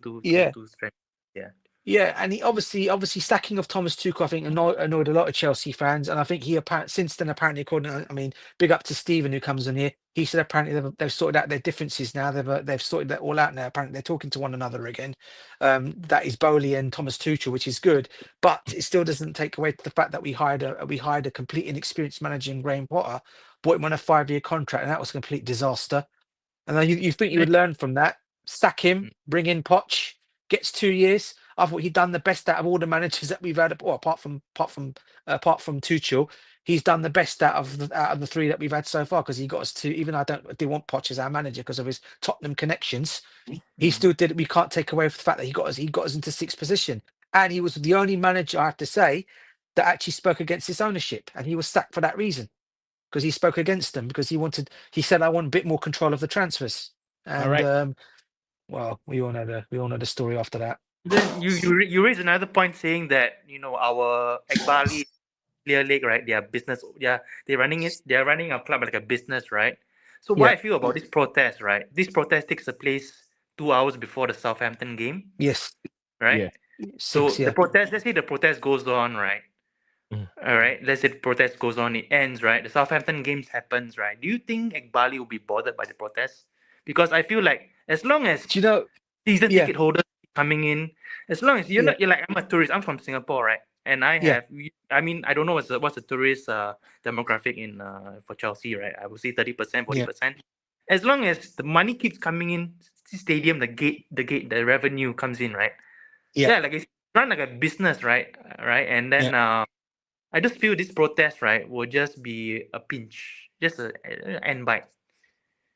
strengths. Yeah.
Yeah, and he obviously sacking of Thomas Tuchel, I think, annoyed a lot of Chelsea fans, and I think since then apparently, big up to Stephen who comes in here. He said apparently they've sorted out their differences now. They've sorted that all out now. Apparently they're talking to one another again. That is Bowley and Thomas Tuchel, which is good, but it still doesn't take away the fact that we hired a complete inexperienced manager in Graham Potter, bought him on a 5-year contract, and that was a complete disaster. And then you think you would learn from that? Sack him, bring in Poch, gets 2 years. I thought he'd done the best out of all the managers that we've had. Apart from Tuchel, he's done the best out of the three that we've had so far, because he got us to. Even I do want Poch as our manager because of his Tottenham connections. He still did. We can't take away from the fact that he got us into 6th position, and he was the only manager, I have to say, that actually spoke against his ownership, and he was sacked for that reason, because he spoke against them, because he said, I want a bit more control of the transfers. And well, we all know the story after that.
Then you raise another point saying that our Ekbali Clear Lake, right? Their business, they're running a club like a business, right? So what I feel about this protest, right? This protest takes place 2 hours before the Southampton game.
Yes.
Right.
Yeah.
So the protest, let's say the protest goes on, right? All right, let's say the protest goes on, it ends, right? The Southampton games happens, right? Do you think Bali will be bothered by the protest? Because I feel like as long as
Do you know?
season
Yeah,
ticket holders coming in, as long as
yeah,
you're like, I'm a tourist, I'm from Singapore, right? And I
yeah,
have, I mean, I don't know what's the tourist demographic in for Chelsea, right? I would say 30%,
yeah,
40%. As long as the money keeps coming in, stadium, the revenue comes in, right?
yeah.
Yeah, like it's run like a business, right? Right, and
Yeah.
then I just feel this protest, right, will just be a pinch, just a end bite.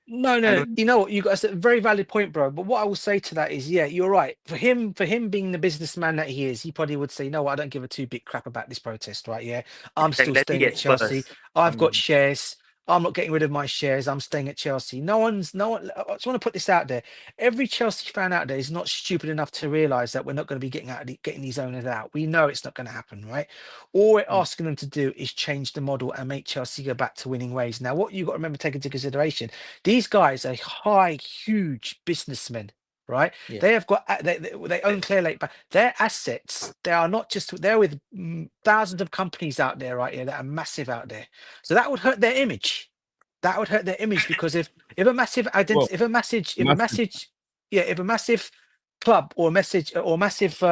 No,
I
no.
don't.
You know what? You got that's a very valid point, bro. But what I will say to that is, yeah, you're right. For him being the businessman that he is, he probably would say, no, I don't give a two big crap about this protest, right? Yeah, I'm
Like
still
let me
staying at
get
Chelsea.
Spurs.
I've got
Mm.
shares. I'm not getting rid of my shares. I'm staying at Chelsea. No one. I just want to put this out there. Every Chelsea fan out there is not stupid enough to realize that we're not going to be getting these owners out. We know it's not going to happen, right? All we're
Mm.
asking them to do is change the model and make Chelsea go back to winning ways. Now, what you got to remember, take into consideration, these guys are huge businessmen, right?
Yeah.
They have got they own Clear Lake, but their assets, they are not just they're with thousands of companies out there, right here that are massive out there. So that would hurt their image. That would hurt their image because if a massive
Well,
identity, if a
massive.
message, yeah, if a massive club or message or massive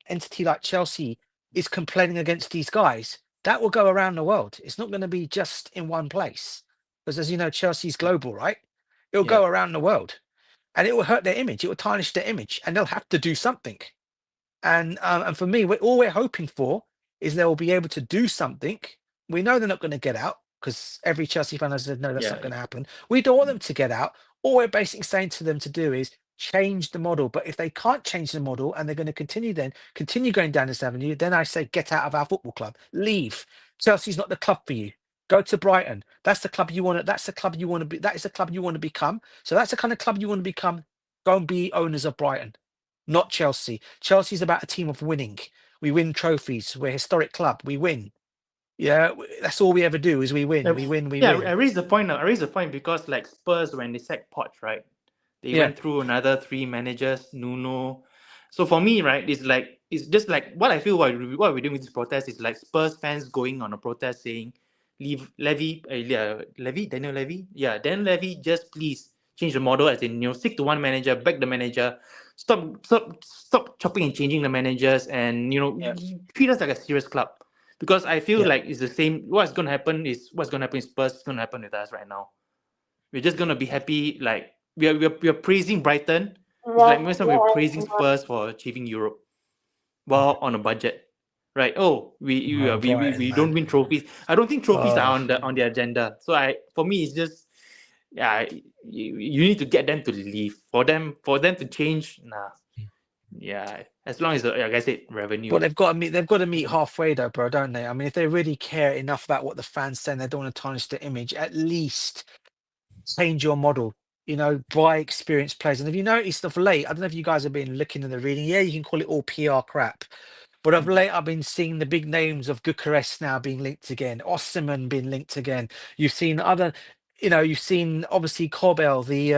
entity like Chelsea is complaining against these guys, that will go around the world. It's not going to be just in one place because, as you know, Chelsea's global, right? It'll
Yeah.
go around the world, and it will hurt their image. It will tarnish their image, and they'll have to do something. And for me, all we're hoping for is they will be able to do something. We know they're not going to get out because every Chelsea fan has said no, that's
Yeah.
not going to happen. We don't want them to get out. All we're basically saying to them to do is change the model. But if they can't change the model and they're going to continue going down this avenue, then I say get out of our football club, leave. Chelsea's not the club for you. Go to Brighton. That's the club you want to. That's the club you want to be. That is the club you want to become. So that's the kind of club you want to become. Go and be owners of Brighton, not Chelsea. Chelsea's about a team of winning. We win trophies. We're a historic club. We win. Yeah, that's all we ever do is we win. We win. We
Yeah,
win.
I raised the point. I raised the point because like Spurs when they sacked Poch, right? They
Yeah,
went through another three managers, Nuno. So for me, right, it's just like what I feel what we're doing with this protest is like Spurs fans going on a protest saying, leave Daniel Levy, yeah, Daniel Levy, just please change the model as in stick to one manager, back the manager, stop chopping and changing the managers, and
yeah,
treat us like a serious club. Because I feel
yeah.
like it's the same. What's gonna happen is Spurs is gonna happen with us right now. We're just gonna be happy. Like we are praising Brighton. It's like most time we're praising Spurs for achieving Europe while on a budget, right? Oh,
Oh, Brighton,
we
man.
don't win trophies. I don't think trophies are
Oh,
on the agenda. So for me it's just yeah. You need to get them to leave for them to change. Nah, yeah. As long as like I said, revenue.
but they've got to meet. They've got to meet halfway, though, bro, don't they? I mean, if they really care enough about what the fans say, and they don't want to tarnish their image. At least change your model. Buy experienced players. And if you noticed of late, I don't know if you guys have been looking in the reading. Yeah, you can call it all PR crap. But of late, I've been seeing the big names of Bucharest now being linked again, Osimhen being linked again. You've seen you've seen obviously Kobel, the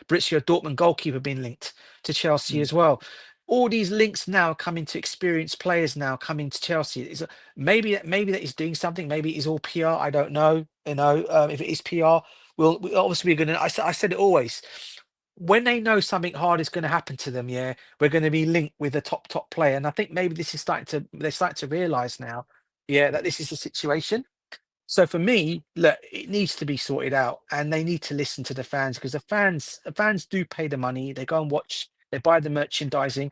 Borussia Dortmund goalkeeper being linked to Chelsea as well. All these links now coming to experienced players now coming to Chelsea. Maybe that is doing something. Maybe it is all PR. I don't know. If it is PR, we obviously we're gonna. I said it always when they know something hard is going to happen to them, yeah, we're going to be linked with a top player. And I think maybe they're starting to realize now, yeah, that this is the situation. So for me, look, it needs to be sorted out and they need to listen to the fans because the fans do pay the money. They go and watch, they buy the merchandising.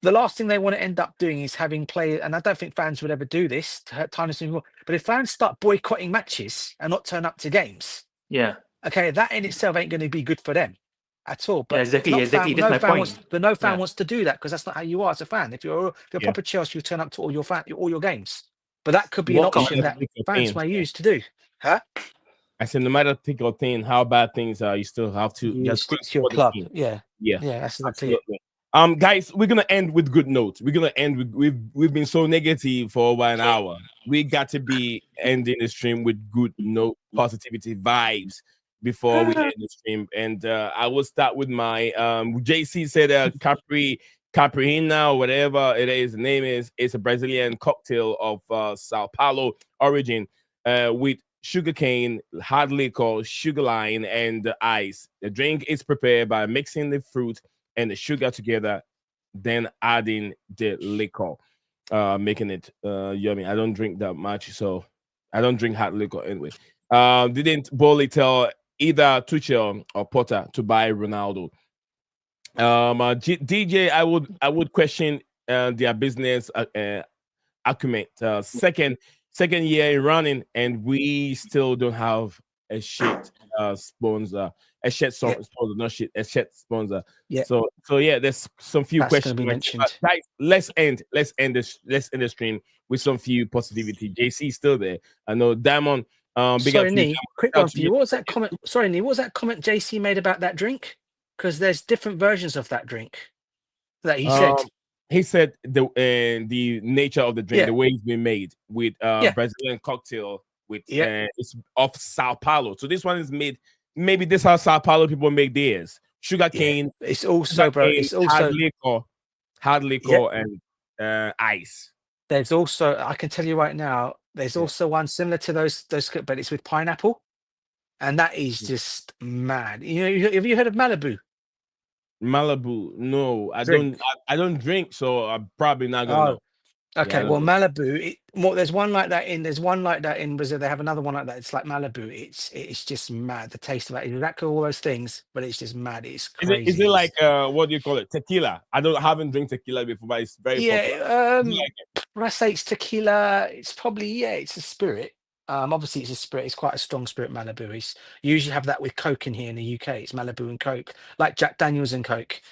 The last thing they want to end up doing is having players, and I don't think fans would ever do this to hurt Tyson anymore. But if fans start boycotting matches and not turn up to games,
Yeah.
okay, that in itself ain't going to be good for them at all.
Yeah,
But
exactly.
not fan,
That's
no
my
fan
point.
wants, but no fan
Yeah.
wants to do that because that's not how you are as a fan. If you're
Yeah.
proper Chelsea, you turn up to all your games. But that could be an
What
option
matter
that
thick or
fans
thin?
may use to do. Huh?
I said, no matter thick or thin, how bad things are, you still have to
You
just
stick to your
support the
club.
team.
Yeah.
Yeah,
Yeah, that's exactly it.
absolutely. Guys, we're gonna end with good notes. We're gonna end with we've been so negative for over an hour. We got to be ending the stream with good note, positivity vibes before we end the stream. And I will start with my JC said Capri Caprina, whatever it is, the name is. It's a Brazilian cocktail of Sao Paulo origin with sugarcane, hard liquor, sugar lime, and ice. The drink is prepared by mixing the fruit and the sugar together, then adding the liquor, making it yummy. I don't drink that much, so I don't drink hard liquor anyway. Didn't Bowley tell either Tuchel or Potter to buy Ronaldo? DJ, I would question their business acumen. Second year running, and we still don't have a shit sponsor, a shit sponsor, not shit, a shit sponsor.
Yeah.
So yeah, there's some few
That's
questions.
going to be mentioned.
Guys, let's end the stream with some few positivity. JC is still there. I know Diamond. Big
Sorry,
up to you,
Nee,
Diamond.
quick
Shout
one
out
for
to
you. What was that comment? Sorry, Nee, what was that comment JC made about that drink? Because there's different versions of that drink that he said.
He said the nature of the drink,
Yeah.
the way it's been made with
Yeah.
Brazilian cocktail with
Yeah.
it's of Sao Paulo. So this one is made. Maybe this is how Sao Paulo people make theirs. Sugar cane.
It's also, bro. It's also
hard liquor, and ice.
There's also, I can tell you right now, there's also one similar to those, but it's with pineapple, and that is just mad. You know, have you heard of Malibu?
Malibu? No, I
Drink.
don't. I don't drink, so I'm probably not gonna know.
Okay,
Yeah,
well, Malibu. There's one like that in. There's one like that in Brazil. They have another one like that. It's like Malibu. It's just mad. The taste of it, exactly all those things, but it's just mad. It's crazy.
Is it like what do you call it? Tequila? I haven't drank tequila before, but it's very popular.
When I say it's tequila, it's probably it's a spirit. Obviously it's a spirit. It's quite a strong spirit. Malibu. You usually have that with Coke in here in the UK. It's Malibu and Coke, like Jack Daniels and Coke.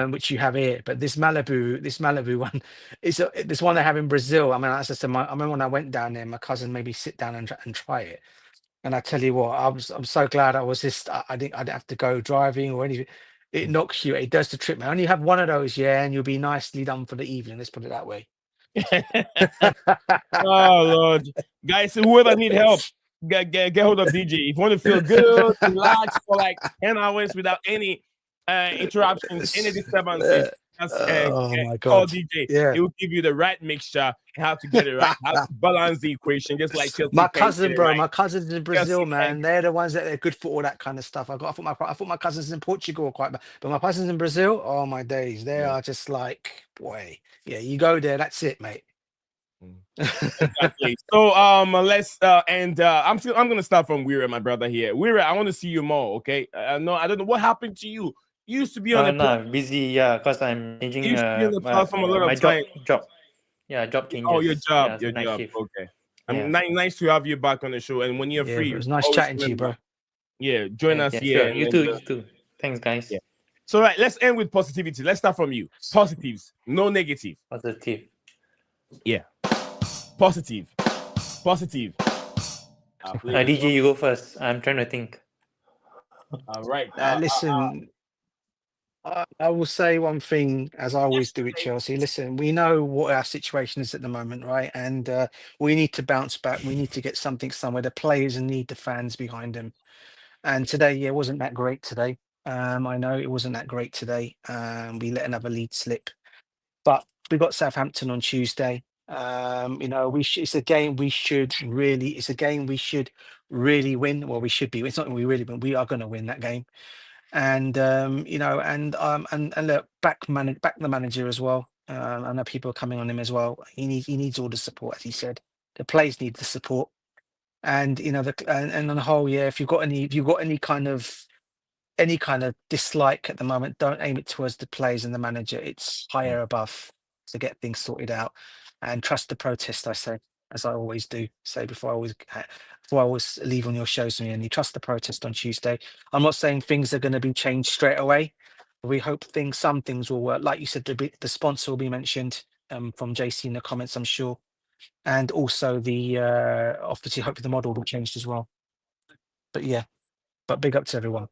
Which you have here, but this Malibu one, this one they have in Brazil. I mean, as I said, I remember when I went down there, my cousin made me sit down and try it, and I tell you what, I'm so glad I didn't have to go driving or anything. It knocks you, it does the trip, man. Only have one of those, and you'll be nicely done for the evening. Let's put it that way.
Oh Lord, guys, whoever need help, get hold of DJ. If you want to feel good, relax for like 10 hours without any interruptions, any disturbances.
My God.
Call DJ.
Yeah.
He will give you the right mixture, how to get it right, how to balance the equation, just like Chelsea.
My cousin, bro, my cousins in Brazil,
Chelsea
man, they're the ones that are good for all that kind of stuff. I thought my cousins in Portugal are quite bad, but my cousins in Brazil, oh my days, they are just like, boy, you go there, that's it, mate.
Exactly. So let's I'm gonna start from Weira, my brother here. Weira, I want to see you more. Okay, no, I don't know what happened to you. You used to be on the
busy, because I'm changing
you used to be on the platform a lot of time.
job. Yeah, job changes.
Oh, your job,
night
job.
shift.
Okay. Nice to have you back on the show. And when you're free,
it was nice chatting to you, bro.
Yeah, join us
Sure.
here.
You too. Thanks, guys.
Yeah. So right, let's end with positivity. Let's start from you. Positives, no negative.
Positive.
Yeah. Positive.
DJ, you go first. I'm trying to think.
All right.
Listen, I will say one thing, as I always do at Chelsea. Listen, we know what our situation is at the moment, right? And we need to bounce back. We need to get something somewhere. The players need the fans behind them. And today, wasn't that great today. I know it wasn't that great today. We let another lead slip. But we got Southampton on Tuesday. It's a game we should really win. Well, we should be. It's not we really win. We are going to win that game. And look, back the manager as well. I know people are coming on him as well. He needs all the support, as he said. The players need the support, and and on the whole, if you've got any kind of dislike at the moment, don't aim it towards the players and the manager. It's higher above to get things sorted out, and trust the protest. I say, as I always do, before I always leave on your shows, and you trust the protest on Tuesday. I'm not saying things are going to be changed straight away. We hope some things will work. Like you said, the sponsor will be mentioned from JC in the comments, I'm sure, and also the obviously hope the model will be changed as well. But big up to everyone.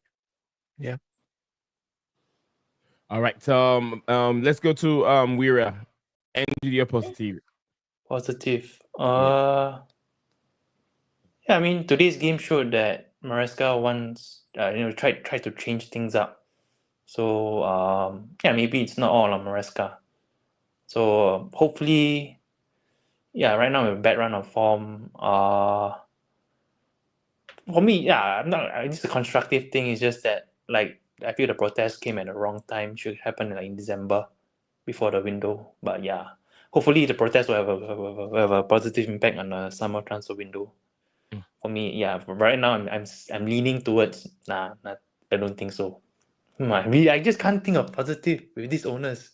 Yeah.
All right. Let's go to Weira. And your positive.
I mean, today's game showed that Maresca wants, tried to change things up. So yeah, maybe it's not all on Maresca. So hopefully, yeah, right now we're a bad run of form. For me, yeah, I'm not. It's a constructive thing. It's just that like I feel the protest came at the wrong time. Should happen like in December, before the window. But yeah, hopefully the protest will have a positive impact on the summer transfer window. For me, yeah, right now I'm leaning towards nah, I don't think so. I just can't think of positive with these owners,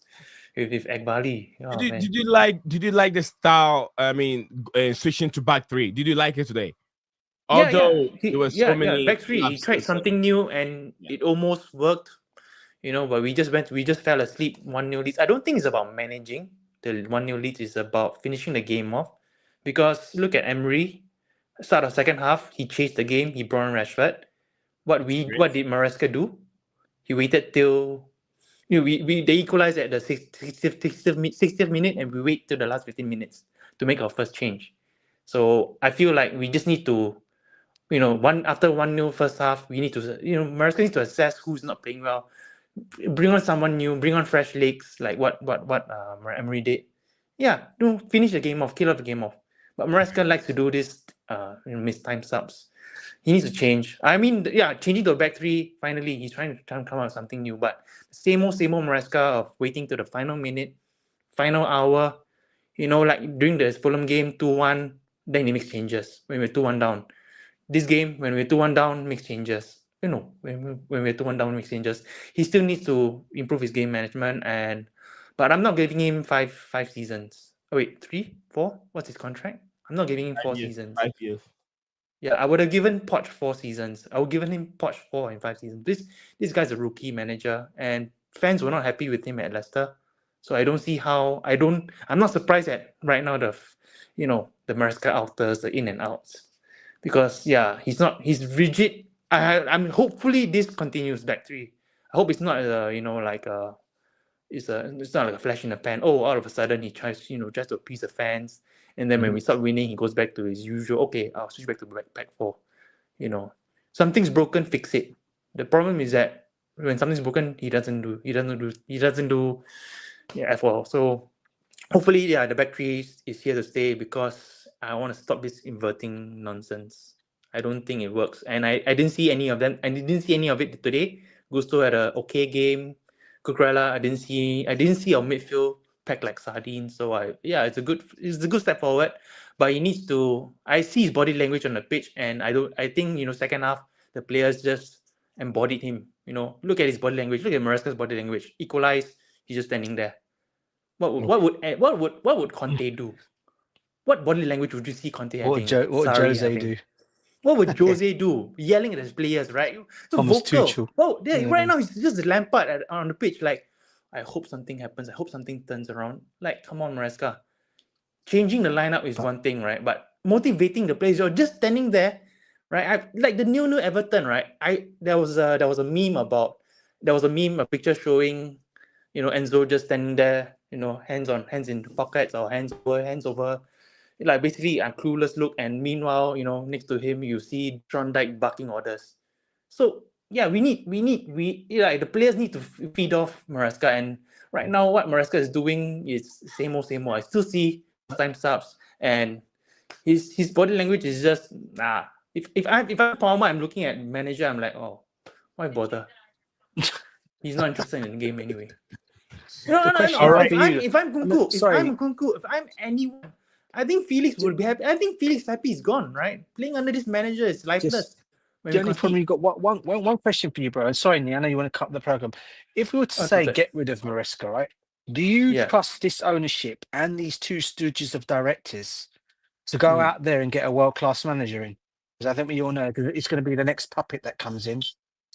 with Egbali. Oh, man.
Did you like the style? I mean, switching to back three. Did you like it today? Although there were so many
Back three. He tried
lapses.
something new and it almost worked. But we just fell asleep 1-0 leads. I don't think it's about managing the 1-0 leads. It's about finishing the game off. Because look at Emery, start of second half, he chased the game. He brought in Rashford. What did Maresca do? He waited till they equalized at the 60th minute, and we wait till the last 15 minutes to make our first change. So I feel like we just need to, after 1-0 first half, we need to, Maresca needs to assess who's not playing well, bring on someone new, bring on fresh legs, like what Emery did. Yeah, finish the game off, kill off the game off. But Maresca likes to do this, miss time subs. He needs to change. I mean, yeah, changing to a back three. Finally, he's trying to come up with something new. But same old Maresca of waiting to the final minute, final hour. Like during the Fulham game, 2-1, then he makes changes when we're 2-1 down. This game, when we're 2-1 down, makes changes. When we're 2-1 down, makes changes. He still needs to improve his game management, but I'm not giving him five seasons. Oh wait, 3, 4? What's his contract? I'm not giving him 4 seasons.
5 years.
Yeah, I would have given Poch 4 seasons. I would have given him Poch 4 and 5 seasons. This guy's a rookie manager, and fans were not happy with him at Leicester. So I don't see how. I'm not surprised at right now the Maresca outers, the in and outs, because yeah, he's rigid. I'm hopefully this continues back three. I hope it's not it's not like a flash in the pan. Oh, all of a sudden he tries just to appease the fans, and then when we start winning, he goes back to his usual. Okay, I'll switch back to back four. Something's broken, fix it. The problem is that when something's broken, he doesn't do as well. So hopefully, yeah, the back three is here to stay, because I want to stop this inverting nonsense. I don't think it works, and I didn't see any of them. I didn't see any of it today. Gusto had a okay game. Cucurella, I didn't see our midfield packed like sardines. So it's a good step forward, but he needs to. I see his body language on the pitch, and I think second half the players just embodied him. Look at his body language. Look at Maresca's body language. Equalized. He's just standing there. What would Conte do? What body language would you see Conte having?
What would Jose do?
What would Jose do? Yelling at his players, right? So vocal. Oh, yeah, right now he's just Lampard on the pitch. Like, I hope something happens. I hope something turns around. Like, come on, Maresca. Changing the lineup is one thing, right? But motivating the players, you're just standing there, right? Like the new Everton, right? There was a meme, a picture showing, Enzo just standing there, hands in pockets or hands over. Like basically a clueless look, and meanwhile, next to him you see Trondike barking orders. So yeah, the players need to feed off Maresca, and right now what Maresca is doing is same old. I still see time subs, and his body language is just If I'm Palmer, I'm looking at manager, I'm like, oh, why bother? He's not interested in the game anyway. No. If I'm Kunku, if I'm anyone, I think Felix would be happy. I think Felix happy is gone, right? Playing under this manager is lifeless.
The only problem you got one question for you, bro. Sorry, Nia, I know you want to cut the program. If we were to say get rid of Maresca, right? Do you trust this ownership and these two stooges of directors to go out there and get a world-class manager in? Because I think we all know it's going to be the next puppet that comes in.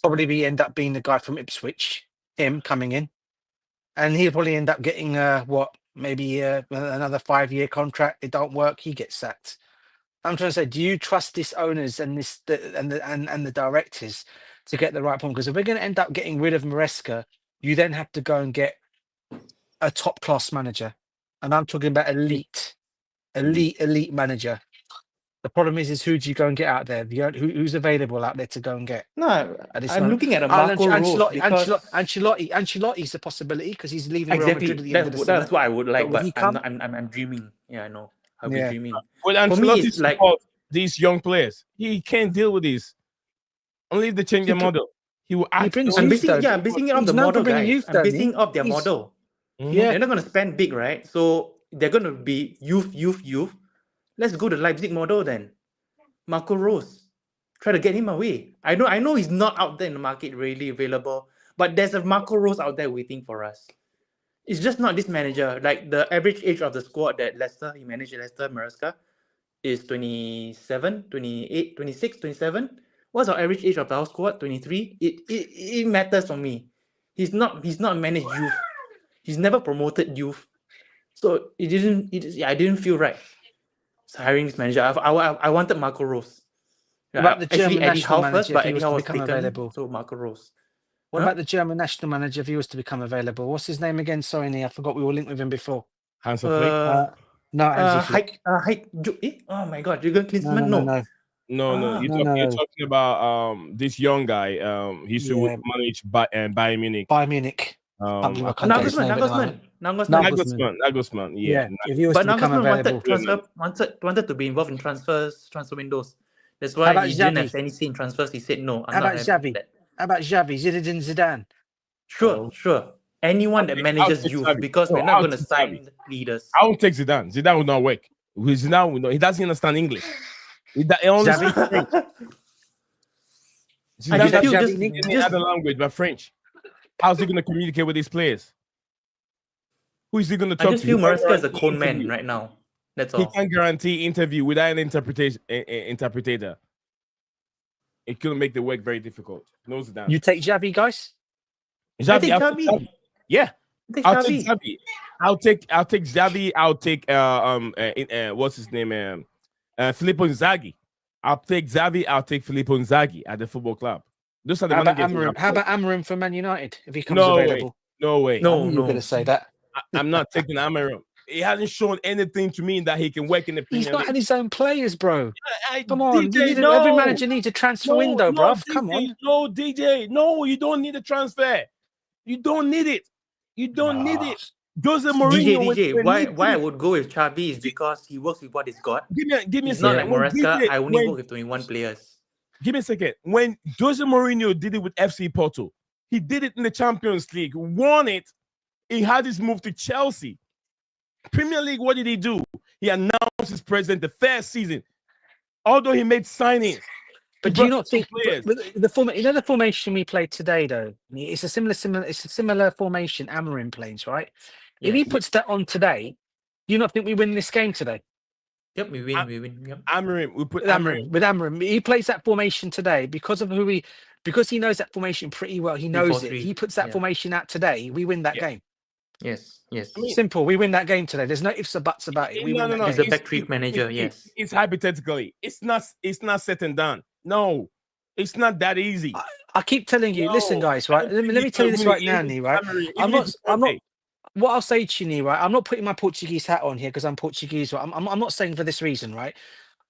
Probably end up being the guy from Ipswich, him coming in. And he'll probably end up getting maybe another 5-year contract. It don't work, he gets sacked. I'm trying to say, do you trust this owners and the directors to get the right point? Because if we're going to end up getting rid of Maresca, you then have to go and get a top class manager, and I'm talking about elite manager. The problem is who do you go and get out there? Who's available out there to go and get?
No,
At this
I'm
moment?
looking at a Marco Rose because
Ancelotti's a possibility because he's leaving Real Madrid
exactly
at the end of the summer.
that's what I would like,
But would he
but I'm
come?
not, I'm dreaming. Yeah, I know. I'll be
Yeah.
dreaming.
With
For me,
Ancelotti
it's like
support these young players, he can't deal with this. Only if they change their model, he will act.
brings
I'm
youth,
basing,
though.
yeah, I'm basing it off
He's
the
known for
model,
bringing
guys.
youth,
I'm
though,
basing
Lee.
off their
He's-
model.
Yeah.
They're not going to spend big, right? So they're going to be youth. Let's go to Leipzig model then. Marco Rose, try to get him away. I know he's not out there in the market really available, but there's a Marco Rose out there waiting for us. It's just not this manager. Like the average age of the squad that he managed Leicester, Maresca, is 27, 28, 26, 27. What's our average age of our squad? 23. It matters for me. He's not managed youth. He's never promoted youth. So I didn't feel right hiring this manager. I wanted Marco Rose.
What about the
Actually,
German
Eddie
national
Howe first,
manager if
but
he
Eddie
was
Howe
to
was
become
taken,
available?
so Marco Rose.
What about the German national manager if he was to become available? What's his name again? Sorry, Nee, I forgot we were linked with him before.
Hansi Flick?
No, Hansi Flick.
Oh my God, Jürgen Klinsmann?
No.
No. You're talking about this young guy. He used to manage Bayern Munich.
Bayern Munich.
Nagelsmann. Yeah.
If he was
But
to become
Nagelsmann
available,
wanted to be involved in transfer windows. That's
How
why
about
he didn't have
Xavi?
any say in transfers. He said no. I'm
How
not
about
having
Xavi?
that.
How about Xavi? Zinedine Zidane.
Sure. Anyone that
I'll
manages
take
youth,
Xavi.
because we're
No,
not
I'll
going to
take
sign
Xavi.
leaders.
I won't take Zidane. Zidane will not work. Zidane will not. He doesn't understand English. He only
Xavi?
speaks French.
I
Zidane
just feel
doesn't speak any other language but French. How's he going to communicate with his players? Who is he going to talk
I
to?
just feel
He can't
Maresca is a
guarantee
con man
interview.
right now. That's
He
all.
can't guarantee interview without an interpreter. It could make the work very difficult. No Zidane.
You take Xavi, guys?
I take
I'll
Xavi.
Yeah.
Take
I'll take
Xavi.
Xavi. I'll take Xavi. I'll take what's his name? Filippo Inzaghi. I'll take Xavi. I'll take Filippo Inzaghi at the football club. Those are the
How about
managers.
Amorim? How about Amorim for Man United if he comes
No
available?
way.
I knew you were going to say that.
I'm not taking Amorim. He hasn't shown anything to me that he can work in the Premier
He's not
League.
had his own players, bro. Come on,
DJ,
every manager needs a transfer window, bro. Come on.
No, DJ. No, you don't need a transfer. You don't need it. You don't need it. Jose Mourinho.
DJ, why I would go with Xavi is because he works with what he's got.
Give me a
It's
second.
not like Maresca. I only work with 21 players.
Give me a second. When Jose Mourinho did it with FC Porto, he did it in the Champions League, won it. He had his move to Chelsea. Premier League, what did he do? He announced his presence the first season. Although he made signings.
But do you not think the formation we played today, though? It's a similar formation Amorim plays, right? If he puts that on today, do you not think we win this game today?
Yep, we win. Yep.
Amorim, we put
Amorim. With Amorim, he plays that formation today because he knows that formation pretty well. He knows it. He puts that formation out today. We win that game.
Yes.
Simple. We win that game today. There's no ifs or buts about it. We win that game.
He's a factory manager. Yes.
It's hypothetically. It's not set and done. No, it's not that easy.
I keep telling you. Listen, guys. Right. Let me tell you this right now, Nee. Right. I'm not. What I'll say to you, Nee, right? I'm not putting my Portuguese hat on here because I'm Portuguese. Right? I'm not saying for this reason, right?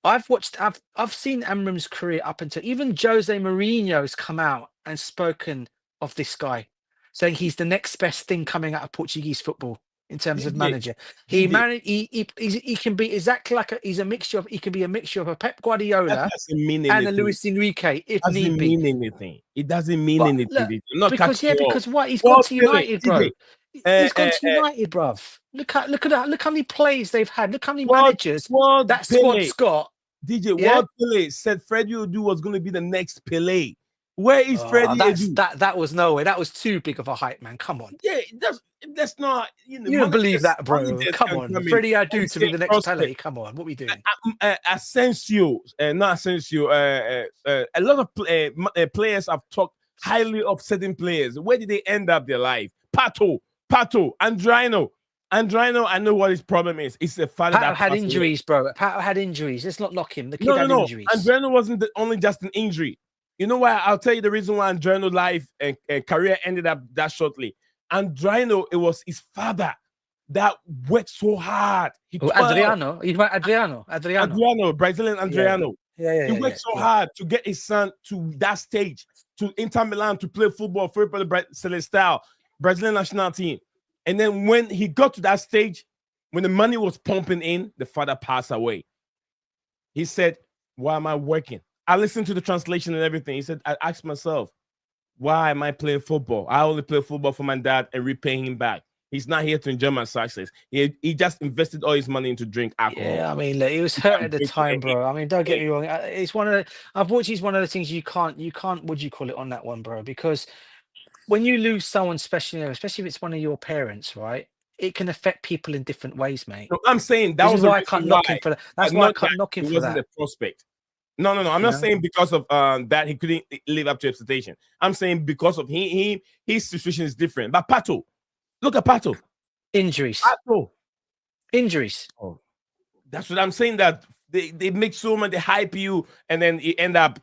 I've seen Amorim's career up until even Jose Mourinho's come out and spoken of this guy, saying he's the next best thing coming out of Portuguese football in terms of manager. He can be exactly like he can be a mixture of a Pep Guardiola and a Luis Enrique if need be.
It doesn't mean anything.
Because what he's gone to United, bro. He's gone to United, bruv. Look how many plays they've had. Look how many managers that squad's got.
DJ, what Pele said Freddie Odu was going to be the next Pele. Where is Freddie Odu?
That was no way. That was too big of a hype, man. Come on.
Yeah, that's not.
You don't believe that, bro. Come on. Freddie Odu to be the next Pele. Come on. What are we doing?
Asensio, not Asensio. A lot of players have talked highly of certain players. Where did they end up their life? Pato, Andrino, I know what his problem is. It's the father that
had injuries, bro. Pato had injuries. Let's not lock him. The kid had injuries.
Andrino wasn't only just an injury. You know why? I'll tell you the reason why Andrino's life and career ended up that shortly. Andrino, it was his father that worked so hard. He
Oh,
12.
Adriano. He's about Adriano.
Brazilian Adriano. He worked so hard to get his son to that stage, to Inter Milan, to play football for the Celestial, Brazilian national team. And then when he got to that stage, when the money was pumping in, the father passed away. He said, why am I working? I listened to the translation and everything. He said, I asked myself, why am I playing football? I only play football for my dad and repaying him back. He's not here to enjoy my success. He just invested all his money into drink alcohol.
Yeah, I mean, look, he was hurt at the time, bro. I mean, don't get me wrong. It's one of the, unfortunately, it's one of the things you can't, what do you call it on that one, bro? Because when you lose someone, especially if it's one of your parents, right? It can affect people in different ways, mate.
No, I'm saying that was
why I can't knock him for that. That's why I can't knock him for that.
It wasn't a prospect. No. I'm not saying because of that he couldn't live up to expectation. I'm saying because of his situation is different. But Pato, look at Pato.
Injuries. Injuries.
Oh, that's what I'm saying. That they make so much, they hype you, and then you end up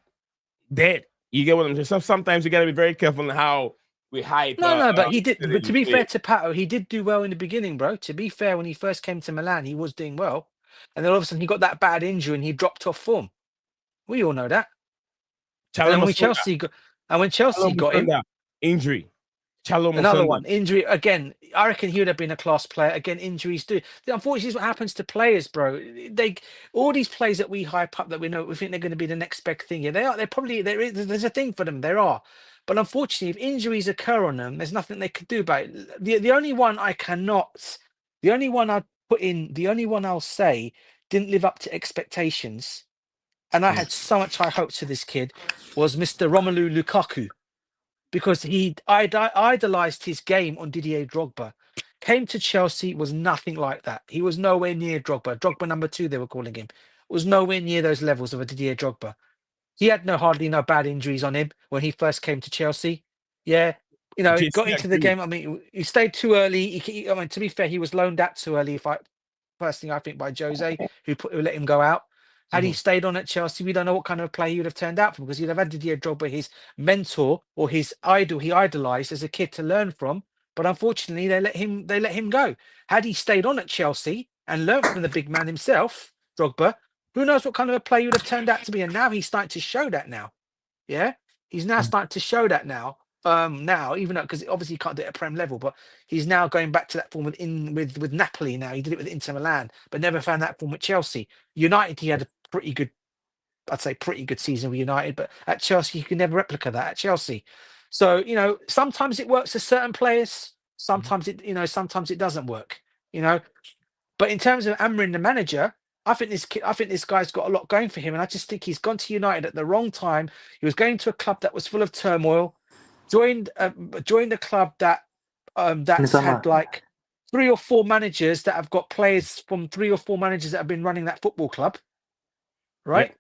dead. You get what I'm saying? Sometimes you gotta be very careful on how we hype.
No, but he did. But to be fair to Pato, he did do well in the beginning, bro. To be fair, when he first came to Milan, he was doing well, and then all of a sudden he got that bad injury and he dropped off form. We all know that. And when Chelsea got him,
injury.
Another one, injury again. I reckon he would have been a class player. Again, injuries do. Unfortunately, is what happens to players, bro. All these players that we hype up, that we think they're going to be the next big thing. Yeah, they are. They're probably there's a thing for them. There are, but unfortunately, if injuries occur on them, there's nothing they could do about it. The only one I cannot, the only one I'd put in, the only one I'll say didn't live up to expectations, and I had so much high hopes for this kid, was Mr. Romelu Lukaku. Because he idolized his game on Didier Drogba. Came to Chelsea, was nothing like that. He was nowhere near Drogba. Drogba number 2, they were calling him. Was nowhere near those levels of a Didier Drogba. He had hardly no bad injuries on him when he first came to Chelsea. Yeah, he got into the game. I mean, he stayed too early. I mean, to be fair, he was loaned out too early. First thing I think by Jose, who let him go out. Had he stayed on at Chelsea, we don't know what kind of player he would have turned out for, because he'd have had Didier Drogba, his mentor or his idol he idolized as a kid, to learn from. But unfortunately, they let him go. Had he stayed on at Chelsea and learned from the big man himself, Drogba, who knows what kind of a player he would have turned out to be. And now he's starting to show that now. Yeah, he's now starting to show that now. Now, even though, because obviously he can't do it at Prem level, but he's now going back to that form with Napoli. Now he did it with Inter Milan, but never found that form with Chelsea. United, he had a pretty good season with United, but at Chelsea you can never replicate that at Chelsea. So sometimes it works for certain players, sometimes it doesn't work. But in terms of Amrin, the manager, I think this guy's got a lot going for him, and I just think he's gone to United at the wrong time. He was going to a club that was full of turmoil. Joined a club that's had like 3 or 4 managers that have got players from 3 or 4 managers that have been running that football club, right? Yeah.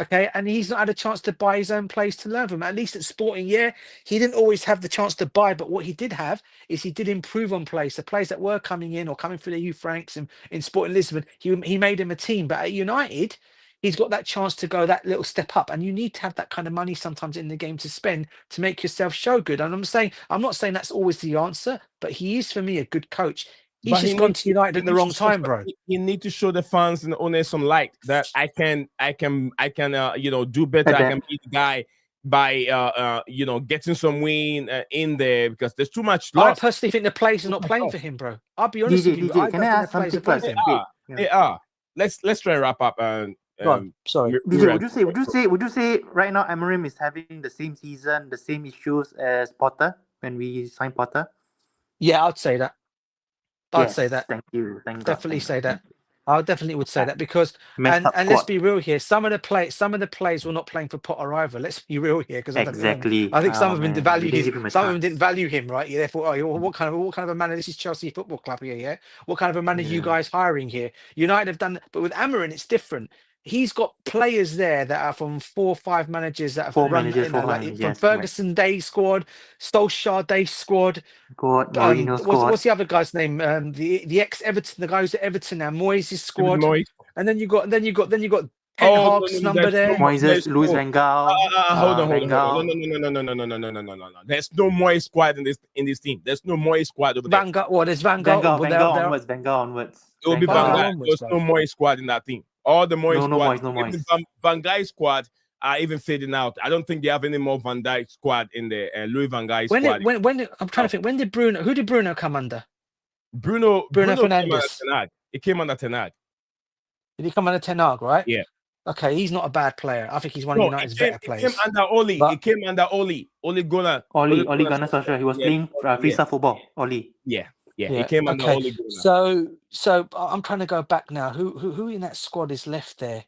Okay, and he's not had a chance to buy his own players to learn from. At least at Sporting, he didn't always have the chance to buy, but what he did have is he did improve on players. The players that were coming in or coming through the youth ranks in Sporting Lisbon, he made him a team. But at United, he's got that chance to go that little step up, and you need to have that kind of money sometimes in the game to spend to make yourself show good. And I'm not saying that's always the answer, but he is for me a good coach. He's just gone to United at the wrong time, bro.
You need to show the fans and the owners some light that I can do better. I can be the guy by getting some win in there, because there's too much loss.
I personally think the players are not playing for him, bro. I'll be honest with you. I
can I ask something first?
They are. Let's try and wrap up.
Sorry.
DJ, would you say right now Amorim is having the same season, the same issues as Potter when we signed Potter?
Yeah, I'd say that. I'd say that.
Thank you.
Definitely say that. I definitely would say that, because and let's be real here. Some of the players were not playing for Potter either. Let's be real here, because I think some of them didn't value him, right? Yeah, therefore, what kind of a manager? This is Chelsea Football Club here, yeah. What kind of a manager you guys hiring here? United have done, but with Amorim, it's different. He's got players there that are from 4 or 5 managers that have from Ferguson Day squad, Solskjaer Day squad. What's the other guy's name? The ex Everton, the guy who's at Everton now, Moyes' squad. And then you got Ten
Oh,
Hag's number
there's no
there.
more.
Moises, Luis
No.
Van Gaal,
Hold on.
Van Gaal.
No. There's no more squad in this team. There's no more squad over there.
Vanguard. Well, there's
Van
Vanguard.
Gaal,
Well,
Van Gaal onwards, Van Gaal onwards.
It will be
Van
Van
Gaal
Gaal.
onwards,
There's no
bruv.
more squad in that team. All the more
No
squad,
Moyes, no
even
Moyes.
Van Gaal squad are even fading out. I don't think they have any more Van Dijk squad in the Louis Van Gaal squad.
When I'm trying to think, when did Bruno? Who did Bruno come under?
Bruno
Fernandes.
Came under Ten Hag.
Did he come under Ten Hag, right?
Yeah.
Okay, he's not a bad player. I think he's one of United's better
It
players.
came under Oli.
But-
It came under Oli. Ole Gunnar
Solskjaer. He was playing freestyle football. Oli.
Yeah. It came under
okay.
Ole Gunnar.
So I'm trying to go back now. Who in that squad is left there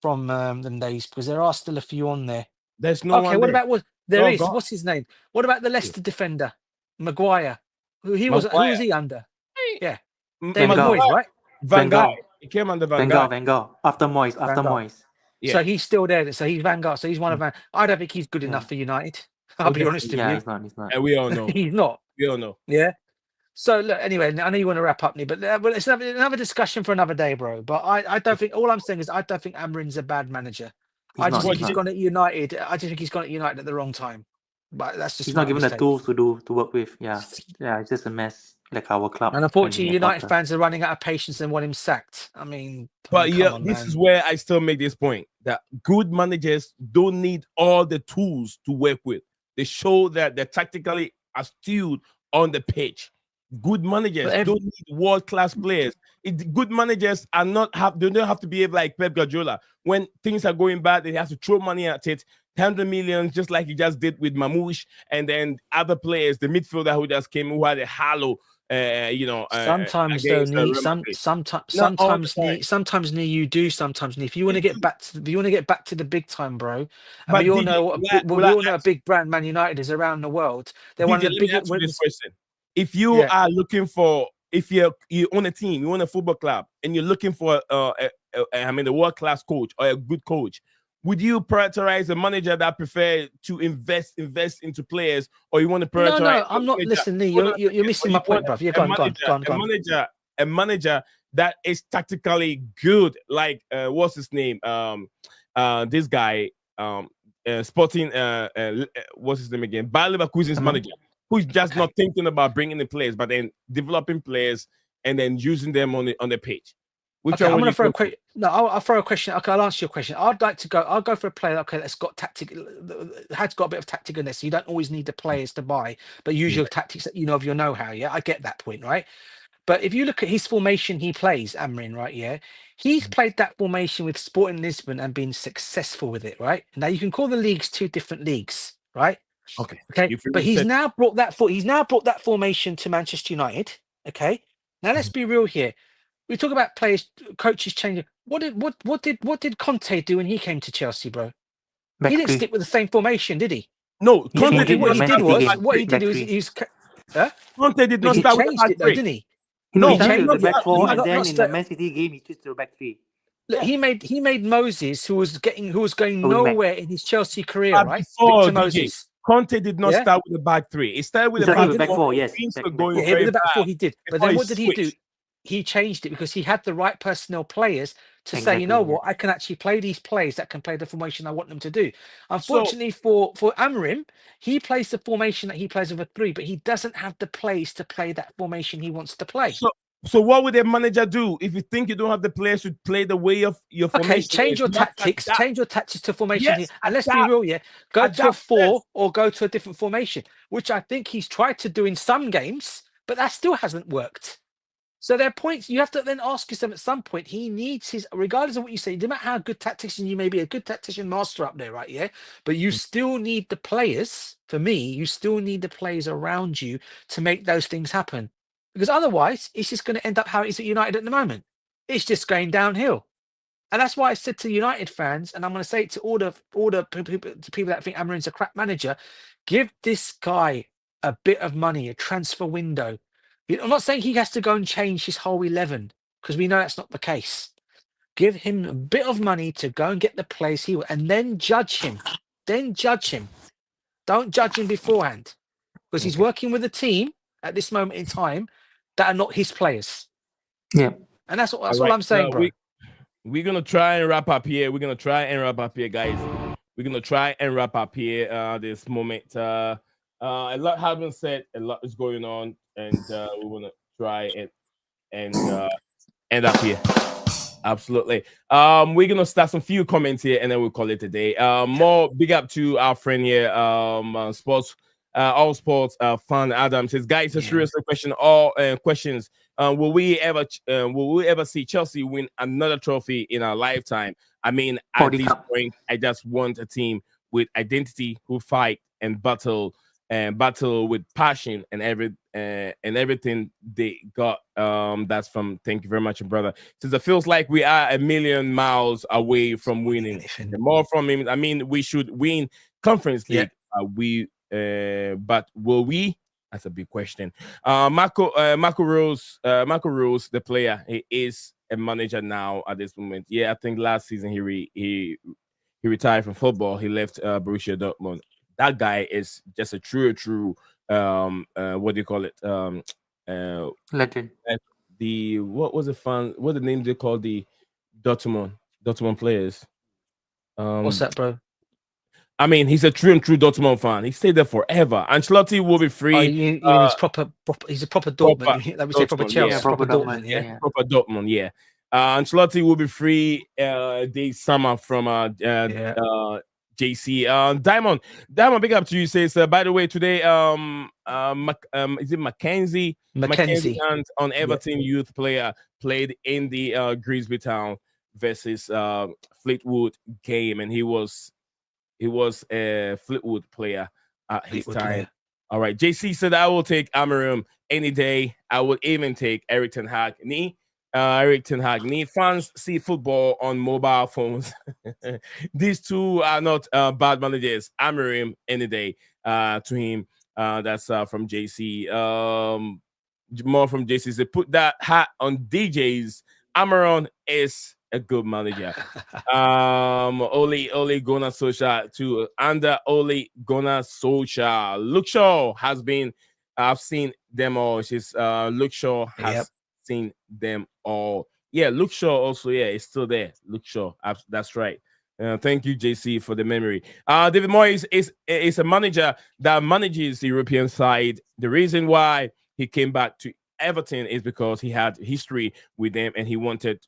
from them days? Because there are still a few on there.
There's no one.
Okay, what
there.
about there
Oh,
is?
God.
What's his name? What about the Leicester defender, Maguire? Who was he under? Yeah, David
Gaal.
Moyes, right?
Van
Van
Gaal.
Gaal.
It came under Van
Van
Gaal.
Gaal. After Moyes.
Van Gaal.
Yeah.
So he's still there. So he's Vanguard. So he's one of Van. I don't think he's good enough for United. I'll be honest with
Yeah,
you.
he's not.
And we all know.
He's not.
We all know.
Yeah. So look, anyway, I know you want to wrap up, Nick, but it's another discussion for another day, bro. But I don't think all I'm saying is I don't think Amorim's a bad manager. I just think he's gone at United. I just think he's gone at United at the wrong time. But that's just
He's not given the
mistake.
tools to work with. Yeah, it's just a mess. Like our club.
And unfortunately, United fans are running out of patience and want him sacked. I mean,
But
come
yeah,
on,
this
man.
is where I still make this point that good managers don't need all the tools to work with. They show that they're tactically astute on the pitch. Good managers don't need world-class players. Good managers are they don't have to behave like Pep Guardiola. When things are going bad, they have to throw money at it, 100 million, just like he just did with Mamouche, and then other players, the midfielder who just came, who had a hollow.
Sometimes though, sometimes you do. Sometimes if you want to get back to the big time, bro, and
But
we all
DJ,
know a big brand Man United is around the world. They're one of the biggest.
This question. If you are looking for, if you own a team, you own a football club, and you're looking for a world-class coach or a good coach, would you prioritize a manager that prefer to invest into players, or you want to prioritize?
No, I'm not listening. You're missing my point, bro. Yeah, go on.
A manager that is tactically good, like what's his name? This guy, Sporting, what's his name again? Bayer Leverkusen's manager, who's just not thinking about bringing the players, but then developing players and then using them on the pitch. Which
I'm going to throw a question. No, I'll throw a question. Okay, I'll answer your question. I'll go for a player. Okay, that's got has got a bit of tactic in this. So you don't always need the players to buy, but use your tactics that you know of your know-how. Yeah, I get that point, right? But if you look at his formation, he plays Amorim, right? Yeah, he's played that formation with Sporting Lisbon and been successful with it, right? Now you can call the leagues two different leagues, right?
Okay.
But he's now brought that formation to Manchester United. Okay. Now let's be real here. We talk about players, coaches changing. What did Conte do when he came to Chelsea, bro? He didn't stick with the same formation, did he?
No,
Conte
Conte
what he did was
Conte did not start with
changed it though, didn't he?
No,
he
he changed
changed
the back four, and
not
then in
start-
the Man City game, he switched to the back three.
Look, he made Moses, who was going nowhere in his Chelsea career, right?
Before
Victor Moses.
Conte did not start with the back three. It started with the back
four. Yes,
things
back
were going
with
very
the back
bad.
four he did. But then
Before
what did he do?
switched.
He changed it because he had the right personnel players to say, you know what, I can actually play these players that can play the formation I want them to do. Unfortunately for Amorim, he plays the formation that he plays with a three, but he doesn't have the players to play that formation he wants to play.
So what would a manager do if you think you don't have the players to play the way of your formation?
Okay, change your tactics. Change your tactics to formation
Yes,
here. And let's be real, go to a 4 or go to a different formation, which I think he's tried to do in some games, but that still hasn't worked. So there are points you have to then ask yourself at some point. He needs his, regardless of what you say, no matter how good tactician you may be, a good tactician master up there, right? Yeah. But you still need the players. For me, you still need the players around you to make those things happen. Because otherwise, it's just going to end up how it is at United at the moment. It's just going downhill. And that's why I said to United fans, and I'm going to say it to all the people that think Amorim's a crap manager, give this guy a bit of money, a transfer window. I'm not saying he has to go and change his whole 11, because we know that's not the case. Give him a bit of money to go and get the players he will, and then judge him. Then judge him. Don't judge him beforehand, because he's working with a team at this moment in time that are not his players.
Yeah.
And that's all I'm saying, bro.
we're gonna try and wrap up here. Guys. We're gonna try and wrap up here. This moment. A lot has been said. A lot is going on, and we wanna try and end up here. Absolutely. We're gonna start some few comments here, and then we'll call it a day. More big up to our friend here. Sports. All sports fan Adam says, guys, a serious question. All questions. Will we ever see Chelsea win another trophy in our lifetime? I mean, at this point, I just want a team with identity who fight and battle with passion and everything they got. That's from, thank you very much, brother. Since it feels like we are a million miles away from winning. The more from him, I mean, we should win Conference League. But will we? That's a big question. Marco Rose, the player, he is a manager now at this moment. Yeah, I think last season he retired from football. He left Borussia Dortmund. That guy is just a true what do you call it?
Legend.
What the name they call the Dortmund players?
What's that, bro?
I mean, he's a true Dortmund fan. He stayed there forever. Ancelotti will be free.
Oh, you mean he's proper? He's a proper Dortmund. Like we say, proper Chelsea,
yeah.
proper Dortmund. Yeah,
proper Dortmund. Yeah. Ancelotti will be free this summer from JC. Diamond, big up to you. Says by the way, today is it Mackenzie and on Everton youth player played in the Grimsby Town versus Fleetwood game, and he was a Fleetwood player at his time. All right, JC said I will take Amarim any day. I would even take Eric Ten Hag. Fans see football on mobile phones. These two are not bad managers. Amarim any day. To him, that's from JC. More from JC. They put that hat on DJs. Amaron is a good manager. Ole Gunnar Solskjaer too. Under Ole Gunnar Solskjaer, Luke Shaw has been. I've seen them all. Luke Shaw has seen them all. Yeah, Luke Shaw also. Yeah, it's still there. Luke Shaw. That's right. Thank you, JC, for the memory. David Moyes is a manager that manages the European side. The reason why he came back to Everton is because he had history with them, and he wanted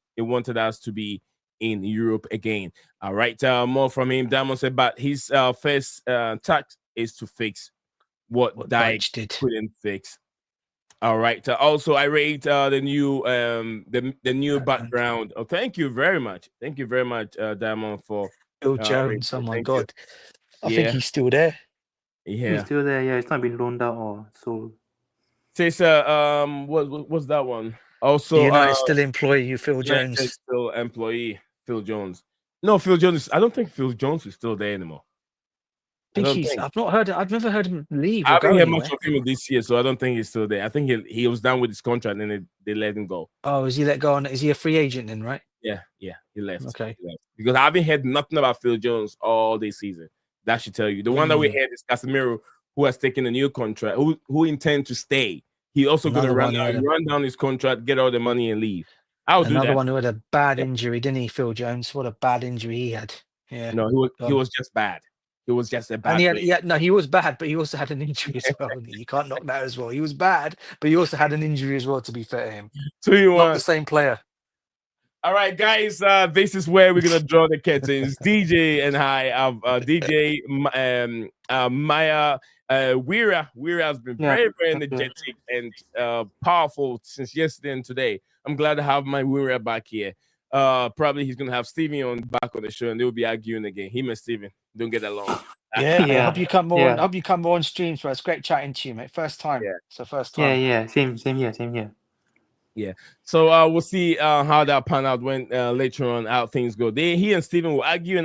us to be in Europe again. All right, more from him. Diamond said, but his first task is to fix what Dyche couldn't fix. All right. Also, I rate the new the new background. Oh, thank you very much. Thank you very much, Diamond, for
Phil Jones. Oh my God, I think
Yeah.
he's still there.
Yeah.
He's still there. Yeah, it's not been loaned out or sold.
Says what's that one? Also,
The United still employ you, Phil
United
Jones.
still employee Phil Jones. No, Phil Jones. I don't think Phil Jones is still there anymore.
I've not heard. I've never heard him leave.
I
Or go
haven't heard
anywhere.
much of him this year, so I don't think he's still there. I think he was done with his contract and they let him go.
Oh, is he let go on? Is he a free agent then? Right?
Yeah, he left.
Okay.
He left. Because I haven't heard nothing about Phil Jones all this season. That should tell you. The one that we heard is Casemiro, who has taken a new contract, who intend to stay. He also going to run down his contract, get all the money, and leave. I'll do that.
Another one who had a bad injury, didn't he, Phil Jones? What a bad injury he had. Yeah.
No, he was just bad. He was just a bad.
And he was bad, but he also had an injury as well. You can't knock that as well. He was bad, but he also had an injury as well. To be fair to him, not the same player.
All right, guys. This is where we're gonna draw the curtains. DJ and I have DJ Maya Weira. Weira has been very energetic and powerful since yesterday and today. I'm glad to have my Weira back here. Probably he's gonna have Steven back on the show, and they'll be arguing again. Him and Steven don't get along.
I hope you come more. I hope you come more on streams. It's great chatting to you, mate. First time. So first time.
Yeah. Same here.
Yeah. So we'll see how that pan out when later on how things go. He and Steven will argue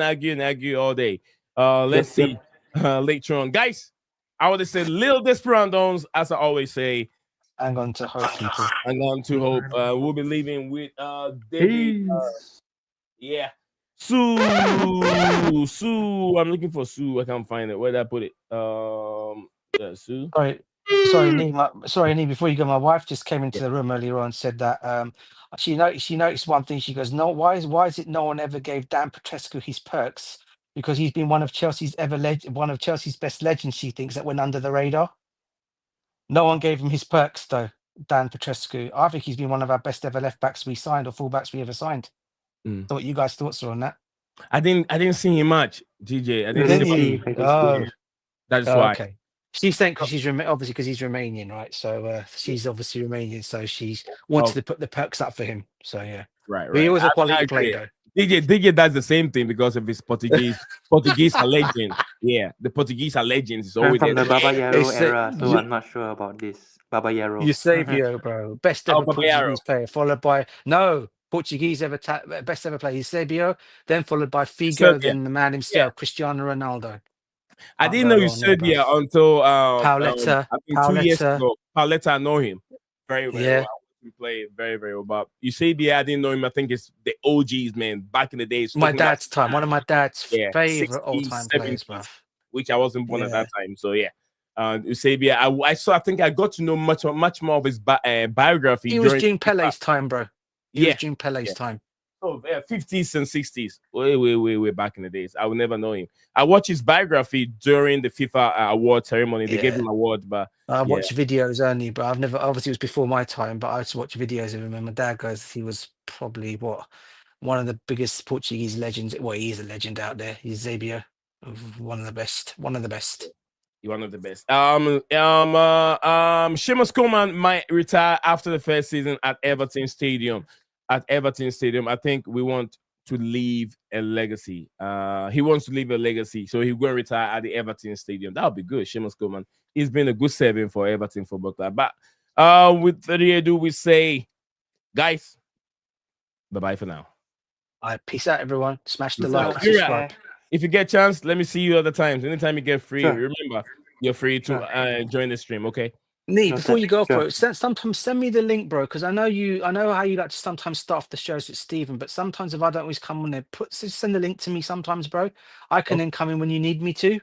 all day. Let's see later on, guys. I would say little Desperandos, as I always say.
Hang on to hope, people.
Hang on to hope. We'll be leaving with David. Sue. I'm looking for Sue. I can't find it. Where did I put it? Sue.
All right. Sorry, Nee, before you go, my wife just came into the room earlier on and said that she noticed one thing. She goes, no, why is it no one ever gave Dan Petrescu his perks? Because he's been one of Chelsea's best legends, she thinks, that went under the radar. No one gave him his perks though, Dan Petrescu. I think he's been one of our best ever left backs we signed or fullbacks we ever signed.
Mm.
So what you guys' thoughts are on that?
I didn't see him much, DJ. I didn't
Didn't
see him.
you? Oh,
That's
oh,
why.
okay. She's saying because obviously because he's Romanian, right? So she's obviously Romanian, so she's wanted to put the perks up for him. So yeah,
Right.
but he was a
I
quality
agree.
player,
DJ does the same thing because of his Portuguese. Portuguese are legend. Yeah, the Portuguese are legends. It's
I'm
always
from
there.
the Baba
though.
Yaro era, so I'm not sure about this. Baba Yaro.
Eusebio, bro, best
Oh,
ever
Babayaro.
Portuguese player, followed by Portuguese ever best ever player, Eusebio, then followed by Figo,
Serbia.
then the man himself, Cristiano Ronaldo.
I
Can't
didn't
go
know
wrong there,
Serbia
bruv.
until
Paoletta,
I think 2 years ago. Paoletta, I know him very well.
yeah.
We play very, very well. But Eusebio, I didn't know him. I think it's the OGs, man. Back in the days.
My
talking about
dad's time, one of my dad's favorite
60s,
all-time players,
70s,
bruv.
which I wasn't born at
Yeah.
that time. So yeah. Eusebio, I think I got to know much more of his biography.
He was
during
during Pele's time, bro. He was during Pele's time.
So 50s and 60s, way back in the days. I would never know him. I watched his biography during the FIFA award ceremony. They gave him award, but
I watched videos only, but I've never. Obviously, it was before my time, but I used to watch videos of him. And my dad goes, he was probably one of the biggest Portuguese legends. Well, he is a legend out there. He's Zabio, one of the best. One of the best.
One of the best. Seamus Coleman might retire after the first season at Everton Stadium. At Everton Stadium, I think we want to leave a legacy. He wants to leave a legacy, so he's going to retire at the Everton Stadium. That would be good. Seamus Coleman. He's been a good saving for Everton Football Club. But with further ado, we say, guys, bye-bye for now.
All right, peace out, everyone. Smash the
Peace
like
out.
and subscribe.
If you get a chance, let me see you other times. Anytime you get free, remember, you're free to join the stream, okay?
Nee, before you go, bro, sometimes send me the link, bro, because I know how you like to sometimes start off the shows with Stephen, but sometimes if I don't always come on there, just send the link to me sometimes, bro. I can then come in when you need me to.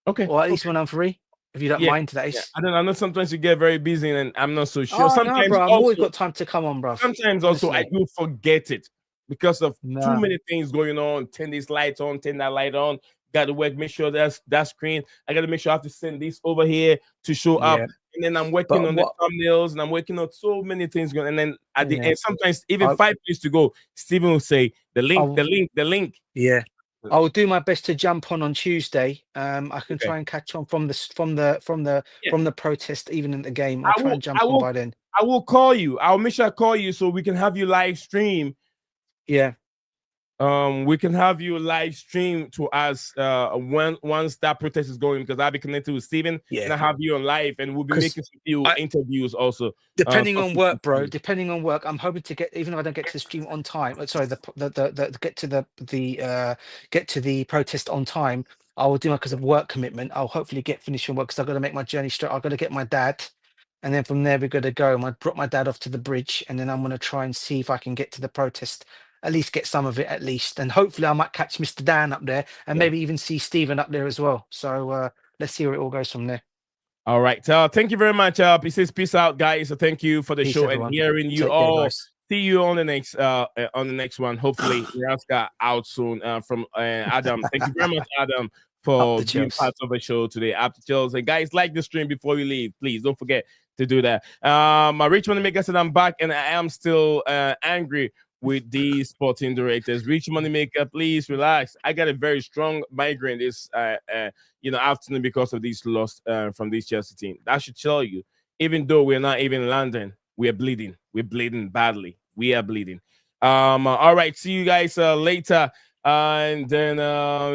Okay.
Or at least when I'm free, if you don't mind, that is.
I know sometimes you get very busy and I'm not so sure.
Oh,
Sometimes,
no, bro, I've always got time to come on, bro.
Sometimes also I do forget it because of too
Nah.
many things going on. Turn this light on, turn that light on. Got to work, make sure that's that screen. I got to make sure I have to send this over here to show up. And then I'm working on the thumbnails and I'm working on so many things going. And then at the end, sometimes even 5 minutes to go, Stephen will say the link.
Yeah. I'll do my best to jump on Tuesday. I can try and catch on from the protest, even in the game. I'll try and jump on by then.
I will call you. I'll make sure I call you so we can have you live stream.
Yeah.
We can have you live stream to us once that protest is going, because I'll be connected with Stephen and I have you on live and we'll be making some few interviews also.
Depending on work, bro. Depending on work, I'm hoping to get, even if I don't get to the stream on time. Sorry, get to the protest on time. I will do it because of work commitment. I'll hopefully get finished on work because I've got to make my journey straight. I've got to get my dad, and then from there we're going to go. I drop my dad off to the bridge, and then I'm going to try and see if I can get to the protest. At least get some of it, at least, and hopefully I might catch Mr. Dan up there, and maybe even see Stephen up there as well. So let's see where it all goes from there.
All right. Thank you very much. He says peace out, guys. So thank you for the show, everyone. And hearing you all. Care, see you on the next one. Hopefully, Raska out soon from Adam. Thank you very much, Adam, for being part of the show today. After Chelsea, guys, like the stream before you leave. Please don't forget to do that. My Rich Moneymaker said I'm back and I am still angry with these sporting directors. Rich Moneymaker, please relax. I got a very strong migraine this afternoon because of these loss from this Chelsea team. That should tell you, even though we're not even in London, we are bleeding. We're bleeding badly. We are bleeding. All right, see you guys later. And then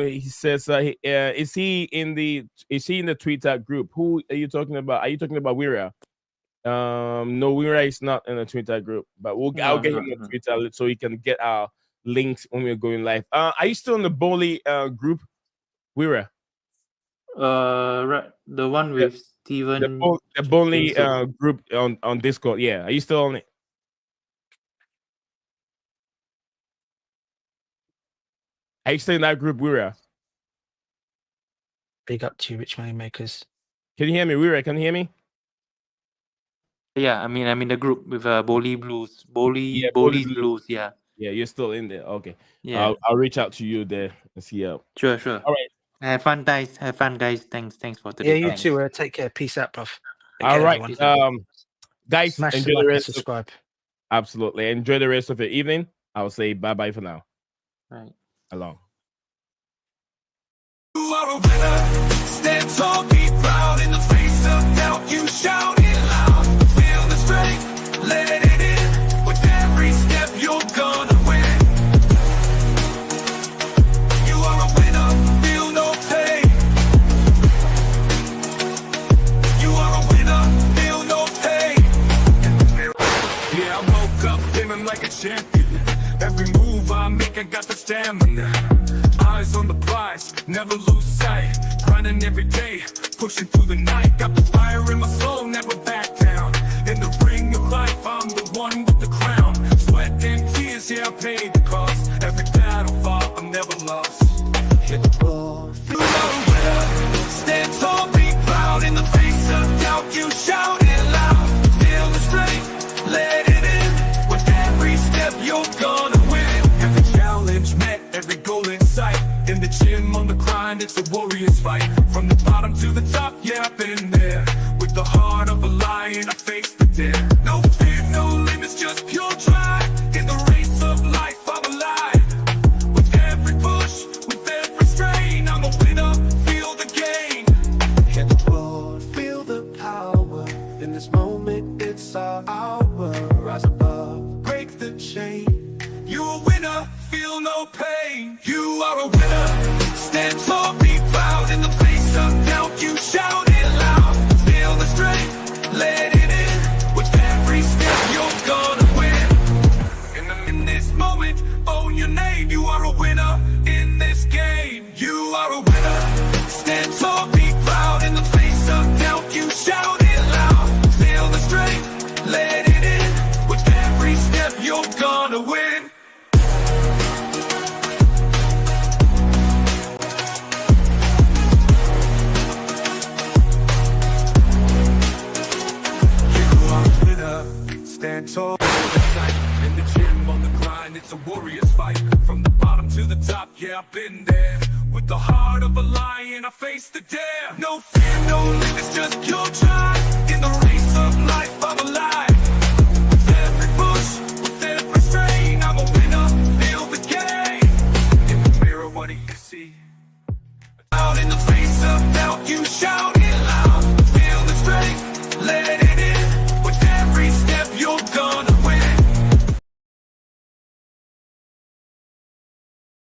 he says, is he in the Twitter group? Who are you talking about? Are you talking about Wira? No, Wira is not in the Twitter group, but I'll get him on Twitter so he can get our links when we're going live. Are you still in the Bowley group, Wira?
Right, the one with Steven.
The Bowley group on Discord. Yeah, are you still on it? Are you still in that group, Wira?
Big up to you, Rich Moneymakers.
Can you hear me, Wira? Can you hear me?
Yeah, I'm in the group with Boli Blues.
Yeah,
Boli's Blues. Yeah.
Yeah, you're still in there. Okay.
Yeah.
I'll reach out to you there and see how.
Sure.
All right.
Have fun, guys. Have fun, guys. Thanks for
Yeah,
today.
you
Thanks.
too. Take care. Peace out, bruv. Take
All
care,
right.
everyone.
Guys,
Smash the
enjoy the
like and
rest of
subscribe.
absolutely. Enjoy the rest of your evening. I'll say bye-bye for now.
Right.
Along.
You are a winner. Stand tall, be proud. In the face of doubt, you shout it loud. Feel the strength, let it in. With every step, you're gonna win. You are a winner, feel no pain. You are a winner, feel no pain. Yeah, I woke up feeling like a champion. Every move I make, I got the stamina. Eyes on the prize, never lose sight. Grinding every day, pushing through the night. Got the fire in my soul, never back down. In the ring of life, I'm the one with the crown. Sweat and tears, yeah, I paid the cost. Every battle fought, I'm never lost. Hit the ball, feel no winner. Stand tall, be proud. In the face of doubt, you shout it loud. Feel the strength, let it in. With every step, you're gonna win. Every challenge met, every goal in sight. In the gym, on the grind, it's a warrior's fight. From the bottom to the top, yeah, I've been there. With the heart of a lion, I face the dare. No fear, no limits, just pure drive. In the race of life, I'm alive. With every push, with every strain, I'm a winner, feel the gain. Hit the road, feel the power. In this moment, it's our hour. Rise above, break the chain. You're a winner, feel no pain. You are a winner. Stand tall, be proud. In the face of doubt, you shout it loud. Feel the strength, let it in. With every step, you're gonna win. In this moment, own your name. You are a winner in this game. You are a winner. Stand tall, be proud. In the face of doubt, you shout it loud. Feel the strength, let it in. With every step, you're gonna win. Stand tall, in the gym, on the grind, it's a warrior's fight. From the bottom to the top, yeah, I've been there. With the heart of a lion, I face the dare. No fear, no limits, just pure drive. In the race of life, I'm alive.